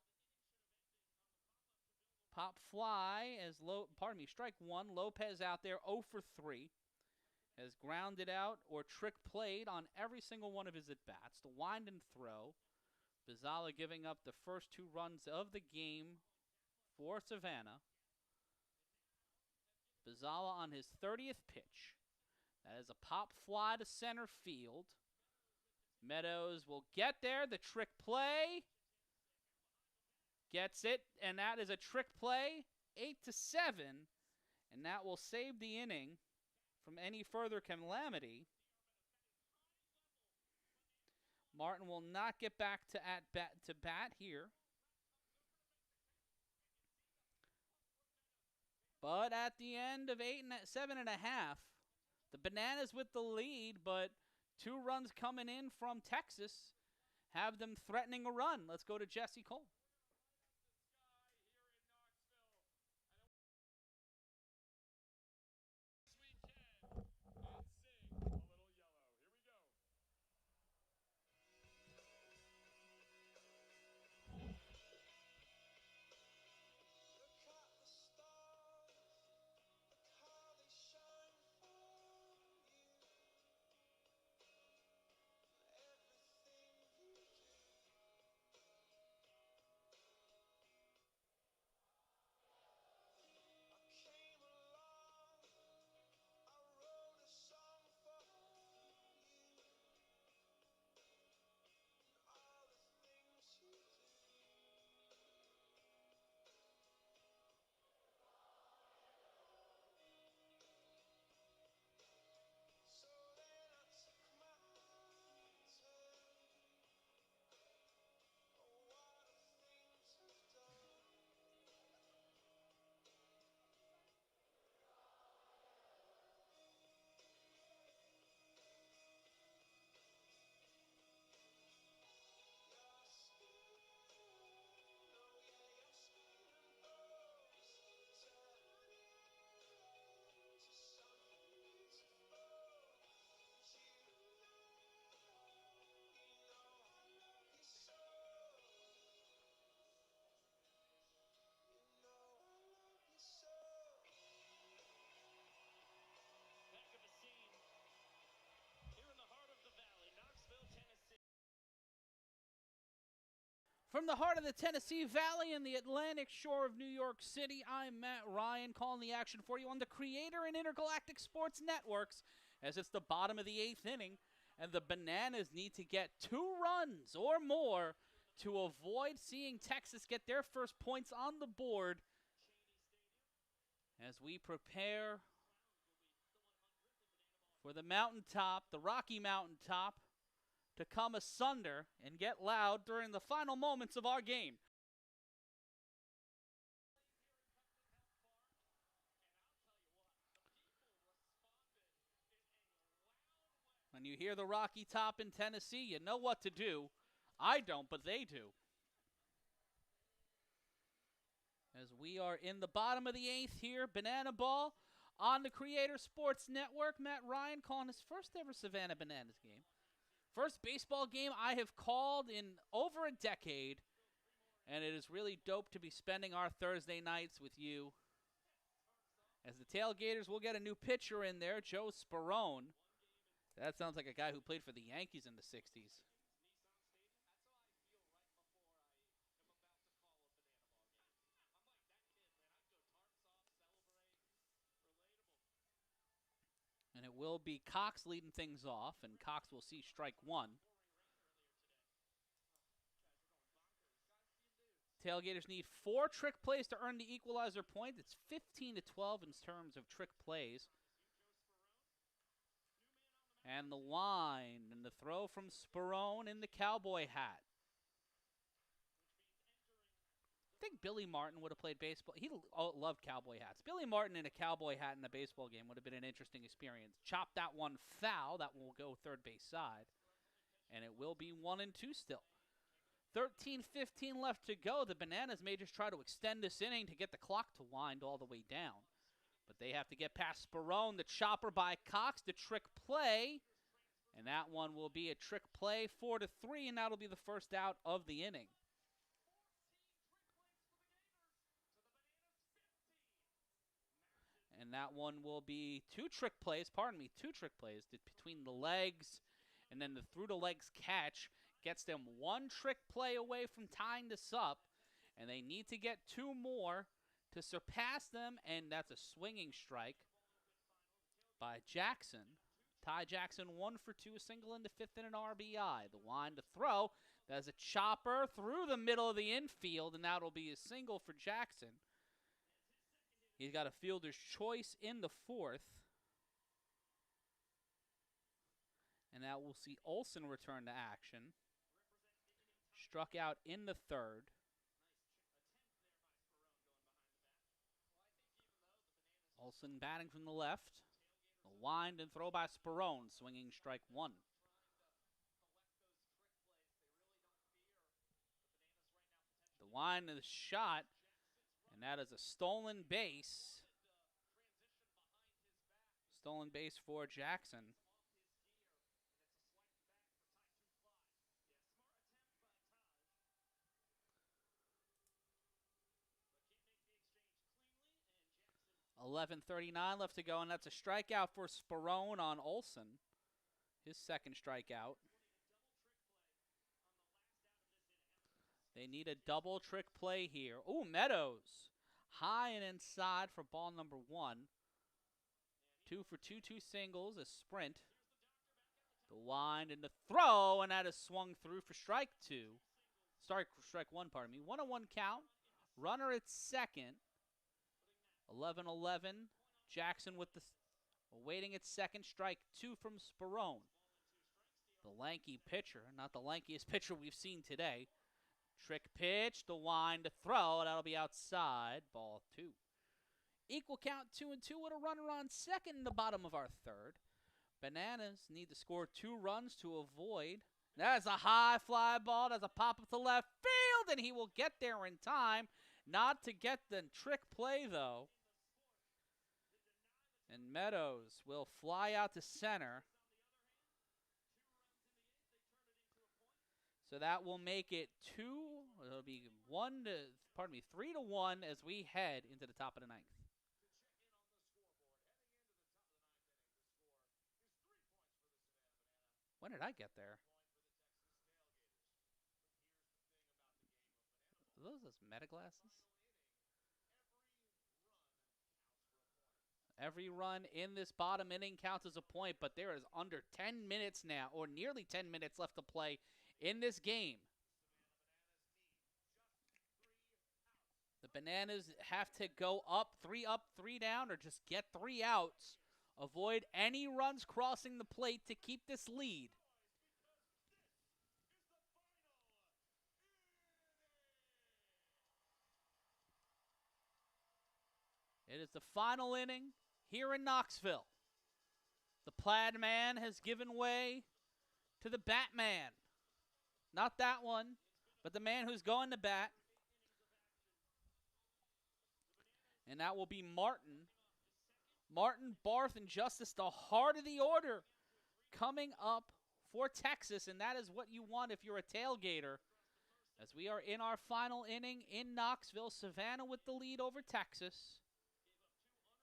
[SPEAKER 1] pop fly as strike 1. Lopez out there 0 for 3. Has grounded out or trick played on every single one of his at-bats. The wind and throw. Bazala giving up the first 2 runs of the game for Savannah. Bazala on his 30th pitch. That is a pop fly to center field. Meadows will get there. The trick play. Gets it, and that is a trick play, 8-7, and that will save the inning from any further calamity. Martin will not get back to bat here. But at the end of 7.5, the Bananas with the lead, but 2 runs coming in from Texas have them threatening a run. Let's go to Jesse Cole. From the heart of the Tennessee Valley and the Atlantic shore of New York City, I'm Matt Ryan calling the action for you on the Creator and Intergalactic Sports Networks as it's the bottom of the 8th inning and the Bananas need to get 2 runs or more to avoid seeing Texas get their first points on the board as we prepare for the mountaintop, the Rocky Mountaintop, to come asunder and get loud during the final moments of our game. When you hear the Rocky Top in Tennessee, you know what to do. I don't, but they do. As we are in the bottom of the 8th here, Banana Ball on the Creator Sports Network. Matt Ryan calling his first ever Savannah Bananas game. First baseball game I have called in over a decade, and it is really dope to be spending our Thursday nights with you. As the Tailgaters will get a new pitcher in there, Joe Sperone. That sounds like a guy who played for the Yankees in the 60s. And it will be Cox leading things off, and Cox will see strike 1. Tailgaters need 4 trick plays to earn the equalizer point. It's 15-12 in terms of trick plays. And the wind and the throw from Sperone in the cowboy hat. I think Billy Martin would have played baseball. He loved cowboy hats. Billy Martin in a cowboy hat in a baseball game would have been an interesting experience. Chop that one foul. That one will go third base side. And it will be 1-2 still. 13:15 left to go. The Bananas may just try to extend this inning to get the clock to wind all the way down. But they have to get past Sperone, the chopper by Cox, the trick play. And that one will be a trick play, 4-3, and that'll be the first out of the inning. And that one will be 2 trick plays between the legs, and then the through the legs catch gets them 1 trick play away from tying this up, and they need to get 2 more to surpass them, and that's a swinging strike by Jackson. Ty Jackson 1 for 2, a single in the 5th and an RBI. The wind to throw, that's a chopper through the middle of the infield, and that'll be a single for Jackson. He's got a fielder's choice in the 4th. And that will see Olsen return to action. Struck out in the 3rd. Olsen batting from the left. The wind and throw by Sperone, swinging strike 1. The wind and the shot, and that is a stolen base. Stolen base for Jackson. .11:39 left to go, and that's a strikeout for Sperone on Olsen. His second strikeout. They need a double trick play here. Ooh, Meadows. High and inside for ball number 1. 2 for 2, 2 singles, a sprint. The wind and the throw, and that is swung through for strike 2. Strike 1, pardon me. 1-1 count. Runner at second. 11-11. Jackson with the waiting at second. Strike 2 from Sperone. The lanky pitcher, not the lankiest pitcher we've seen today. Trick pitch, the wind to throw. That'll be outside. Ball 2. Equal count 2-2 with a runner on second in the bottom of our 3rd. Bananas need to score 2 runs to avoid. That's a high fly ball. That's a pop up to left field, and he will get there in time. Not to get the trick play, though. And Meadows will fly out to center. So that will make it 3-1 as we head into the top of the 9th. When did I get there? Are those meta glasses? Every run in this bottom inning counts as a point, but there is under 10 minutes now, or nearly 10 minutes left to play in this game. The Bananas have to go up, three down, or just get 3 outs. Avoid any runs crossing the plate to keep this lead. It is the final inning here in Knoxville. The Plaid Man has given way to the Batman. Not that one, but the man who's going to bat. And that will be Martin. Martin, Barth, and Justice, the heart of the order, coming up for Texas. And that is what you want if you're a tailgater. As we are in our final inning in Knoxville, Savannah with the lead over Texas.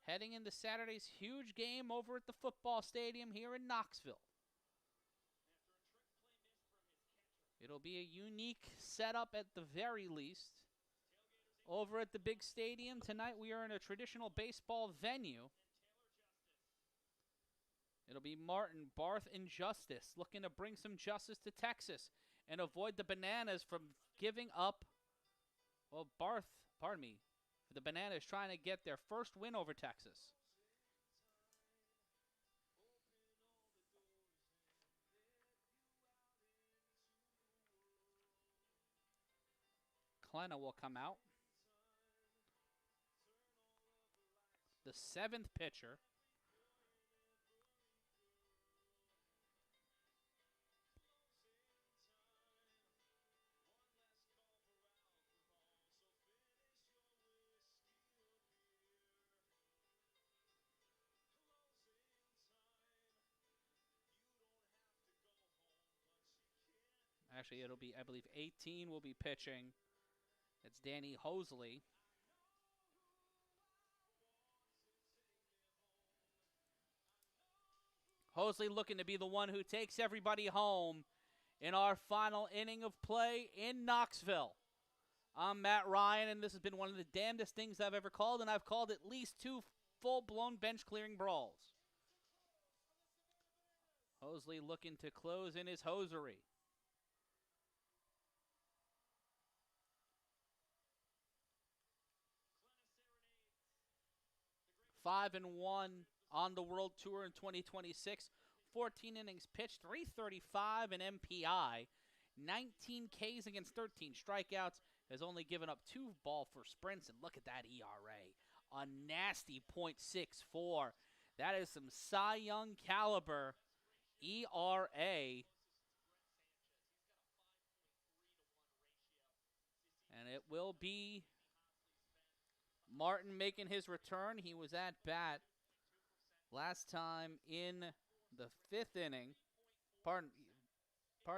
[SPEAKER 1] Heading into Saturday's huge game over at the football stadium here in Knoxville. It'll be a unique setup at the very least. Over at the big stadium tonight, we are in a traditional baseball venue. It'll be Martin, Barth, and Justice looking to bring some justice to Texas and avoid the Bananas from giving up. Well, the Bananas trying to get their first win over Texas. Klenna will come out. The 7th pitcher. Actually, it'll be, I believe, 18 will be pitching. It's Danny Hosley. Hosley looking to be the one who takes everybody home in our final inning of play in Knoxville. I'm Matt Ryan, and this has been one of the damnedest things I've ever called, and I've called at least 2 full-blown bench-clearing brawls. Hosley looking to close in his hosiery. 5-1 on the World Tour in 2026. 14 innings pitched, 335 in MPI, 19 Ks against 13 strikeouts. Has only given up 2 ball for sprints, and look at that ERA. A nasty .64. That is some Cy Young caliber ERA. And it will be Martin making his return. He was at bat last time in the 5th inning. Pardon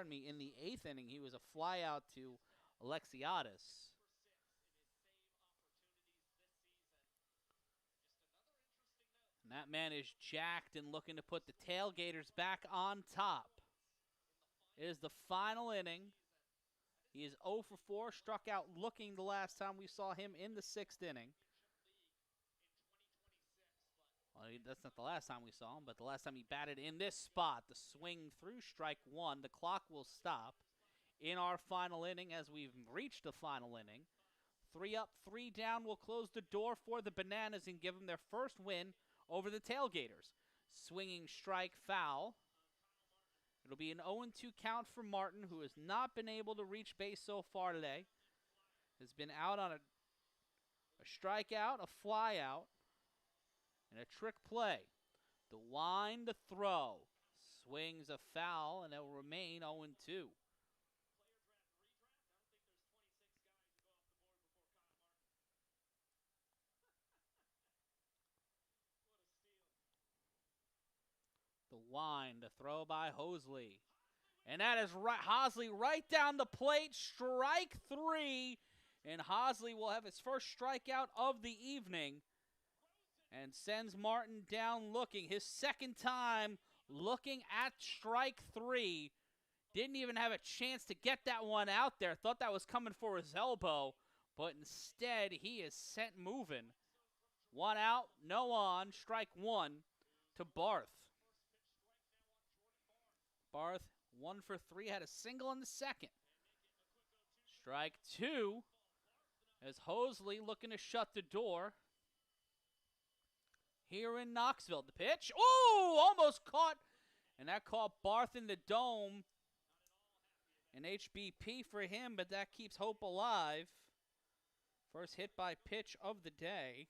[SPEAKER 1] me, in the 8th inning, he was a fly out to Alexiadis. And that man is jacked and looking to put the Tailgaters back on top. It is the final inning. He is 0 for 4, struck out looking the last time we saw him in the 6th inning. Well, that's not the last time we saw him, but the last time he batted in this spot, the swing through strike 1. The clock will stop in our final inning as we've reached the final inning. 3 up, 3 down will close the door for the Bananas and give them their first win over the Tailgaters. Swinging strike foul. It'll be an 0-2 count for Martin, who has not been able to reach base so far today. Has been out on a strikeout, a fly out, and a trick play. The wind, the throw. Swings a foul, and it will remain 0-2. The wind, the throw by Hosley. And that is right, Hosley right down the plate, strike 3. And Hosley will have his first strikeout of the evening. And sends Martin down looking. His second time looking at strike 3. Didn't even have a chance to get that one out there. Thought that was coming for his elbow. But instead, he is sent moving. 1 out, no on, strike 1 to Barth. Barth 1 for 3, had a single in the second. Strike 2 as Hosley looking to shut the door here in Knoxville. The pitch, ooh, almost caught, and that caught Barth in the dome. An HBP for him, but that keeps hope alive. First hit by pitch of the day.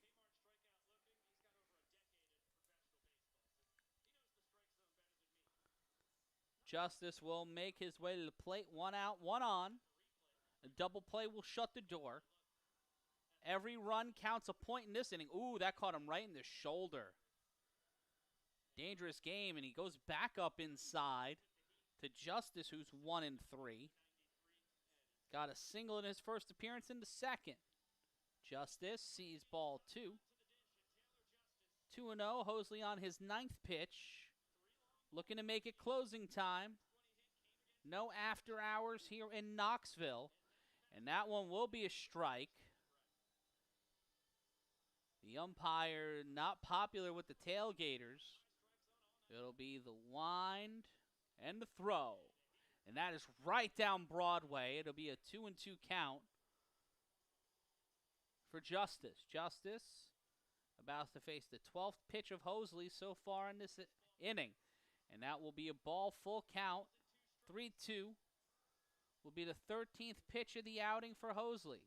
[SPEAKER 1] Justice will make his way to the plate. 1 out, 1 on. A double play will shut the door. Every run counts a point in this inning. Ooh, that caught him right in the shoulder. Dangerous game, and he goes back up inside to Justice, who's 1 and 3. Got a single in his first appearance in the second. Justice sees ball 2. 2-0, Hosley on his 9th pitch. Looking to make it closing time. No after hours here in Knoxville. And that one will be a strike. The umpire not popular with the Tailgaters. It'll be the wind and the throw. And that is right down Broadway. It'll be a 2-2 count for Justice. Justice about to face the 12th pitch of Hosley so far in this inning. And that will be a ball, full count. 3-2 will be the 13th pitch of the outing for Hosley.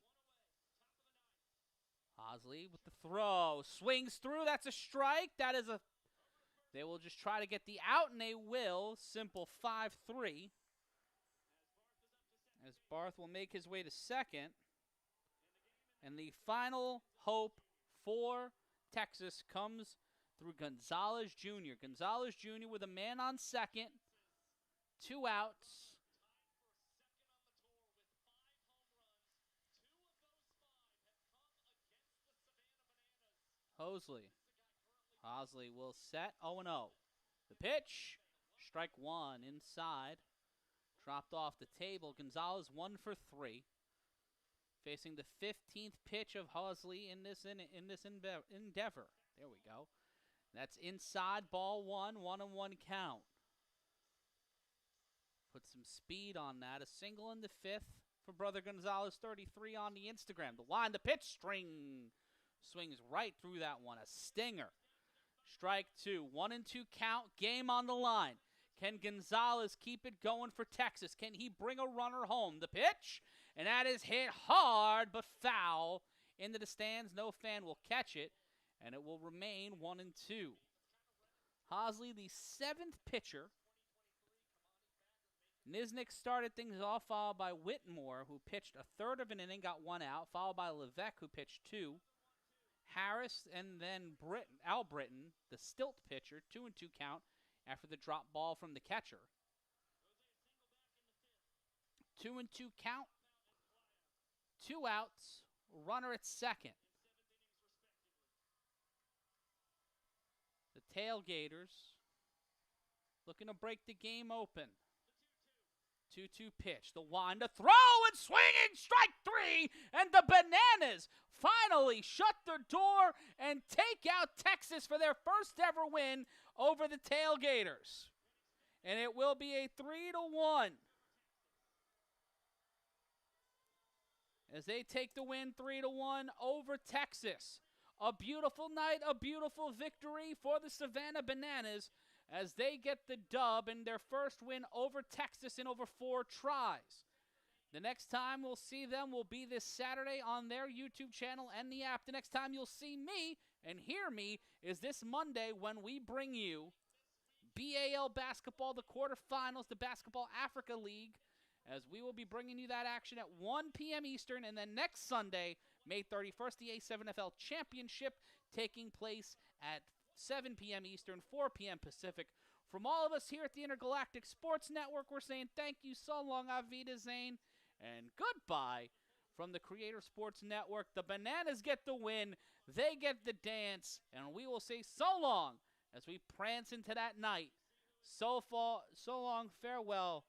[SPEAKER 1] Hosley with the throw. Swings through. That's a strike. That is a... They will just try to get the out, and they will. Simple 5-3. As Barth will make his way to second. And the final hope for Texas comes through Gonzalez Jr. Gonzalez Jr. with a man on second. 2 outs. Hosley will set 0-0. The pitch, strike 1 inside. Dropped off the table. Gonzalez 1 for 3. Facing the 15th pitch of Hosley in this endeavor. There we go. That's inside, ball 1, 1-1 count. Put some speed on that. A single in the 5th for Brother Gonzalez, 33 on the Instagram. The line, the pitch, string. Swings right through that one. A stinger. Strike 2. 1-2 count. Game on the line. Can Gonzalez keep it going for Texas? Can he bring a runner home? The pitch. And that is hit hard but foul into the stands. No fan will catch it. And it will remain 1-2. Hosley, the 7th pitcher. Nisnik started things off, followed by Whitmore, who pitched a third of an inning, got 1 out, followed by Levesque, who pitched 2. Harris, and then Al Britton, the stilt pitcher, 2-2 count after the drop ball from the catcher. 2-2 count, 2 outs, runner at second. The Tailgaters looking to break the game open. 2-2 pitch, the wind, the throw, and swinging, strike 3, and the Bananas finally shut their door and take out Texas for their first ever win over the Tailgaters. And it will be a 3-1 as they take the win 3-1 over Texas. A beautiful night, a beautiful victory for the Savannah Bananas as they get the dub in their first win over Texas in over 4 tries. The next time we'll see them will be this Saturday on their YouTube channel and the app. The next time you'll see me and hear me is this Monday when we bring you BAL basketball, the quarterfinals, the Basketball Africa League, as we will be bringing you that action at 1 p.m. Eastern. And then next Sunday, May 31st, the A7FL Championship taking place at 7 p.m. Eastern, 4 p.m. Pacific. From all of us here at the Intergalactic Sports Network, we're saying thank you so long, Auf Wiedersehen, and goodbye from the Creator Sports Network. The Bananas get the win, they get the dance, and we will say so long as we prance into that night. So long, farewell.